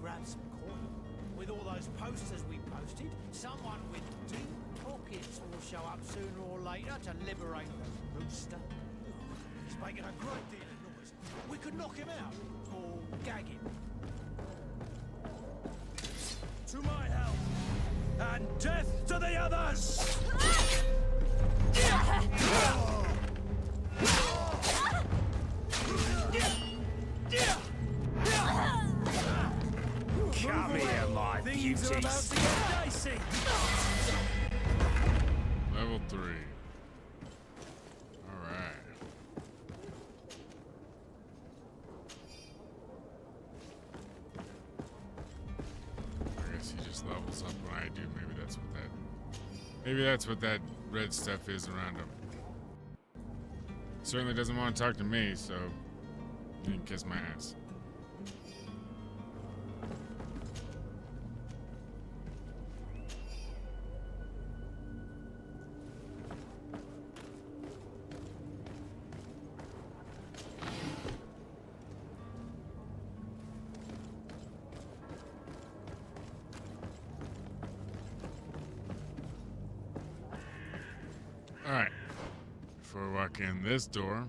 grab some coin. With all those posters we posted, someone with deep pockets will show up sooner or later to liberate the rooster. He's making a great deal of noise. We could knock him out, or gag him. To my help, and death to the others! Come here, my Things are about to get dicey. Level 3. Alright. I guess he just levels up when I do. Maybe that's what that red stuff is around him. Certainly doesn't want to talk to me, so he can kiss my ass. Alright, before we walk in this door,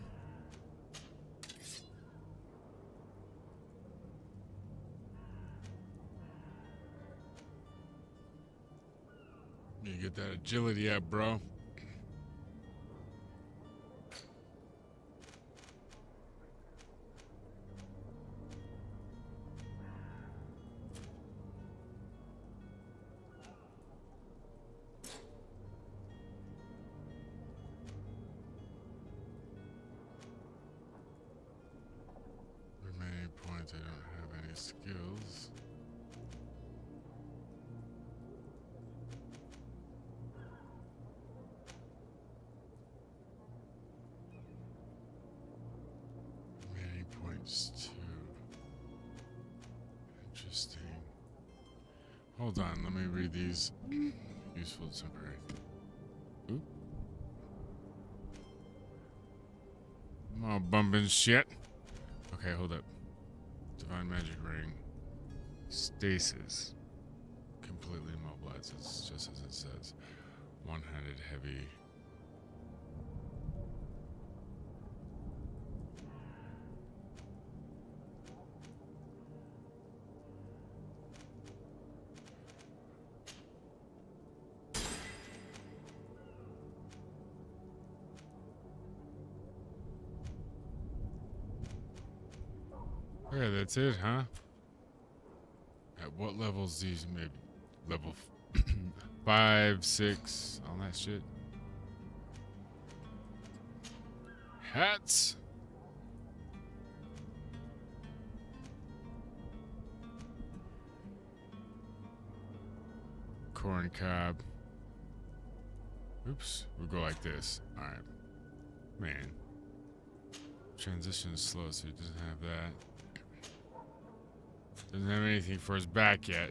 you get that agility up, bro. Remaining points, I don't have any skills. Remaining points too. Interesting. Hold on, let me read these. Useful temporary. Oop. I'm all bumping shit. Okay, hold up. Divine Magic Ring. Stasis. Completely immobilized. It's just as it says. One-handed heavy. Yeah, that's it, huh? At what levels these maybe? Level 5, 6, all that shit. Hats. Corn cob. Oops, we'll go like this. Alright. Man. Transition is slow, so he doesn't have that. Doesn't have anything for his back yet.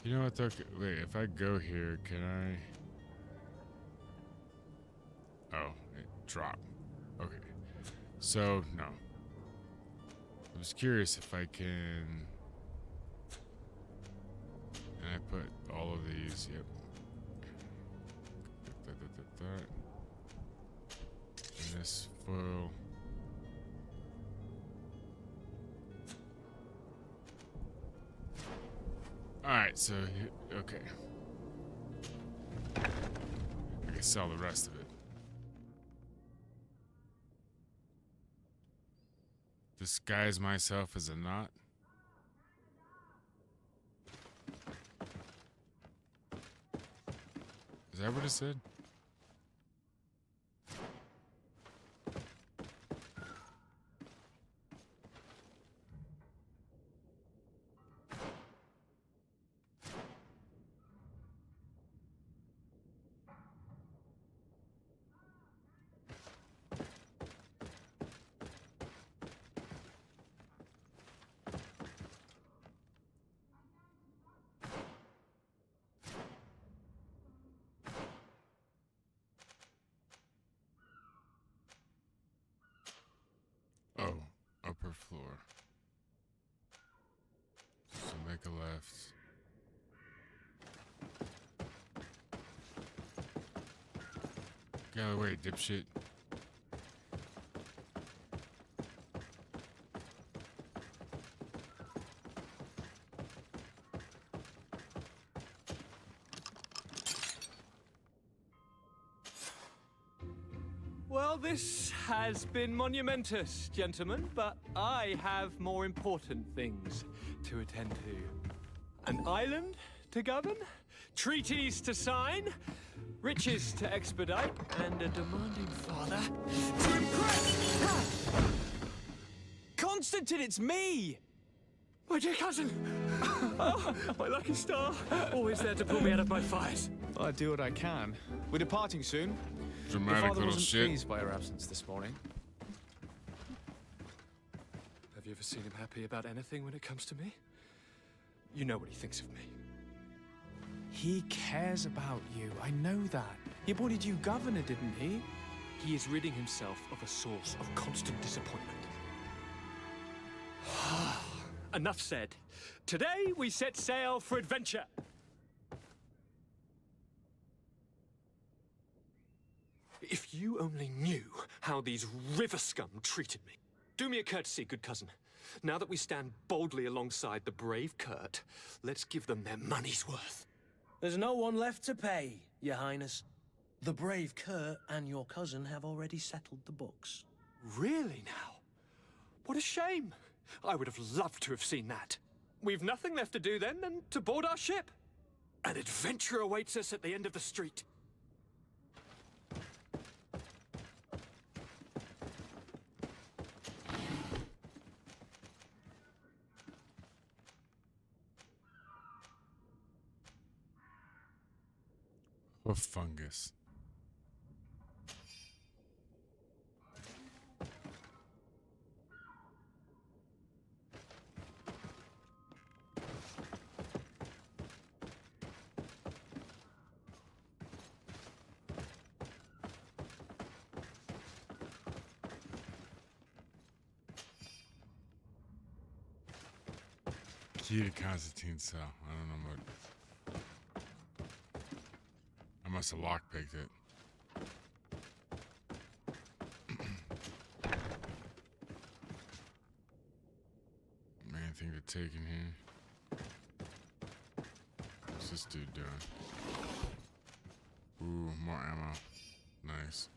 You know what though? Wait, if I go here, can I? Oh, drop. Okay. So, no. I was curious if I can. And I put all of these, yep. And this foil. Alright, so, okay. I can sell the rest of it. Disguise myself as a knot. Is that what it said? Oh, upper floor. So make a left. Get out of the way, dipshit. Well, this has been monumentous, gentlemen, but I have more important things to attend to. An island to govern, treaties to sign, riches to expedite, and a demanding father to impress. Constantine, it's me! My dear cousin! Oh, my lucky star! Always there to pull me out of my fires. I do what I can. We're departing soon. Dramatic Your father little wasn't shit. pleased by your absence this morning. Have you ever seen him happy about anything when it comes to me? You know what he thinks of me. He cares about you, I know that. He appointed you governor, didn't he? He is ridding himself of a source of constant disappointment. Enough said. Today we set sail for adventure. If you only knew how these river scum treated me. Do me a courtesy, good cousin. Now that we stand boldly alongside the brave Kurt, let's give them their money's worth. There's no one left to pay, Your Highness. The brave Kurt and your cousin have already settled the books. Really now? What a shame. I would have loved to have seen that. We've nothing left to do then than to board our ship. An adventure awaits us at the end of the street. Or fungus. Key to Constantine's cell. I don't know what. I must have lockpicked it. Anything to take in here? What's this dude doing? Ooh, more ammo. Nice.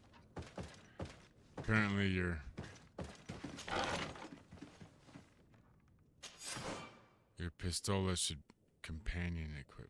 Apparently your pistola should companion equipment.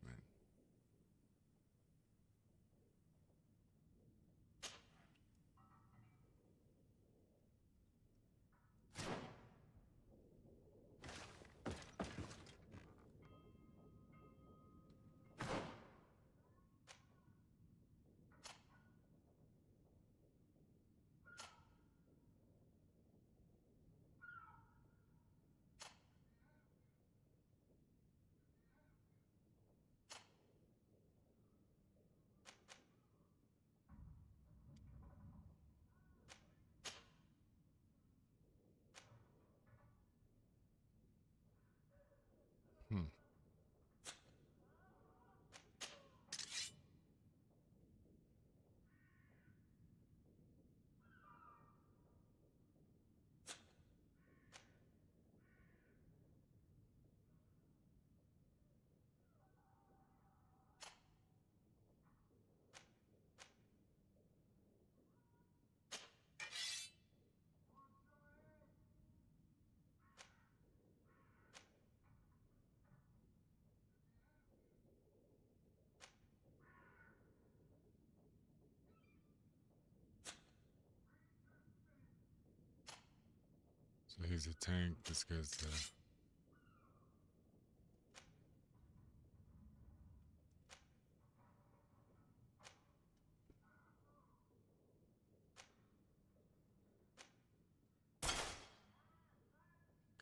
So he's a tank. This guy's the.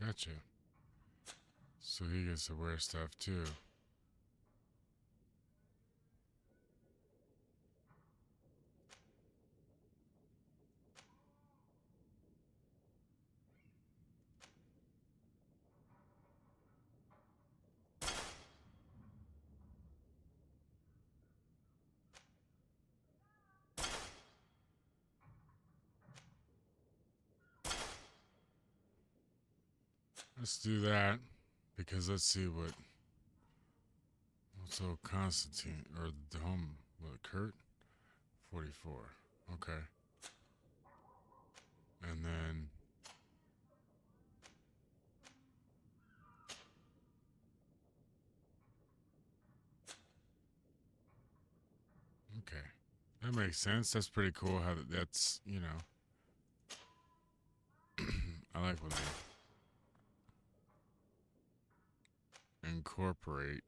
Gotcha. So he gets to wear stuff too. Let's do that because let's see what's old Constantine or Dom. What, Kurt? 44. Okay. And then okay. That makes sense. That's pretty cool how that's, you know. I like when they incorporate.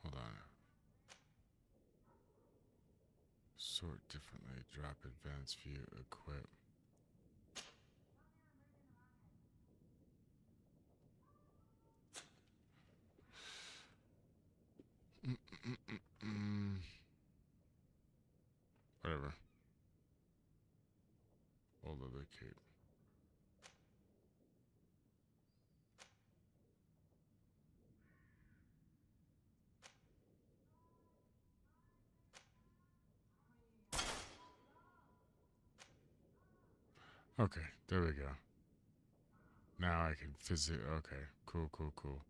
Hold on. Sort differently. Drop advanced view. Equip. Whatever. Hold of the cape. Okay, there we go. Now I can visit. Okay, cool, cool, cool.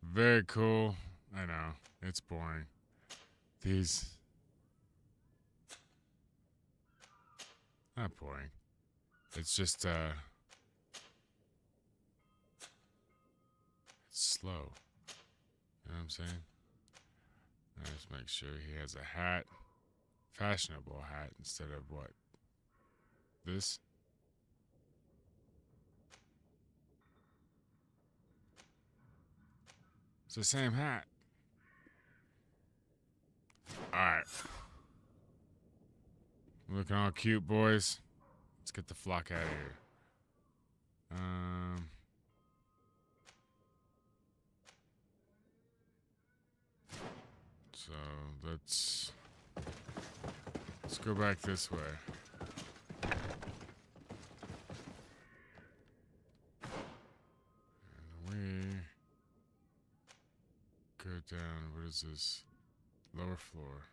Very cool. I know, it's boring. These. Not boring. It's just, it's slow. You know what I'm saying? I just make sure he has a hat. Fashionable hat instead of what? This? It's the same hat. Alright. Looking all cute, boys. Let's get the flock out of here. So let's go back this way. And we go down. What is this? Lower floor.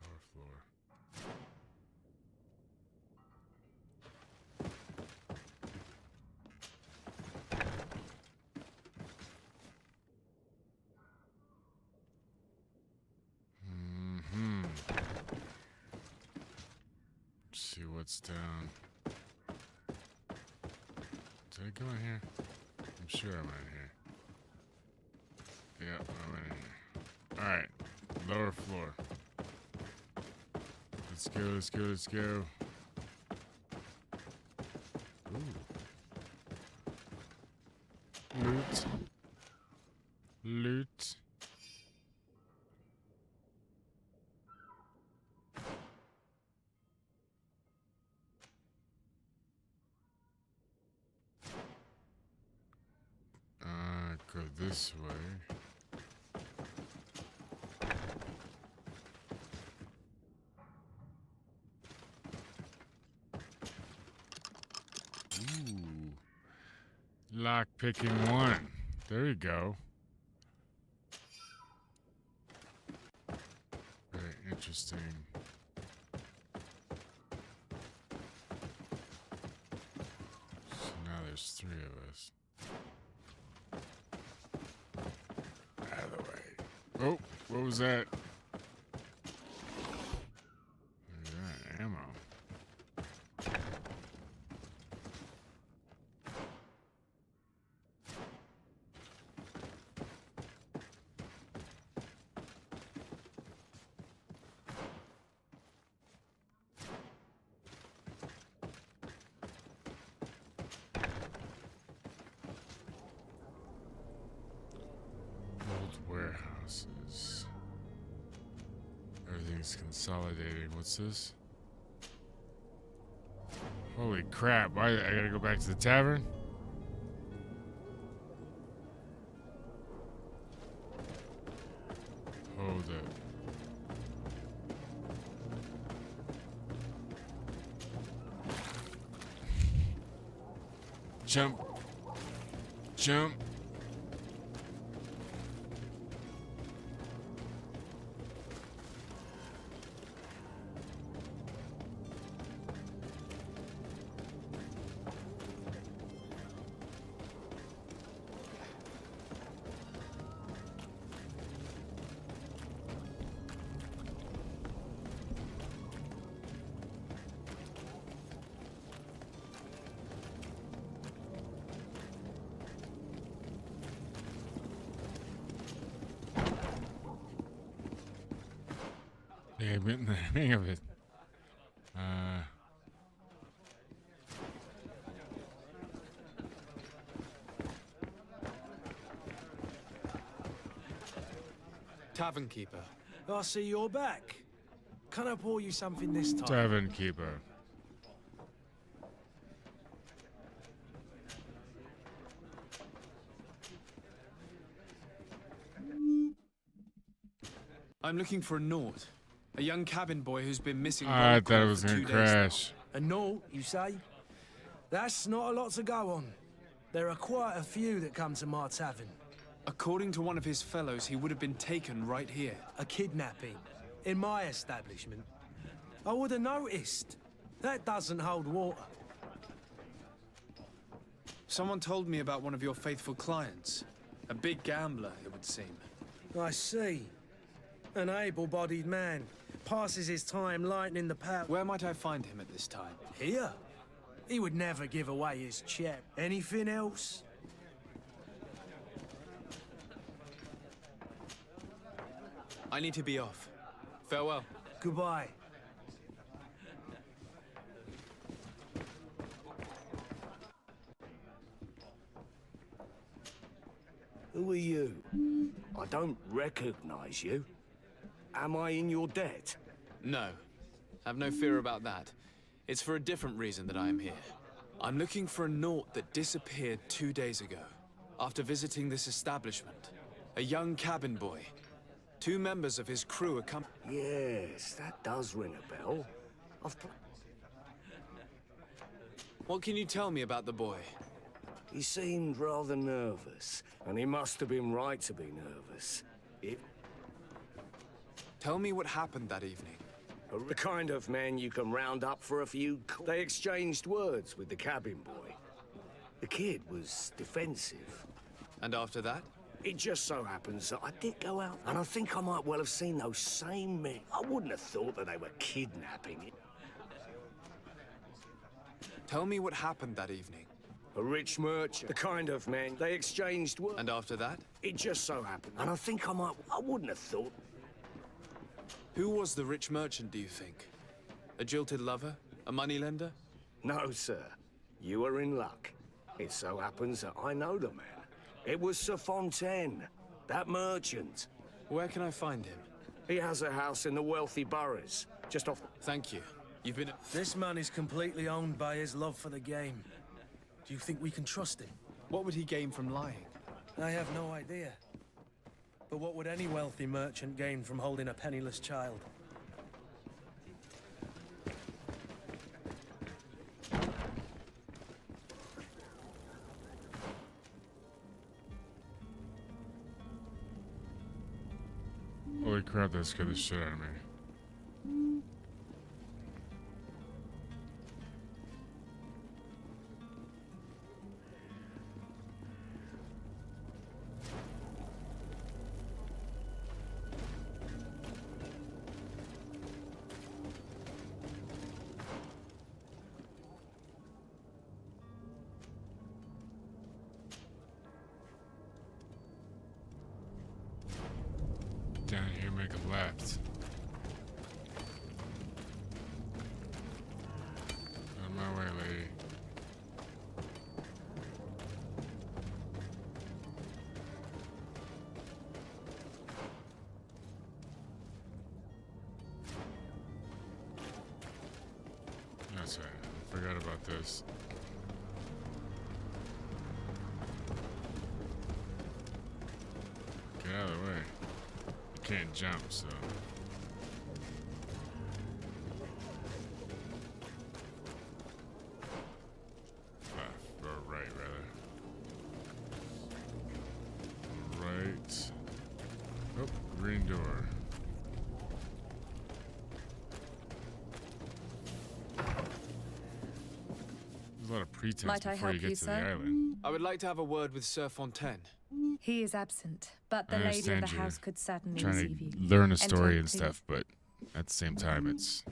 Lower floor. See what's down. Did I go in here? I'm sure I'm in here. Yep, I'm in here. Alright, lower floor. Let's go, let's go, let's go. Ooh. Loot. Loot. Go this way. Ooh. Lock picking one. There you go. Very interesting. So now there's 3 of us. Out of the way. Oh, what was that? Look at that ammo. Old warehouses. Everything's consolidating. What's this? Holy crap, why I gotta go back to the tavern? Hold up. Jump. Jump. Okay, I'm getting the hang of it. Tavern keeper. I see you're back. Can I pour you something this time? Tavern keeper. I'm looking for a Nort. A young cabin boy who's been missing. I thought it for was 2 gonna days crash. A Nort, you say? That's not a lot to go on. There are quite a few that come to my tavern. According to one of his fellows, he would have been taken right here. A kidnapping. In my establishment. I would have noticed. That doesn't hold water. Someone told me about one of your faithful clients. A big gambler, it would seem. I see. An able-bodied man. Passes his time lightening the power. Where might I find him at this time? Here? He would never give away his check. Anything else? I need to be off. Farewell. Goodbye. Who are you? I don't recognize you. Am I in your debt? No. Have no fear about that. It's for a different reason that I am here. I'm looking for a Nort that disappeared 2 days ago, after visiting this establishment. A young cabin boy. 2 members of his crew are coming. Yes, that does ring a bell. What can you tell me about the boy? He seemed rather nervous, and he must have been right to be nervous. Tell me what happened that evening. The kind of men you can round up for a few... They exchanged words with the cabin boy. The kid was defensive. And after that? It just so happens that I did go out, and I think I might well have seen those same men. I wouldn't have thought that they were kidnapping it. Tell me what happened that evening. A rich merchant, the kind of men. They exchanged words. And after that? It just so happened. And I think I wouldn't have thought. Who was the rich merchant, do you think? A jilted lover? A moneylender? No, sir. You are in luck. It so happens that I know the man. It was Sir Fontaine, that merchant. Where can I find him? He has a house in the wealthy boroughs, just off... Thank you. You've been... This man is completely owned by his love for the game. Do you think we can trust him? What would he gain from lying? I have no idea. But what would any wealthy merchant gain from holding a penniless child? Holy crap, that scared the shit out of me. Down here, make a left. On my way, lady. That's right. I forgot about this. Get out of the way. Can't jump, so. Left or right, rather. Right. Oh, green door. There's a lot of pretense Might I before help you get you, to sir? the island. I would like to have a word with Sir Fontaine. He is absent, but the I lady of the understand house you could certainly trying receive to you. learn a Enter, story and please. stuff, but at the same time, it's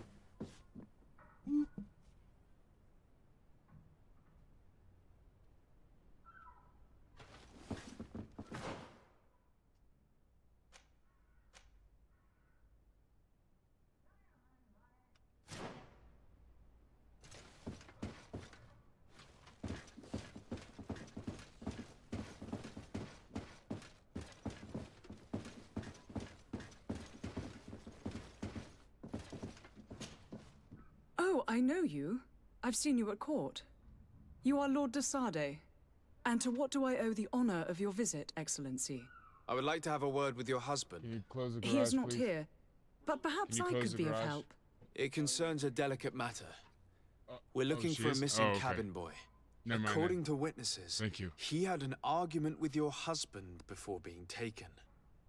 I know you. I've seen you at court. You are Lord de Sade. And to what do I owe the honor of your visit, Excellency? I would like to have a word with your husband. Can you close the garage, He is not please? here, but perhaps Can you I close could the be of garage? help. It concerns a delicate matter. We're looking for a jeez. missing Oh, okay. cabin boy. Never mind According then. to witnesses, Thank you. he had an argument with your husband before being taken.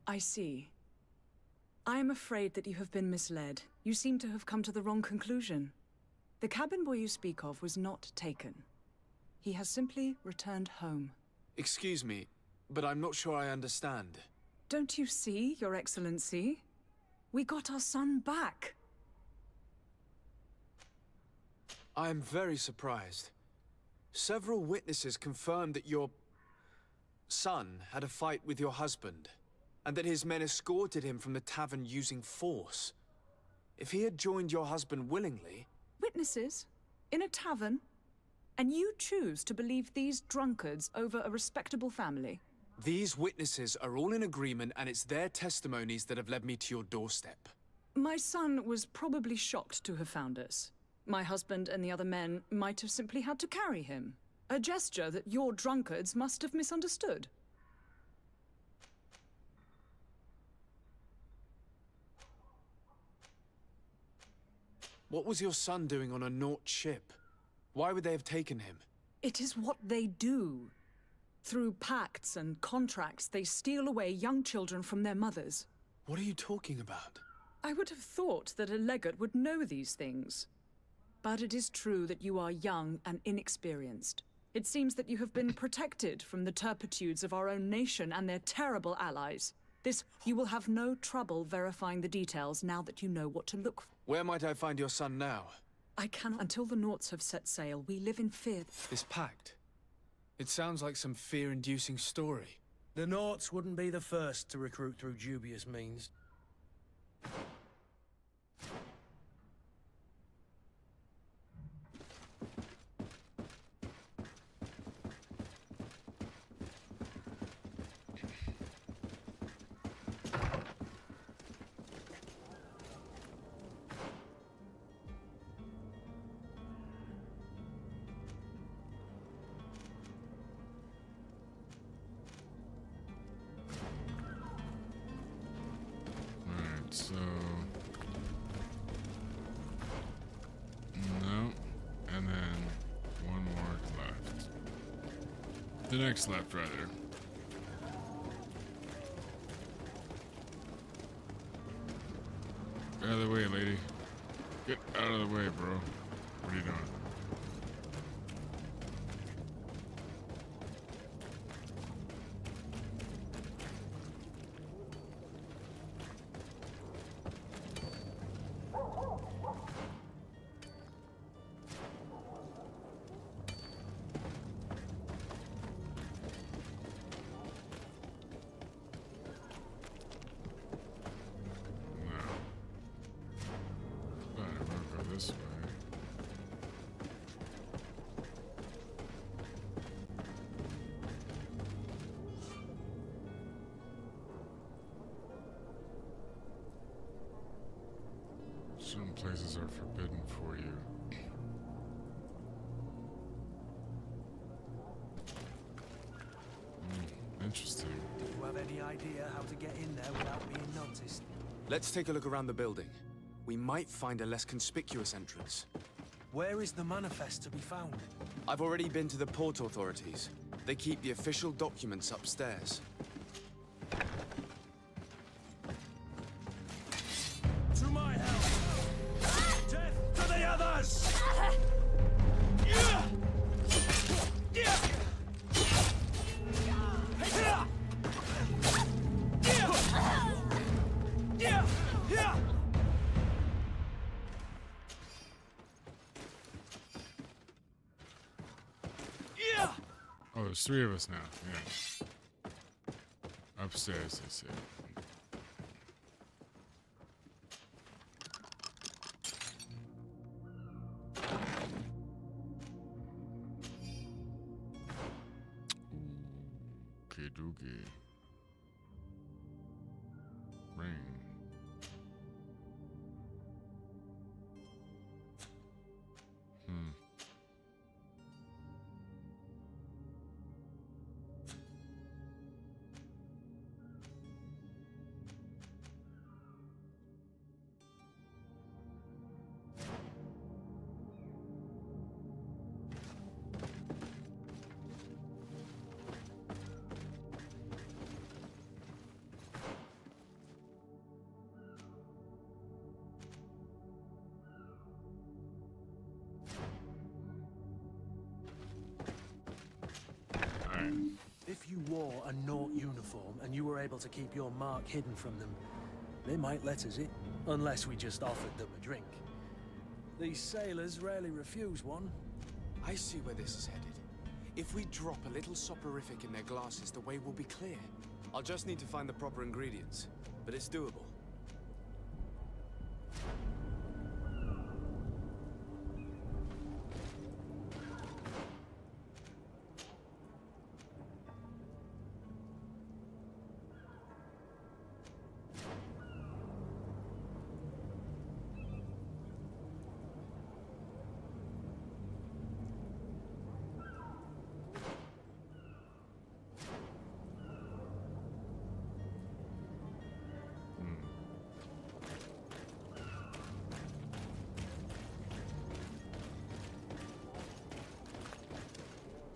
I see. I am afraid that you have been misled. You seem to have come to the wrong conclusion. The cabin boy you speak of was not taken. He has simply returned home. Excuse me, but I'm not sure I understand. Don't you see, Your Excellency? We got our son back. I am very surprised. Several witnesses confirmed that your son had a fight with your husband, and that his men escorted him from the tavern using force. If he had joined your husband willingly... Witnesses? In a tavern? And you choose to believe these drunkards over a respectable family? These witnesses are all in agreement, and it's their testimonies that have led me to your doorstep. My son was probably shocked to have found us. My husband and the other men might have simply had to carry him. A gesture that your drunkards must have misunderstood. What was your son doing on a Naut ship? Why would they have taken him? It is what they do. Through pacts and contracts, they steal away young children from their mothers. What are you talking about? I would have thought that a legate would know these things. But it is true that you are young and inexperienced. It seems that you have been protected from the turpitudes of our own nation and their terrible allies. You will have no trouble verifying the details now that you know what to look for. Where might I find your son now? I cannot until the Nauts have set sail. We live in fear. This pact. It sounds like some fear-inducing story. The Nauts wouldn't be the first to recruit through dubious means. Alright, so... No. And then one more left. The next left, rather. Out of the way, lady. Get out of the way, bro. What are you doing? This way. Certain places are forbidden for you. Interesting. Do you have any idea how to get in there without being noticed? Let's take a look around the building. We might find a less conspicuous entrance. Where is the manifest to be found? I've already been to the port authorities. They keep the official documents upstairs. To my help! Death to the others! Oh, there's three of us now. Yeah. Upstairs, they say. Okay, dookie. Ring. wore a Naut uniform and you were able to keep your mark hidden from them, they might let us in, unless we just offered them a drink. These sailors rarely refuse one. I see where this is headed. If we drop a little soporific in their glasses, the way will be clear. I'll just need to find the proper ingredients, but it's doable.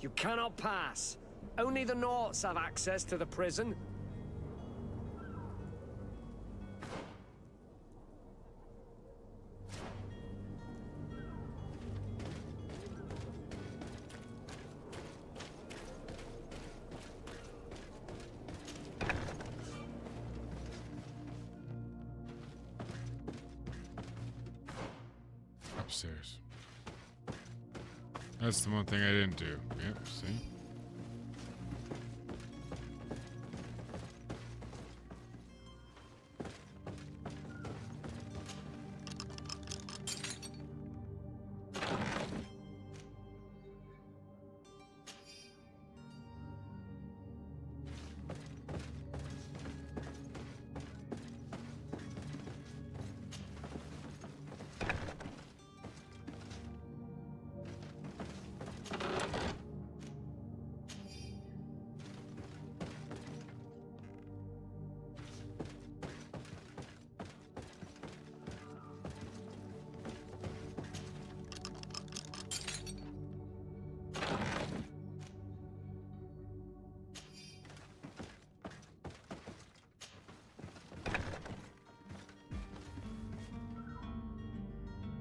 You cannot pass. Only the Nauts have access to the prison. Upstairs. That's the one thing I didn't do. Yep, see?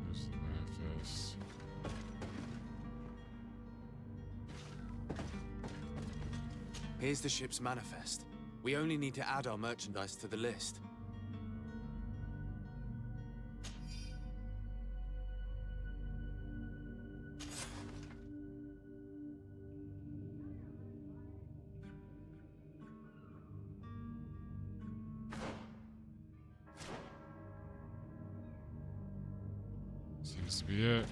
There's the manifest. Here's the ship's manifest. We only need to add our merchandise to the list. Seems to be it.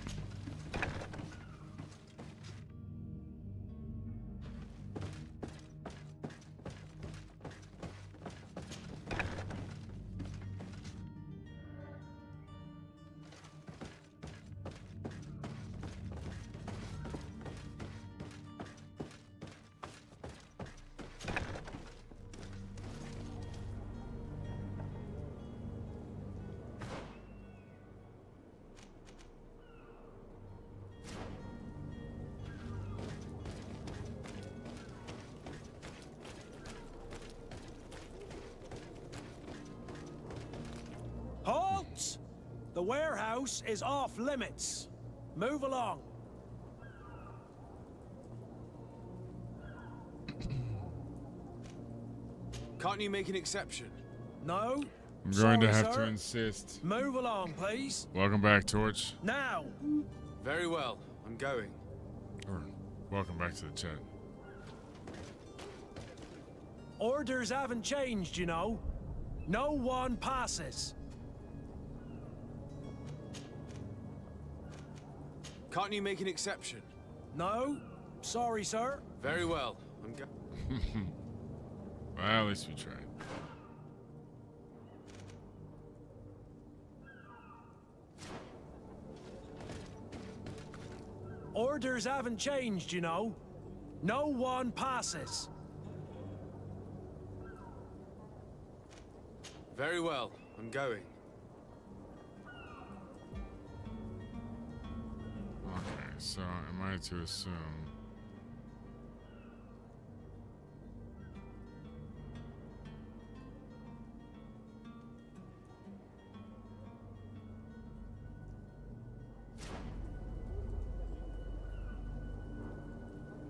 Halt! The warehouse is off limits. Move along. Can't you make an exception? No. I'm going to Sorry, have to sir. insist. Move along, please. Welcome back, Torch. Now. Very well. I'm going. Or welcome back to the chat. Orders haven't changed, you know. No one passes. Can't you make an exception? No. Sorry, sir. Very well. I'm going. Well, at least we tried. Orders haven't changed, you know. No one passes. Very well. I'm going. Okay, so am I to assume?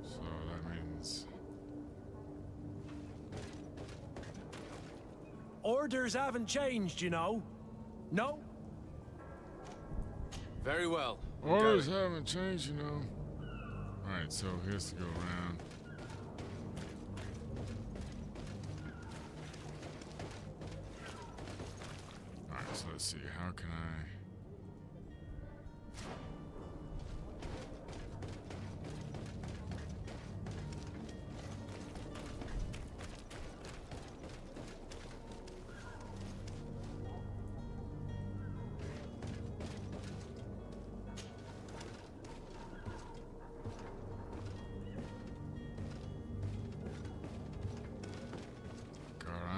So that means Orders haven't changed, you know. No? Very well. Orders haven't changed, you know. Alright, so here's to go around. Alright, so let's see. How can I...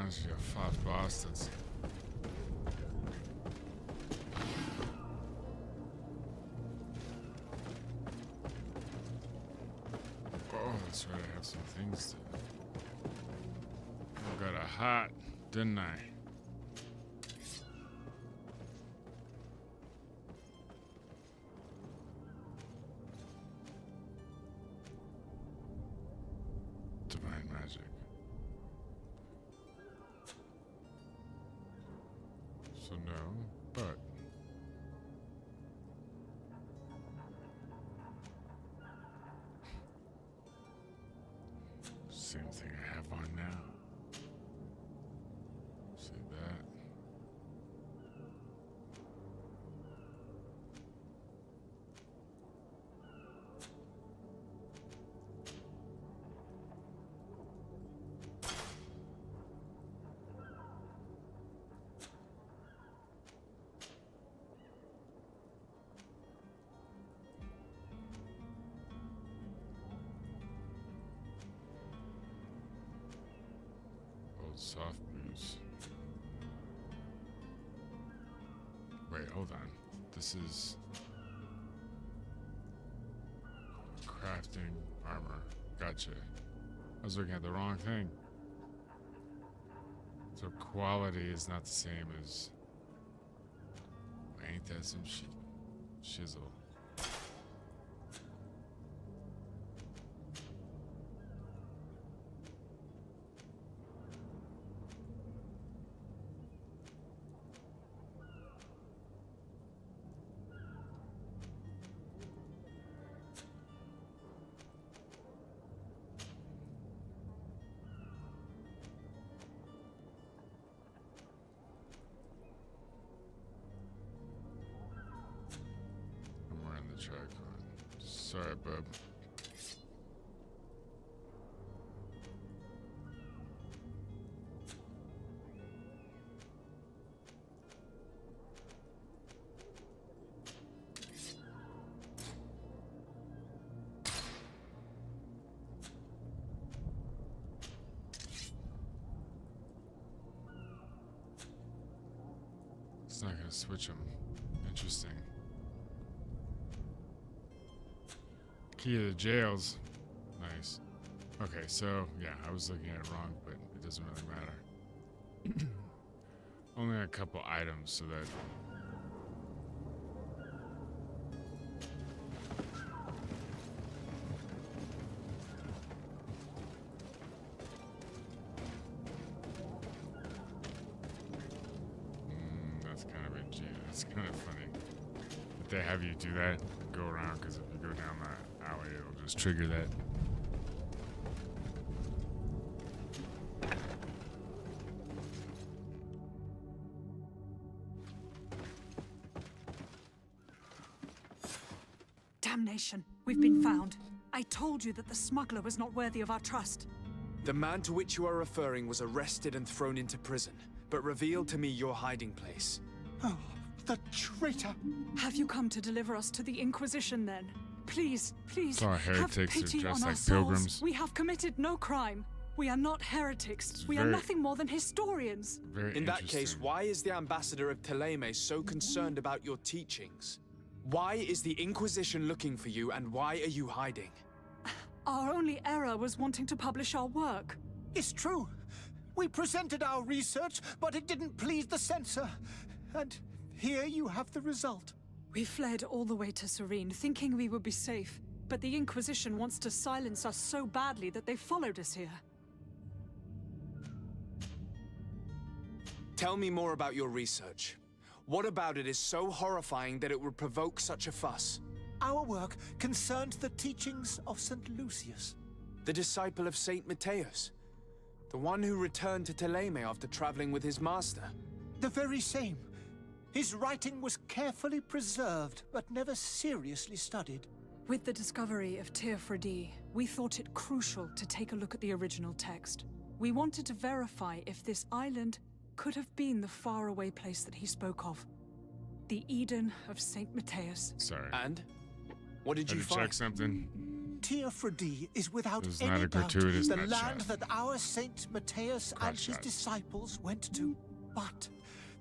You fat bastards. Oh, that's right, I have some things to... I got a hat, didn't I? Divine magic. So no, but same thing I have on now. See that? Soft boots. Wait, hold on. This is crafting armor. Gotcha. I was looking at the wrong thing. So quality is not the same as... Ain't that some shizzle? Sorry, bub. It's not gonna switch them. Interesting. Key to the jails. Nice. Okay, so yeah, I was looking at it wrong, but it doesn't really matter. Only a couple items so that... that's kind of ingenious. It's kind of funny that they have you do that, go around, because if you go down that alley, it'll just trigger that. Damnation! We've been found. I told you that the smuggler was not worthy of our trust. The man to which you are referring was arrested and thrown into prison, but revealed to me your hiding place. Oh, the traitor! Have you come to deliver us to the Inquisition then? Please, please, So our have heretics are pity dressed on our like souls. pilgrims. We have committed no crime. We are not heretics. We are very- nothing more than historians. Very In that interesting. case, why is the ambassador of Teleme so concerned about your teachings? Why is the Inquisition looking for you, and why are you hiding? Our only error was wanting to publish our work. It's true. We presented our research, but it didn't please the censor. And here you have the result. We fled all the way to Serene, thinking we would be safe. But the Inquisition wants to silence us so badly that they followed us here. Tell me more about your research. What about it is so horrifying that it would provoke such a fuss? Our work concerned the teachings of St. Lucius. The disciple of Saint Matthias? The one who returned to Teleme after traveling with his master? The very same. His writing was carefully preserved, but never seriously studied. With the discovery of Teofredi, we thought it crucial to take a look at the original text. We wanted to verify if this island could have been the faraway place that he spoke of. The Eden of Saint Matthias. Sorry. And? What did Had you to find? check something. Teofredi is without It was not any a doubt gratuitous the nut land shot. that our Saint Matthias and his shot. disciples went to. But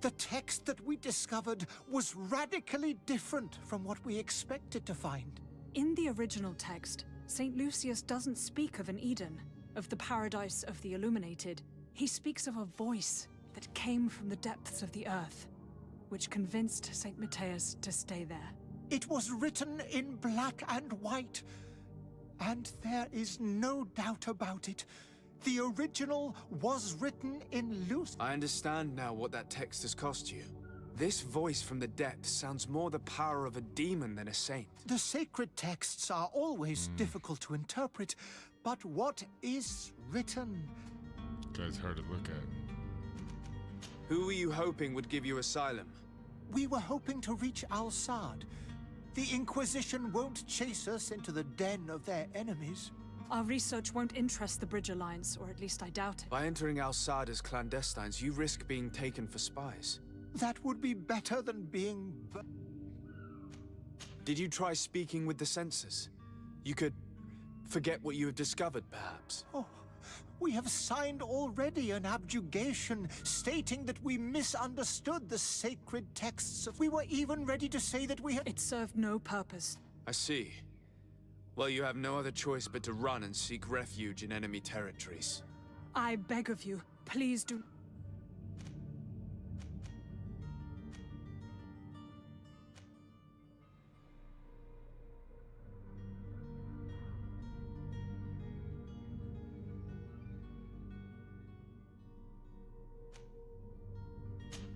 the text that we discovered was radically different from what we expected to find. In the original text, St. Lucius doesn't speak of an Eden, of the paradise of the illuminated. He speaks of a voice that came from the depths of the earth, which convinced St. Matthias to stay there. It was written in black and white, and there is no doubt about it. The original was written in Lucius. I understand now what that text has cost you. This voice from the depths sounds more the power of a demon than a saint. The sacred texts are always difficult to interpret, but what is written? Guy's hard to look at. Who were you hoping would give you asylum? We were hoping to reach Al-Sad. The Inquisition won't chase us into the den of their enemies. Our research won't interest the Bridge Alliance, or at least I doubt it. By entering Al-Sad as clandestines, you risk being taken for spies. That would be better than being... Did you try speaking with the censors? You could forget what you have discovered, perhaps. Oh, we have signed already an abjugation stating that we misunderstood the sacred texts. We were even ready to say that we had... It served no purpose. I see. Well, you have no other choice but to run and seek refuge in enemy territories. I beg of you, please do...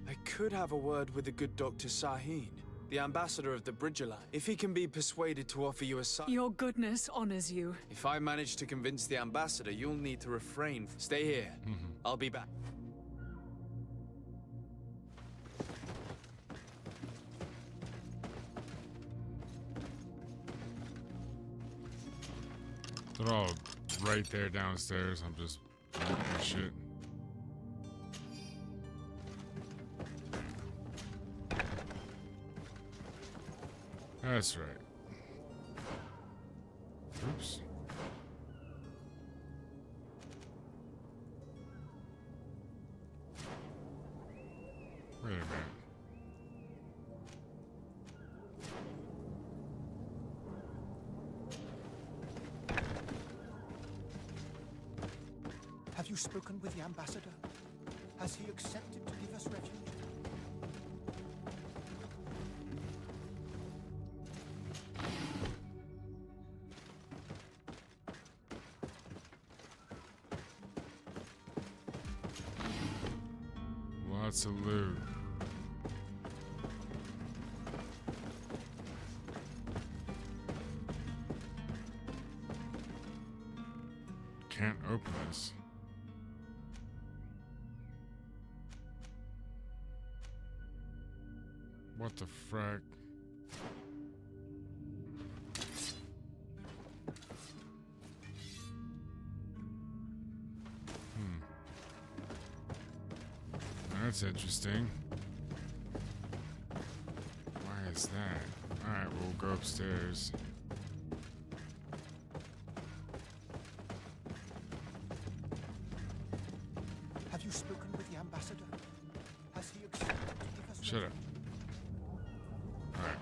I could have a word with the good Dr. Sahin, the ambassador of the Bridge Alliance, if he can be persuaded to offer you asylum. Your goodness honors you. If I manage to convince the ambassador, you'll need to refrain. Stay here. I'll be back. They're all right there downstairs. I'm just looking at shit. That's right. Oops. Wait a minute. Have you spoken with the ambassador? Has he accepted to give us refuge? Lots of loot. Can't open this. What the frack? That's interesting. Why is that? Alright, we'll go upstairs. Have you spoken with the ambassador? Has he accepted to give us Shut up. Alright.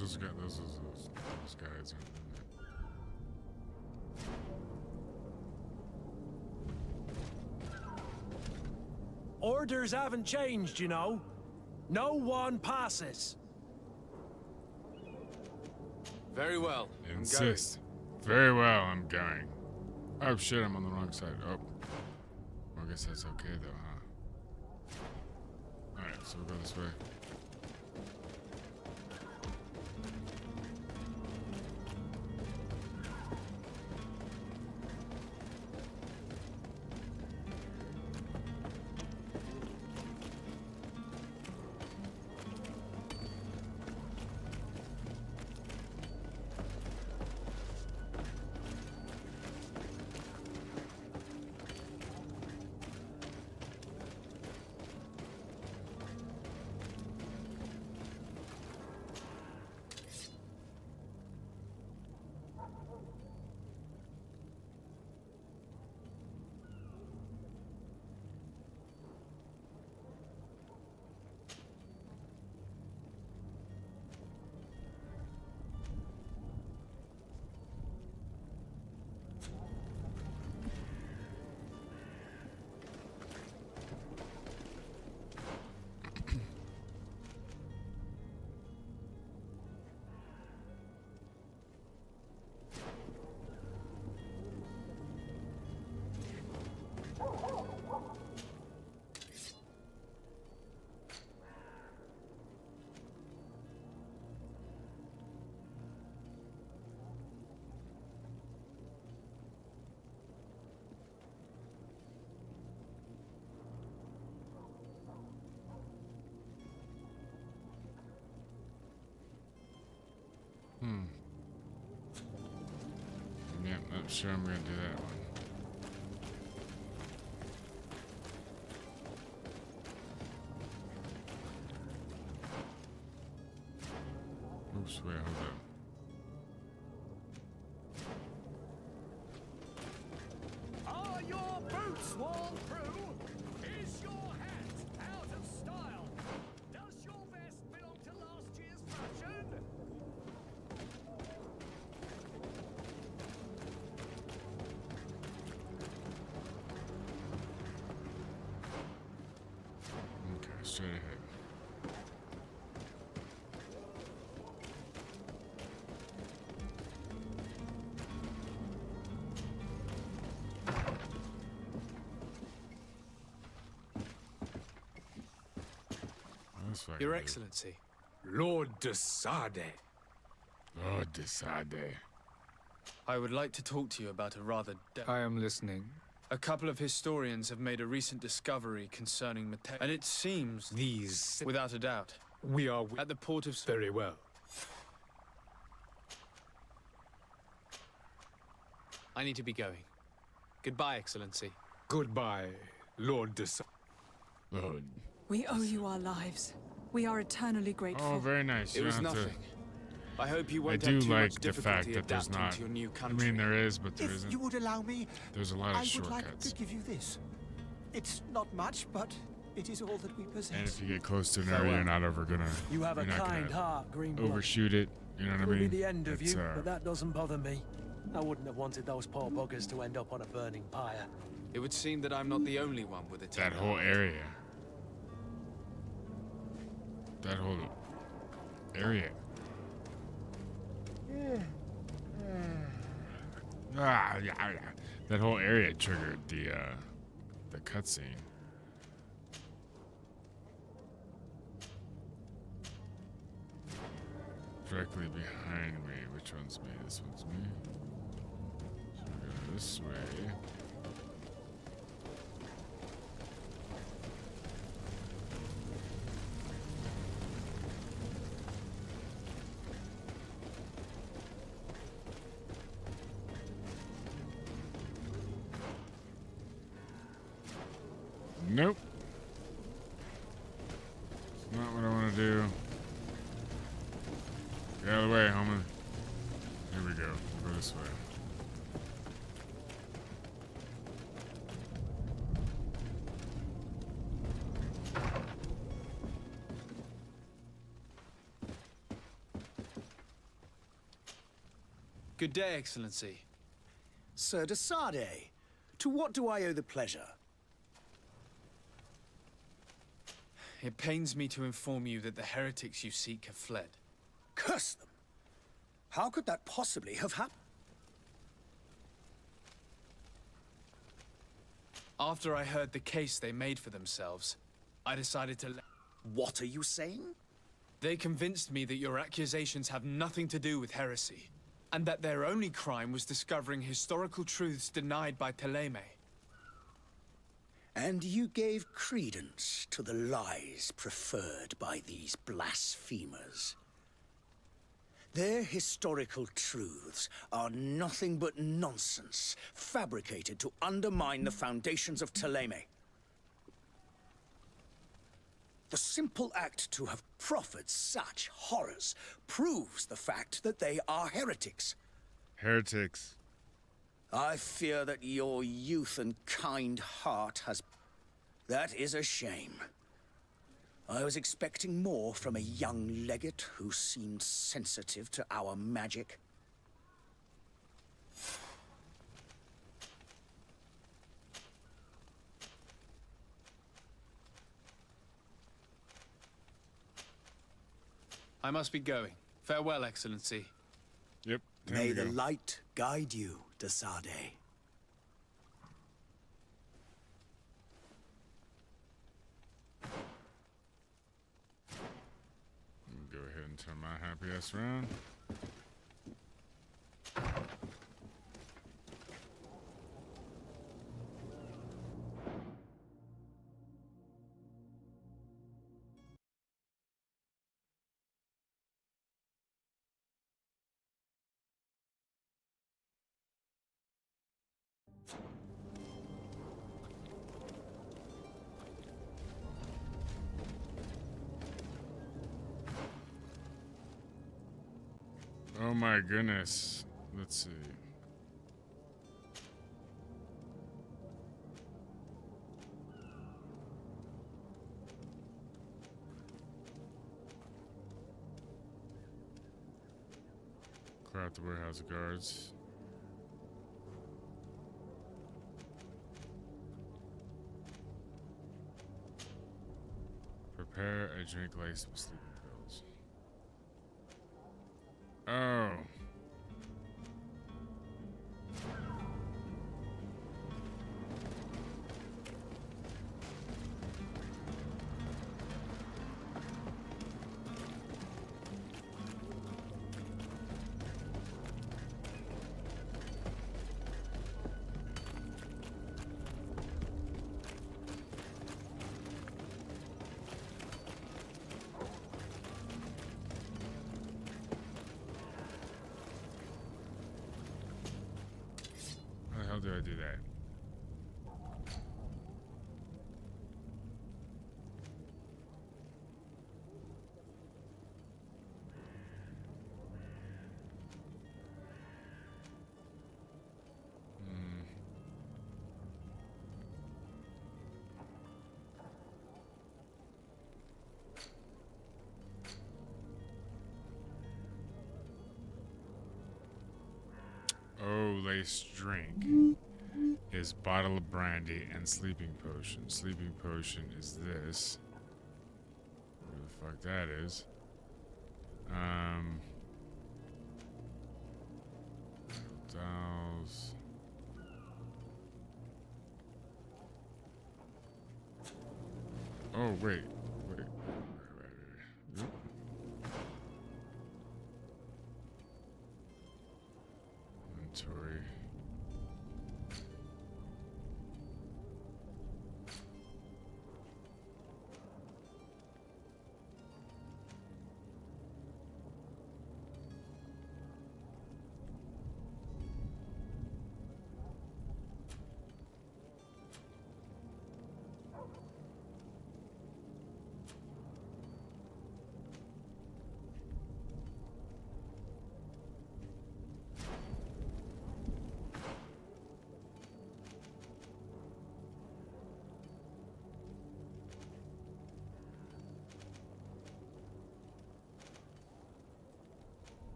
Those guys. Orders haven't changed, you know. No one passes. Very well. Insist. Very well, I'm going. Oh shit, I'm on the wrong side. Oh. Well, I guess that's okay though, huh? Alright, so we'll go this way. Yeah, not sure I'm gonna do that one. Oops, wait, hold up. Are your boots worn through? Is your hat out of style? Does your vest belong to last year's fashion? Okay, straight ahead. Your Excellency. Lord de Sade. Lord de Sade. I would like to talk to you about a rather... I am listening. A couple of historians have made a recent discovery concerning Mateo, and it seems... These... Without a doubt. We are... At the port of... Very well. I need to be going. Goodbye, Excellency. Goodbye, Lord de Sade. Lord. We owe you our lives. We are eternally grateful. Oh, very nice. It was nothing. I hope you I won't do have too like much the fact difficulty that there's adapting not. to your new I country. mean, there is, but there If isn't. you would allow me, There's a lot of I would shortcuts. like to give you this. It's not much, but it is all that we possess. And if you get close to an area, you're not ever gonna. You have a you're not kind gonna heart, Greenblood. overshoot it. You know what I Could mean? be the end of It's, you, but that doesn't bother me. I wouldn't have wanted those poor buggers to end up on a burning pyre. It would seem that I'm not the only one with a that whole area. That whole area. Yeah. That whole area triggered the cutscene. Directly behind me. Which one's me? This one's me. So we go this way. Nope. It's not what I want to do. Get out of the way, homie. Here we go. We'll go this way. Good day, Excellency. Sir de Sardet, to what do I owe the pleasure? It pains me to inform you that the heretics you seek have fled. Curse them! How could that possibly have happened? After I heard the case they made for themselves, I decided to What are you saying? They convinced me that your accusations have nothing to do with heresy, and that their only crime was discovering historical truths denied by Ptolemy. And you gave credence to the lies preferred by these blasphemers. Their historical truths are nothing but nonsense, fabricated to undermine the foundations of Ptolemy. The simple act to have proffered such horrors proves the fact that they are heretics. Heretics. I fear that your youth and kind heart has... That is a shame. I was expecting more from a young legate who seemed sensitive to our magic. I must be going. Farewell, Excellency. Yep. May the light guide you, de Sardet. Go ahead and turn my happy ass around. Oh my goodness. Let's see. Clear out the warehouse guards. Prepare a drink laced with sleeping pills. Oh. How do I do that? Oh, lace drink is bottle of brandy and sleeping potion. Sleeping potion is this. Where the fuck that is? Dolls. Oh wait, wait. Oop. Inventory.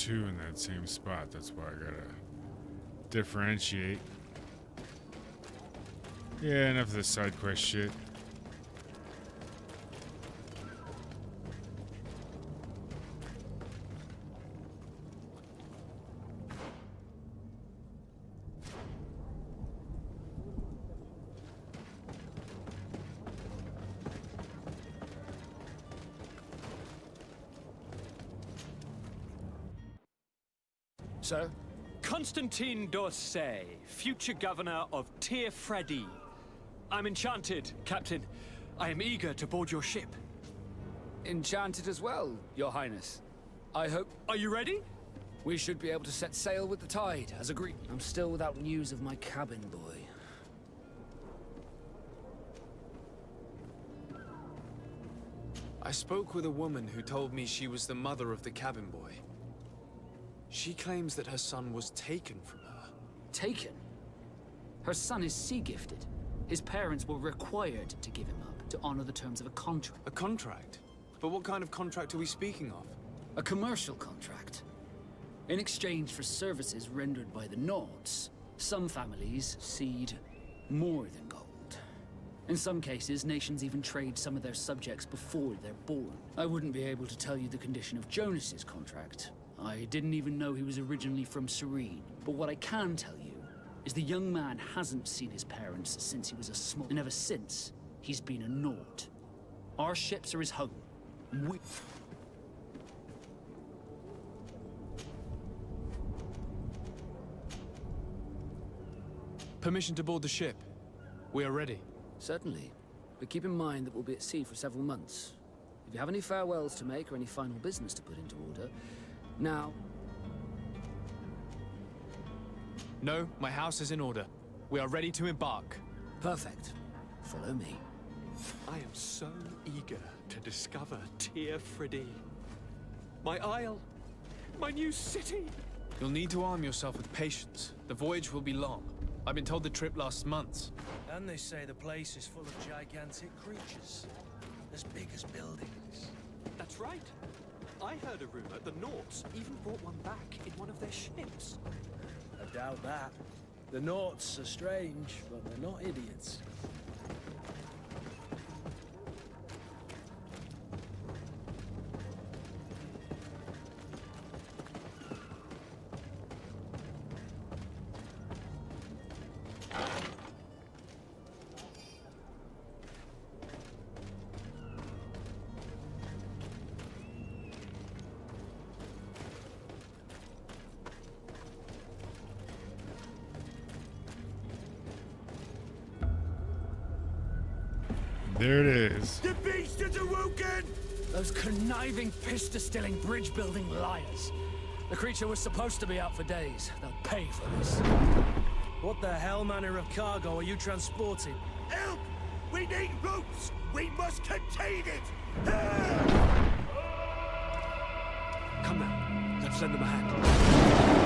two in that same spot. That's why I gotta differentiate. Yeah, enough of this side quest shit. Sir? Constantine d'Orsay, future governor of Tir Freddy. I'm enchanted, Captain. I am eager to board your ship. Enchanted as well, Your Highness. I hope... Are you ready? We should be able to set sail with the tide, as agreed. I'm still without news of my cabin boy. I spoke with a woman who told me she was the mother of the cabin boy. She claims that her son was taken from her. Taken? Her son is sea-gifted. His parents were required to give him up to honor the terms of a contract. A contract? But what kind of contract are we speaking of? A commercial contract. In exchange for services rendered by the Nords, some families cede more than gold. In some cases, nations even trade some of their subjects before they're born. I wouldn't be able to tell you the condition of Jonas's contract. I didn't even know he was originally from Serene. But what I can tell you is the young man hasn't seen his parents since he was a small... And ever since, he's been a Nord. Our ships are his home. We... Permission to board the ship. We are ready. Certainly. But keep in mind that we'll be at sea for several months. If you have any farewells to make or any final business to put into order... Now... No, my house is in order. We are ready to embark. Perfect. Follow me. I am so eager to discover Tir Freddy. My isle. My new city. You'll need to arm yourself with patience. The voyage will be long. I've been told the trip lasts months. And they say the place is full of gigantic creatures. As big as buildings. That's right. I heard a rumor the Nords even brought one back in one of their ships. I doubt that. The Norts are strange, but they're not idiots. There it is. The beast is awoken! Those conniving, piss-distilling, bridge-building liars. The creature was supposed to be out for days. They'll pay for this. What the hell manner of cargo are you transporting? Help! We need ropes! We must contain it! Come now. Let's lend them a hand.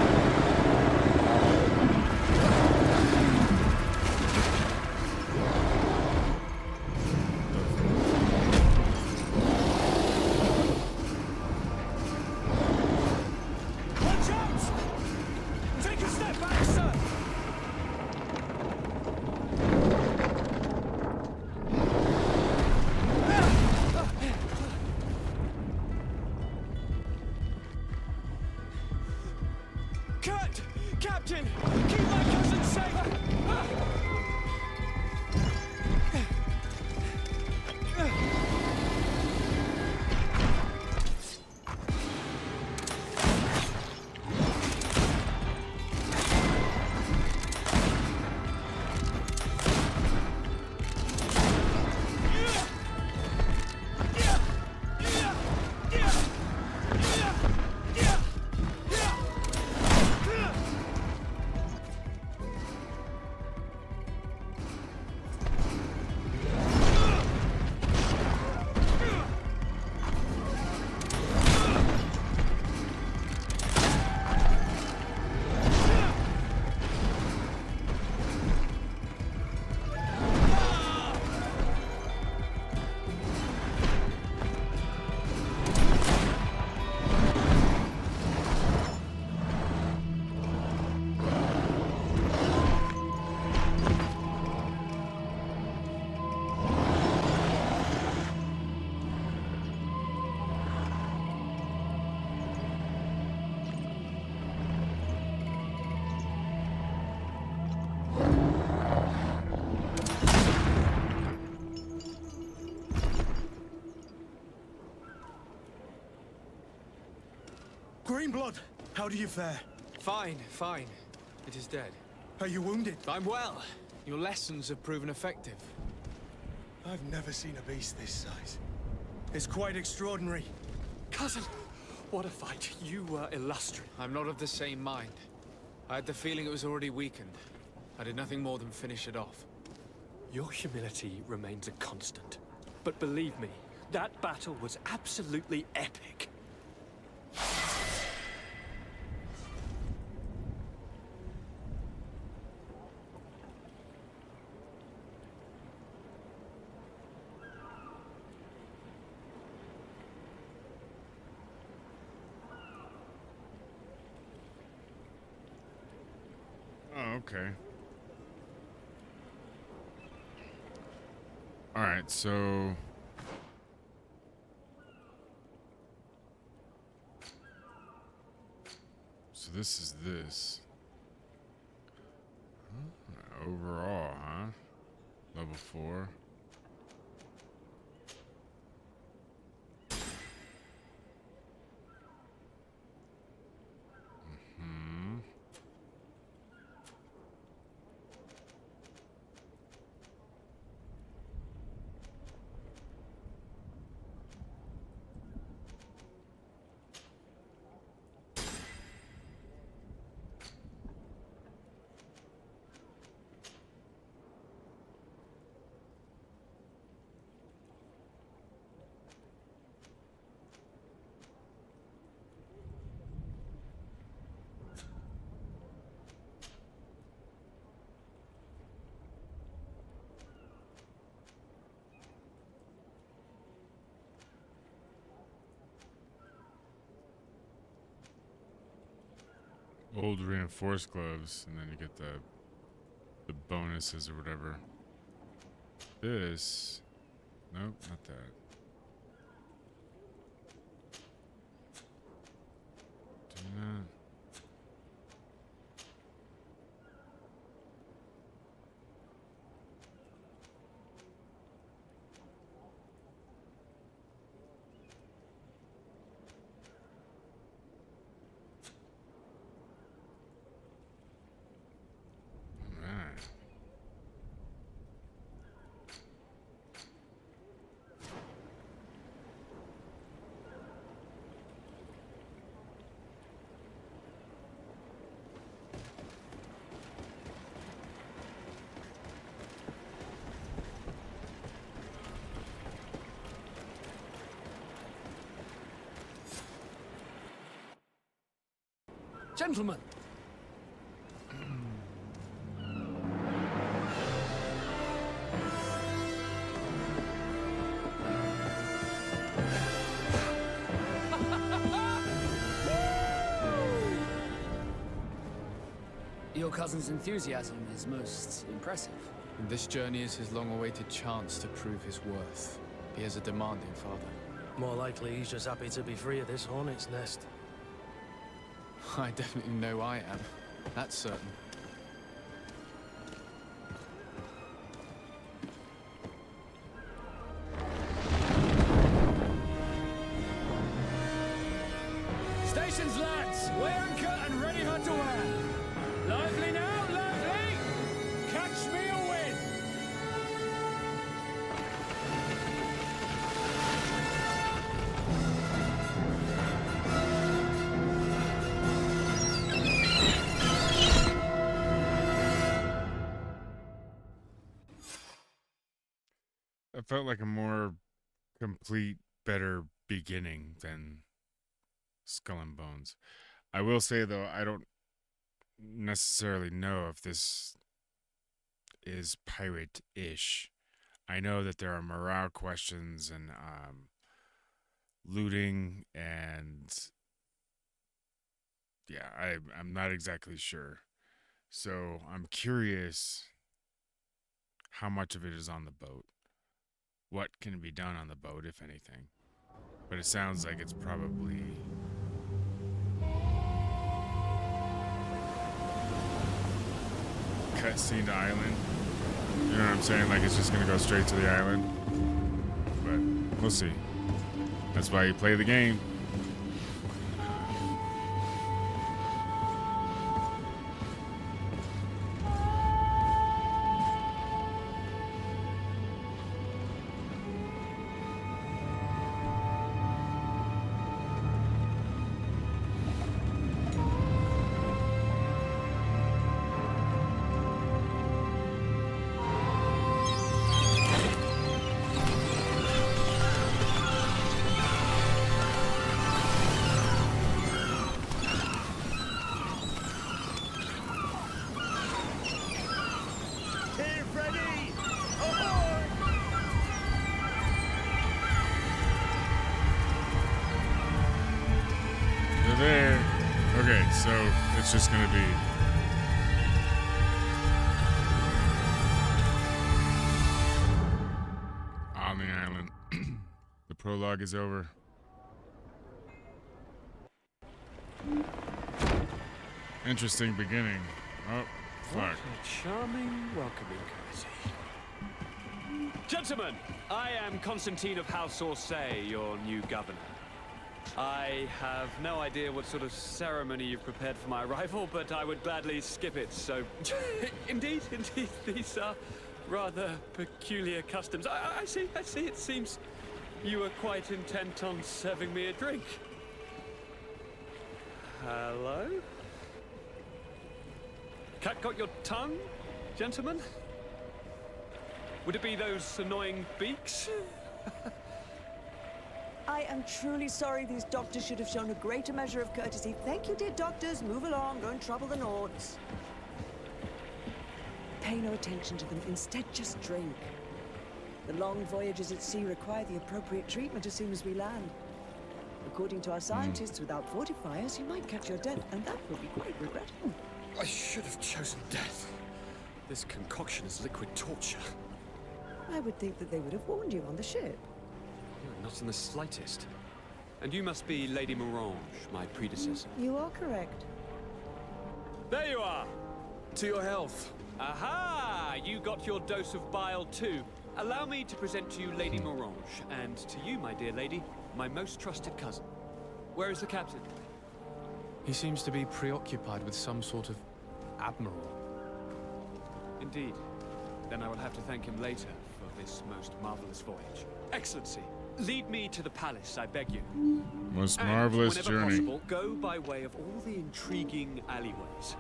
Greenblood, how do you fare? Fine, fine. It is dead. Are you wounded? I'm well. Your lessons have proven effective. I've never seen a beast this size. It's quite extraordinary. Cousin, what a fight. You were illustrious. I'm not of the same mind. I had the feeling it was already weakened. I did nothing more than finish it off. Your humility remains a constant. But believe me, that battle was absolutely epic. Oh, okay. All right, so this is this. Overall, huh? Level 4. Old reinforced gloves, and then you get the bonuses or whatever. This, nope, not that. Do not. Gentlemen. Your cousin's enthusiasm is most impressive. And this journey is his long-awaited chance to prove his worth. He has a demanding father. More likely he's just happy to be free of this hornet's nest. I definitely know I am. That's certain. Stations, lads! Wear and cut and ready for to wear. Lively now, lively! Catch me a win! It felt like a more complete, better beginning than Skull and Bones. I will say, though, I don't necessarily know if this is pirate-ish. I know that there are morale questions and looting, and yeah, I'm not exactly sure. So I'm curious how much of it is on the boat. What can be done on the boat, if anything? But it sounds like it's probably cutscene to island. You know what I'm saying? Like it's just gonna go straight to the island. But we'll see. That's why you play the game. So it's just gonna be on the island. The prologue is over. Interesting beginning. Oh, What fuck. a charming welcoming committee. Gentlemen, I am Constantine of House Orsay, your new governor. I have no idea what sort of ceremony you've prepared for my arrival, but I would gladly skip it, so... indeed, these are rather peculiar customs. I see, it seems you are quite intent on serving me a drink. Hello? Cat got your tongue, gentlemen? Would it be those annoying beaks? I am truly sorry. These doctors should have shown a greater measure of courtesy. Thank you, dear doctors. Move along. Don't trouble the Nords. Pay no attention to them. Instead, just drink. The long voyages at sea require the appropriate treatment as soon as we land. According to our scientists, without fortifiers, you might catch your death, and that would be quite regrettable. I should have chosen death. This concoction is liquid torture. I would think that they would have warned you on the ship. Not in the slightest. And you must be Lady Morange, my predecessor. You are correct. There you are! To your health. Aha! You got your dose of bile too. Allow me to present to you Lady Morange, and to you, my dear lady, my most trusted cousin. Where is the captain? He seems to be preoccupied with some sort of admiral. Indeed. Then I will have to thank him later for this most marvelous voyage. Excellency, lead me to the palace, I beg you. Most And marvelous whenever journey. possible, go by way of all the intriguing alleyways.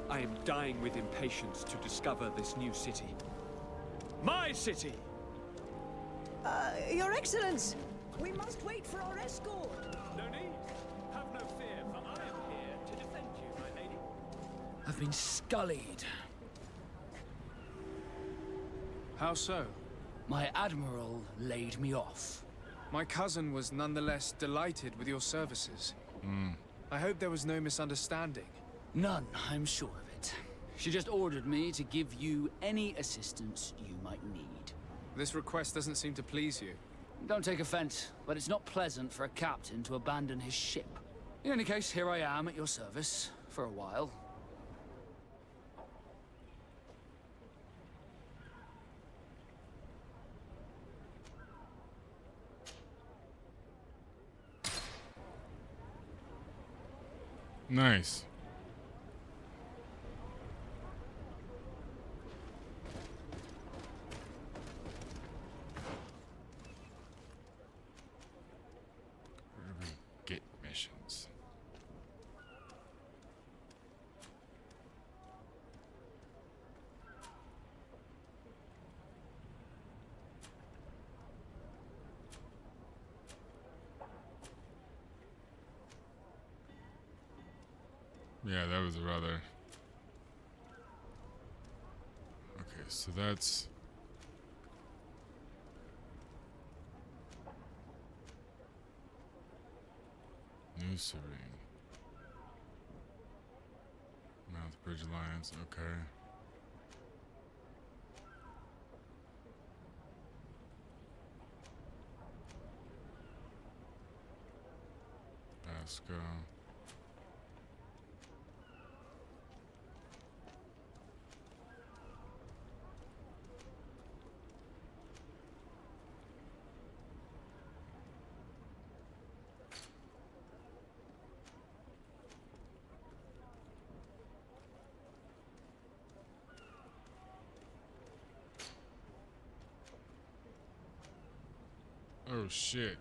I am dying with impatience to discover this new city. My city! Your Excellence! We must wait for our escort! No need. Have no fear, for I am here to defend you, my lady. I've been scullied. How so? My admiral laid me off. My cousin was nonetheless delighted with your services. I hope there was no misunderstanding. None, I'm sure of it. She just ordered me to give you any assistance you might need. This request doesn't seem to please you. Don't take offense, but it's not pleasant for a captain to abandon his ship. In any case, here I am at your service, for a while. Nice. Where do we get missions? Yeah, that was a rather... Okay, so that's... New Serene. Mouth Bridge Alliance, okay. Let's go. Oh shit.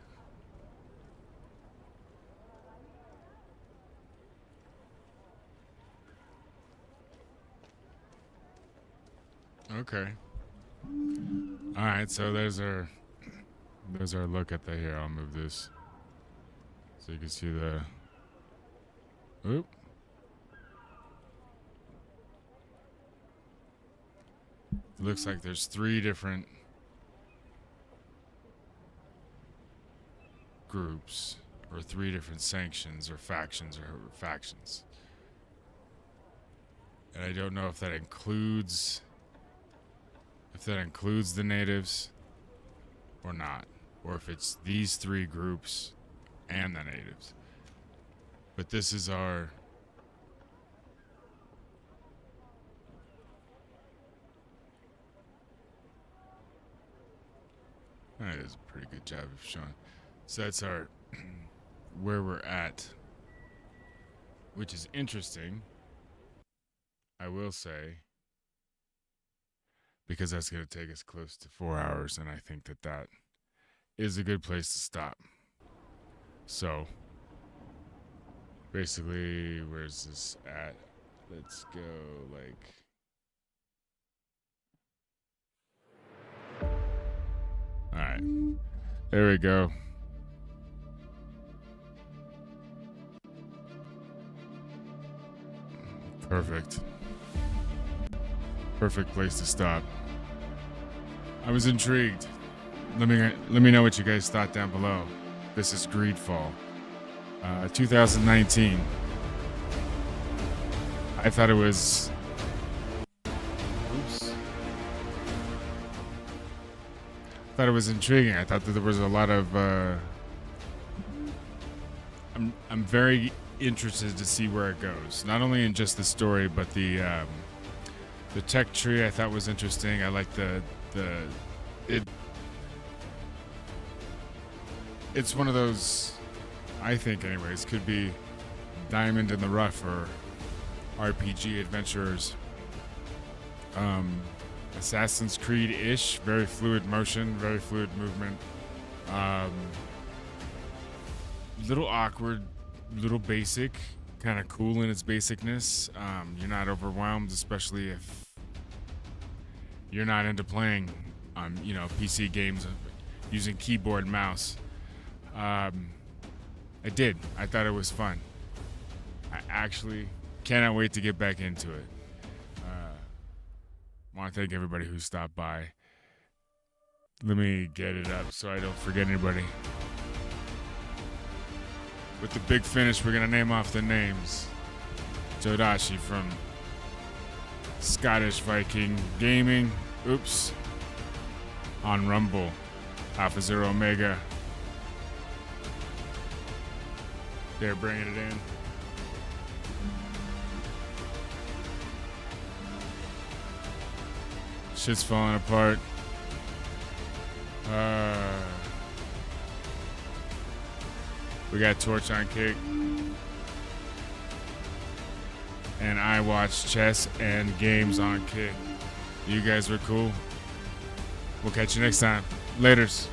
Okay. All right, so there's our look at the here. I'll move this so you can see the. Oop. Looks like there's 3 different groups. or 3 different sanctions or factions. And I don't know if that includes the natives or not, or if it's these 3 groups and the natives. But this is our that is a pretty good job of showing. So that's our where we're at, which is interesting, I will say, because that's going to take us close to 4 hours, and I think that is a good place to stop. So, basically, where's this at? Let's go, like... Alright. There we go. Perfect. Perfect place to stop. I was intrigued. Let me know what you guys thought down below. This is GreedFall, 2019. I thought it was. Oops. I thought it was intriguing. I thought that there was a lot of. I'm very interested to see where it goes. Not only in just the story, but the tech tree I thought was interesting. I like it's one of those, I think anyways, could be diamond in the rough or RPG adventurers. Assassin's Creed-ish, very fluid motion, very fluid movement. Little awkward, little basic, kind of cool in its basicness. You're not overwhelmed, especially if you're not into playing PC games using keyboard and mouse. I thought it was fun. I actually cannot wait to get back into it. I want to thank everybody who stopped by. Let me get it up so I don't forget anybody. With the big finish, we're going to name off the names. Jodashi from Scottish Viking Gaming. Oops. On Rumble. Alpha Zero Omega. They're bringing it in. Shit's falling apart. We got Torch on Kick. And I watch Chess and Games on Kick. You guys were cool. We'll catch you next time. Laters.